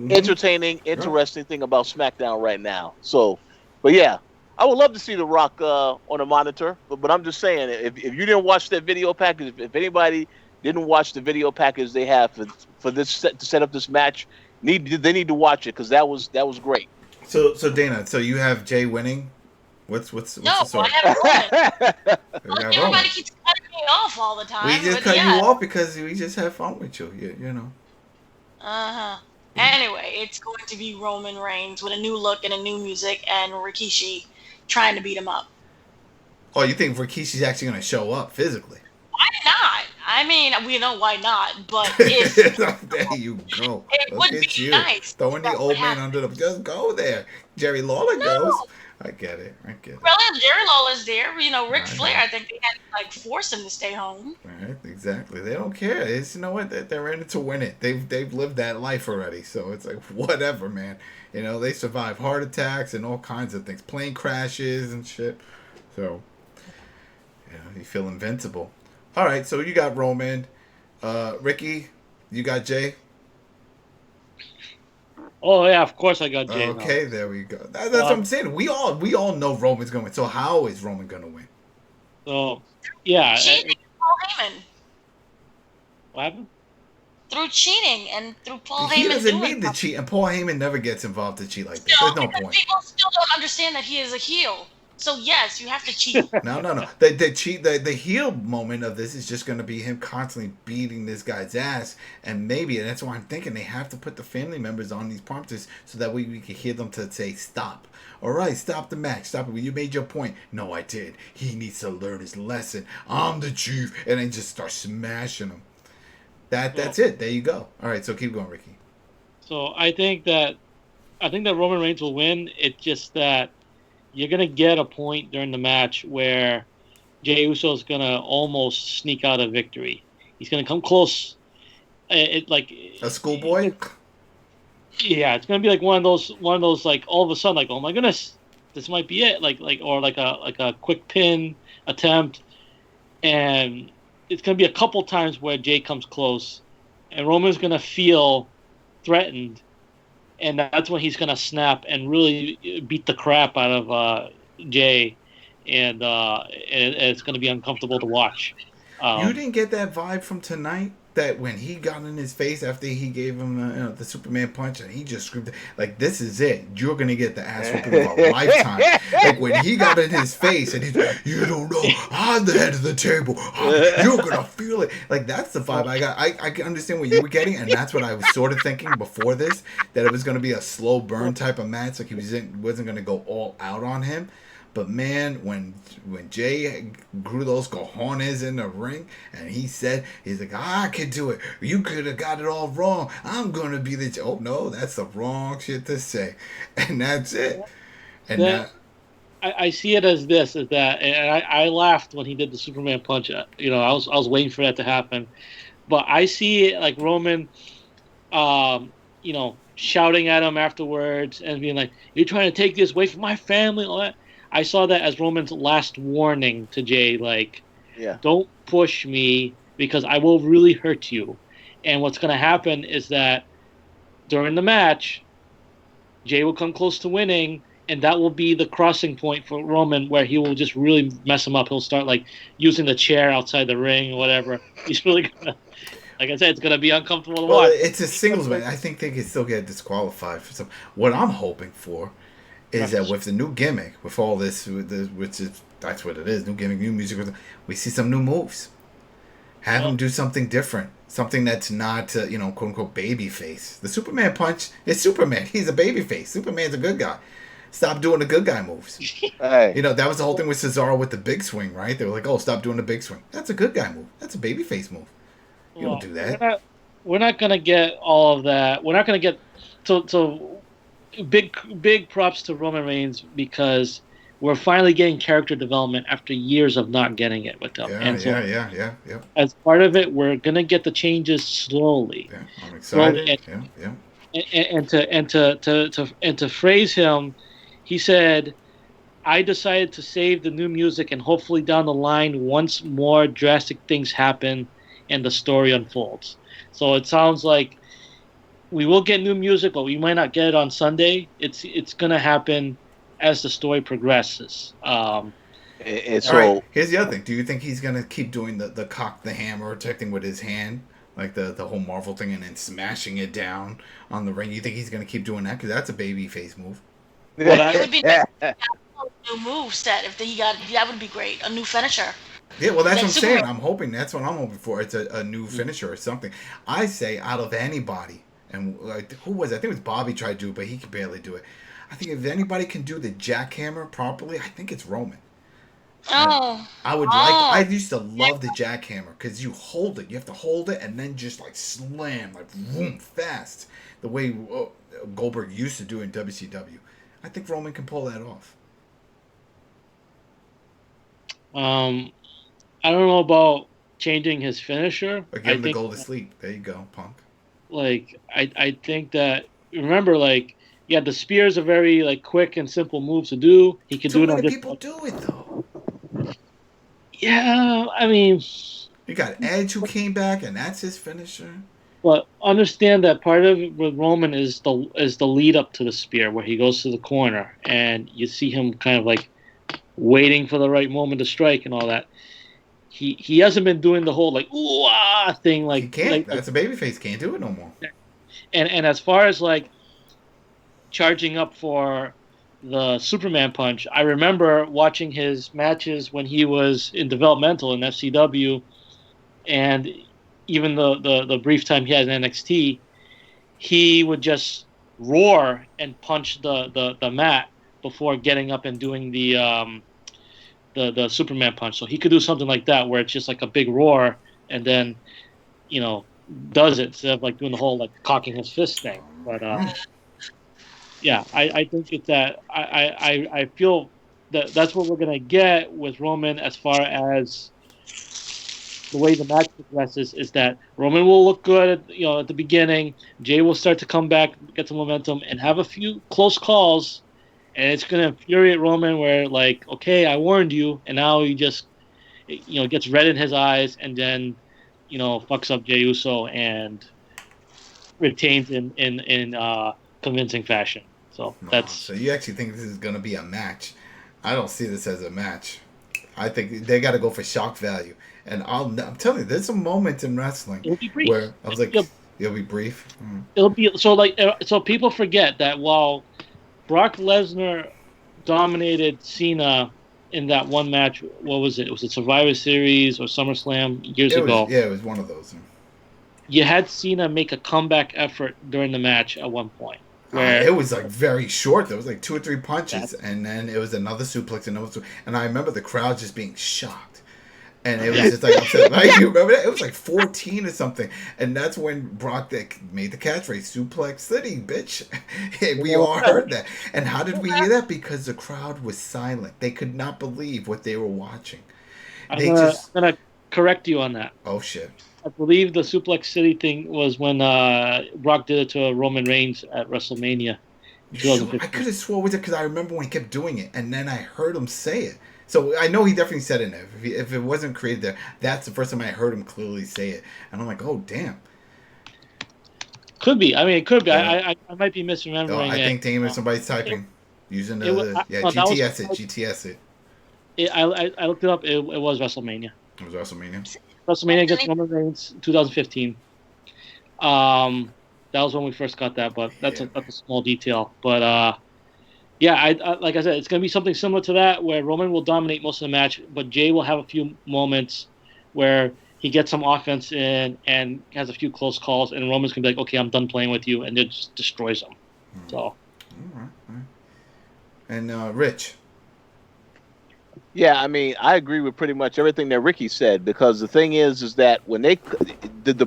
entertaining, interesting thing about SmackDown right now. So, but yeah, I would love to see The Rock on a monitor, but I'm just saying, if you didn't watch that video package, if anybody didn't watch the video package they have for this to set up this match, they need to watch it, because that was great. So Dana, so you have Jey winning? What's the story? I have Roman. Everybody keeps cutting me off all the time. We just cut you off because we just have fun with you. You know. Anyway, it's going to be Roman Reigns with a new look and a new music, and Rikishi trying to beat him up. Oh, you think Rikishi's actually going to show up physically? Why not? I mean, we know why not, but if... There you go. It would be nice. Throwing the old man under the... Just go there. Jerry Lawler goes. I get it. Well, Jerry Lawler's there. You know, Ric Flair, I think they had to, force him to stay home. Right, exactly. They don't care. It's, you know what? They're in it to win it. They've lived that life already. So it's like, whatever, man. You know, they survive heart attacks and all kinds of things. Plane crashes and shit. So, yeah, you feel invincible. All right, so you got Roman. Ricky, you got Jey? Oh yeah, of course I got Jey. Okay, there we go. That's what I'm saying. We all know Roman's going to win. So how is Roman going to win? So, yeah. Cheating, Paul Heyman. What happened? Through cheating and through Paul Heyman. He doesn't need to cheat, and Paul Heyman never gets involved to cheat like that. There's no point. People still don't understand that he is a heel. So yes, you have to cheat. No. The heel moment of this is just going to be him constantly beating this guy's ass, and that's why I'm thinking they have to put the family members on these prompters so that we can hear them to say stop. All right, stop the match. Stop it. You made your point. No, I did. He needs to learn his lesson. I'm the chief, and then just start smashing him. That's it. There you go. All right, so keep going, Ricky. So I think that Roman Reigns will win. It's just that you're gonna get a point during the match where Jey Uso is gonna almost sneak out a victory. He's gonna come close. It like a schoolboy. Yeah, it's gonna be like one of those like all of a sudden like, oh my goodness, this might be it. Like a quick pin attempt, and it's gonna be a couple times where Jey comes close, and Roman's gonna feel threatened. And that's when he's going to snap and really beat the crap out of Jey. And it's going to be uncomfortable to watch. You didn't get that vibe from tonight that when he got in his face after he gave him the Superman punch and he just screamed, like, this is it. You're going to get the ass whooping of a lifetime. Like, when he got in his face and he's like, you don't know, I'm the head of the table. You're going to feel it. Like, that's the vibe I got. I can understand what you were getting, and that's what I was sort of thinking before this, that it was going to be a slow burn type of match. Like, he wasn't going to go all out on him. But man, when Jey grew those cojones in the ring, and he's like, I can do it. You could have got it all wrong. I'm gonna be the. Oh no, that's the wrong shit to say, and that's it. And I see it as this, is that, and I laughed when he did the Superman punch. You know, I was waiting for that to happen, but I see it like Roman, you know, shouting at him afterwards and being like, "You're trying to take this away from my family," all that. I saw that as Roman's last warning to Jey, like, don't push me because I will really hurt you. And what's going to happen is that during the match, Jey will come close to winning, and that will be the crossing point for Roman where he will just really mess him up. He'll start, like, using the chair outside the ring or whatever. He's really going to, like I said, it's going to be uncomfortable to watch. It's a singles match. I think they can still get disqualified for some. What I'm hoping for is that with the new gimmick, with all this, which is, that's what it is, new gimmick, new music, we see some new moves. Have him do something different, something that's not, quote unquote, baby face. The Superman punch is Superman. He's a baby face. Superman's a good guy. Stop doing the good guy moves. Hey. You know, that was the whole thing with Cesaro with the big swing, right? They were like, oh, stop doing the big swing. That's a good guy move. That's a baby face move. You don't do that. We're not going to get all of that. We're not going to get so. Big props to Roman Reigns because we're finally getting character development after years of not getting it with them. Yeah. As part of it, we're gonna get the changes slowly. Yeah, I'm excited. And to phrase him, he said, "I decided to save the new music, and hopefully down the line, once more drastic things happen, and the story unfolds." So it sounds like we will get new music, but we might not get it on Sunday. It's going to happen as the story progresses. Here's the other thing. Do you think he's going to keep doing the cock the hammer, protecting with his hand, like the whole Marvel thing, and then smashing it down on the ring? You think he's going to keep doing that? Because that's a baby face move. It would be a new move set if he got. That would be great. A new finisher. Yeah, well, that's what I'm saying. I'm hoping that's what I'm hoping for. It's a new finisher or something. I say out of anybody. And who was it? I think it was Bobby tried to do it, but he could barely do it. I think if anybody can do the jackhammer properly, I think it's Roman. Oh. I used to love the jackhammer because you hold it. You have to hold it and then just like slam, like boom, fast. The way Goldberg used to do in WCW. I think Roman can pull that off. I don't know about changing his finisher. Or give him the go to sleep. There you go, Punk. Like, I think that, remember, like, yeah, the spear is a very, like, quick and simple move to do. He could do it on many people do it, though. Yeah, I mean... You got Edge who came back, and that's his finisher. But understand that part of it with Roman is the lead up to the spear, where he goes to the corner, and you see him kind of, like, waiting for the right moment to strike and all that. He hasn't been doing the whole like ooh ah thing like he can't. Like, that's a babyface. Can't do it no more. And as far as like charging up for the Superman punch, I remember watching his matches when he was in developmental in FCW, and even the brief time he had in NXT, he would just roar and punch the mat before getting up and doing the Superman punch. So he could do something like that where it's just like a big roar and then, does it instead of like doing the whole like cocking his fist thing. But yeah, I think it's that I feel that that's what we're gonna get with Roman as far as the way the match progresses is that Roman will look good at the beginning. Jey will start to come back, get some momentum, and have a few close calls. And it's going to infuriate Roman where, like, okay, I warned you, and now he just, gets red in his eyes and then, fucks up Jey Uso and retains in convincing fashion. So that's... So you actually think this is going to be a match? I don't see this as a match. I think they got to go for shock value. And I'm telling you, there's some moments in wrestling It'll be brief. where I was like, it'll be brief. It'll be so people forget that while Brock Lesnar dominated Cena in that one match, what was it? Was it Survivor Series or SummerSlam years ago? Yeah, it was one of those. You had Cena make a comeback effort during the match at one point. Where it was like very short. There was like 2 or 3 punches, and then it was another suplex, and I remember the crowd just being shocked. And it was just like upset. Like, you remember that? It was like 14 or something. And that's when Brock made the catchphrase, Suplex City, bitch. We all heard that. And how did we hear that? Because the crowd was silent. They could not believe what they were watching. I'm going to correct you on that. Oh, shit. I believe the Suplex City thing was when Brock did it to Roman Reigns at WrestleMania. Sure, I could have swore it was it because I remember when he kept doing it. And then I heard him say it. So I know he definitely said it in there. If it wasn't created there, that's the first time I heard him clearly say it. And I'm like, oh, damn. Could be. I mean, it could be. Yeah. I might be misremembering I think somebody's typing. Using GTS it. I looked it up. It was WrestleMania. It was WrestleMania? WrestleMania against Roman Reigns, 2015. That was when we first got that, but that's a small detail. But, yeah, I like I said, it's going to be something similar to that where Roman will dominate most of the match, but Jey will have a few moments where he gets some offense in and has a few close calls, and Roman's going to be like, okay, I'm done playing with you, and it just destroys him. So. All right. And Rich? Yeah, I mean, I agree with pretty much everything that Ricky said, because the thing is that when the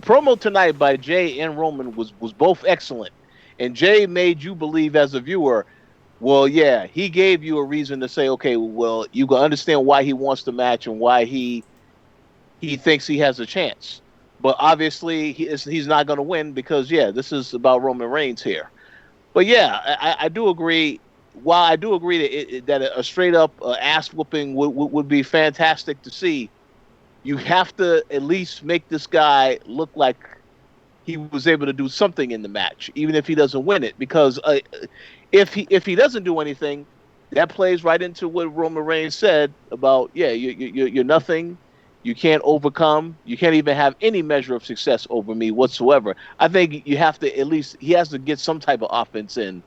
promo tonight by Jey and Roman was both excellent, and Jey made you believe as a viewer, well, yeah, he gave you a reason to say, okay, well, you can understand why he wants the match and why he thinks he has a chance. But obviously, he's not going to win because, yeah, this is about Roman Reigns here. But, yeah, I do agree. While I do agree that a straight-up ass whooping would be fantastic to see, you have to at least make this guy look like he was able to do something in the match, even if he doesn't win it. Because if he doesn't do anything, that plays right into what Roman Reigns said about, yeah, you're nothing. You can't overcome. You can't even have any measure of success over me whatsoever. I think you have to he has to get some type of offense in,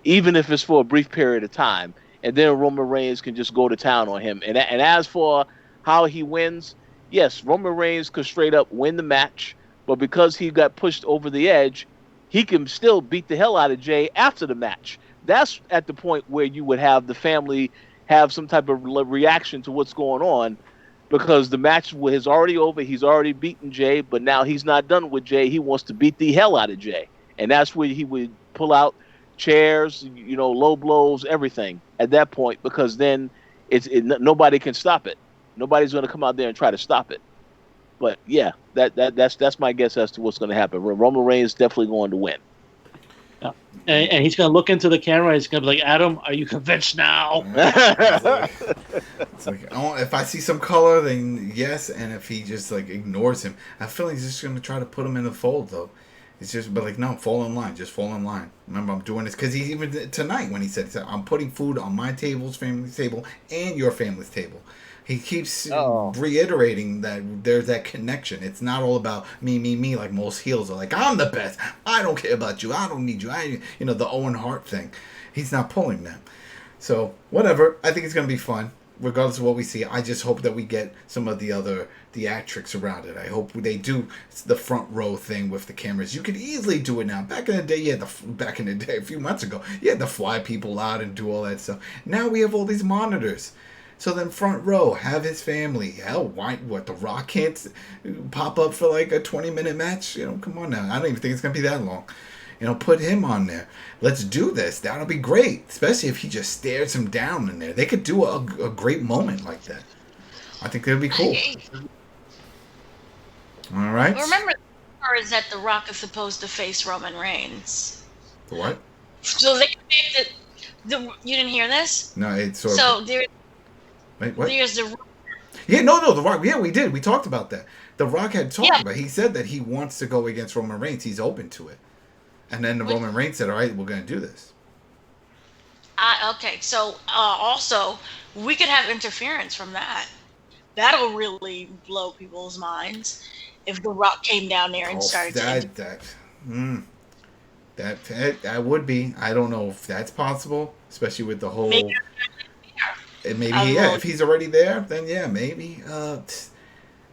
even if it's for a brief period of time. And then Roman Reigns can just go to town on him. And as for how he wins, yes, Roman Reigns could straight up win the match. But because he got pushed over the edge, he can still beat the hell out of Jey after the match. That's at the point where you would have the family have some type of reaction to what's going on, because the match is already over. He's already beaten Jey, but now he's not done with Jey. He wants to beat the hell out of Jey. And that's where he would pull out chairs, low blows, everything at that point, because then nobody can stop it. Nobody's going to come out there and try to stop it. But yeah, that's my guess as to what's going to happen. Roman Reigns definitely going to win. Yeah. And he's going to look into the camera. He's going to be like, Adam, are you convinced now? It's like, if I see some color, then yes. And if he just ignores him, I feel like he's just going to try to put him in the fold, though. It's just, but no, fall in line. Just fall in line. Remember, I'm doing this because he even tonight when he said, I'm putting food on my table's family's table and your family's table. He keeps reiterating that there's that connection. It's not all about me, like most heels are like, I'm the best. I don't care about you. I don't need you. The Owen Hart thing. He's not pulling that. So, whatever. I think it's going to be fun, regardless of what we see. I just hope that we get some of the other theatrics around it. I hope they do the front row thing with the cameras. You could easily do it now. Back in the day, a few months ago, you had to fly people out and do all that stuff. Now we have all these monitors. So then front row, have his family. Hell, The Rock can't pop up for a 20-minute match? Come on now. I don't even think it's going to be that long. Put him on there. Let's do this. That'll be great. Especially if he just stares him down in there. They could do a great moment like that. I think that would be cool. All right. Remember, the part is that The Rock is supposed to face Roman Reigns. The what? So they can make you didn't hear this? No, it's sort of... So wait, what? There's the... Yeah, no, The Rock. Yeah, we did. We talked about that. The Rock had talked about it. He said that he wants to go against Roman Reigns. He's open to it. And then Roman Reigns said, all right, we're going to do this. Okay, so also we could have interference from that. That'll really blow people's minds if The Rock came down there and Oh, started to interfere. mm, that would be. I don't know if that's possible, especially with the Maybe whole. Maybe a yeah, little. if he's already there, then yeah, maybe.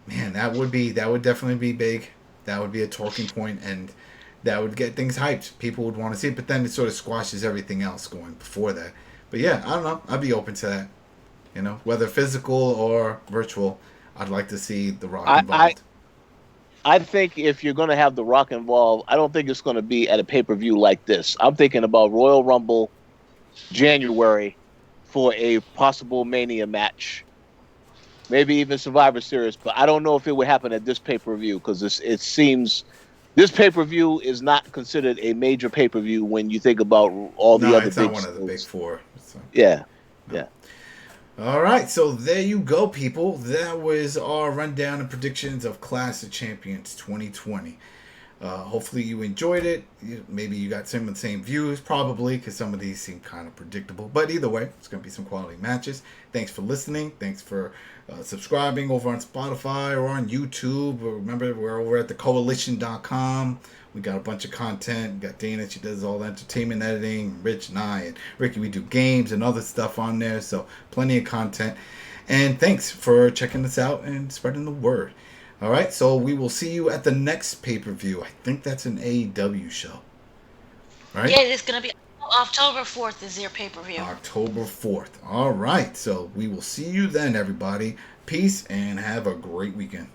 Man, that would definitely be big. That would be a talking point, and that would get things hyped. People would want to see it, but then it sort of squashes everything else going before that. But yeah, I don't know. I'd be open to that. Whether physical or virtual, I'd like to see The Rock I, I, involved. I think if you're going to have The Rock involved, I don't think it's going to be at a pay per view like this. I'm thinking about Royal Rumble January for a possible Mania match, maybe even Survivor Series. But I don't know if it would happen at this pay per view because it seems this pay per view is not considered a major pay per view when you think about all the No, other it's big not one of the big shows. four. So. Yeah, No. yeah. All right, so there you go, people. That was our rundown and predictions of Clash of Champions 2020. Hopefully you enjoyed it. Maybe you got some of the same views, probably, because some of these seem kind of predictable. But either way, it's going to be some quality matches. Thanks for listening. Thanks for subscribing over on Spotify or on YouTube. Remember, we're over at thekoalition.com. We got a bunch of content. We got Dana, she does all the entertainment editing. Rich and I and Ricky, we do games and other stuff on there. So plenty of content. And thanks for checking us out and spreading the word. All right, so we will see you at the next pay-per-view. I think that's an AEW show. Right? Yeah, it's gonna be October 4th is their pay-per-view. October 4th. All right, so we will see you then, everybody. Peace and have a great weekend.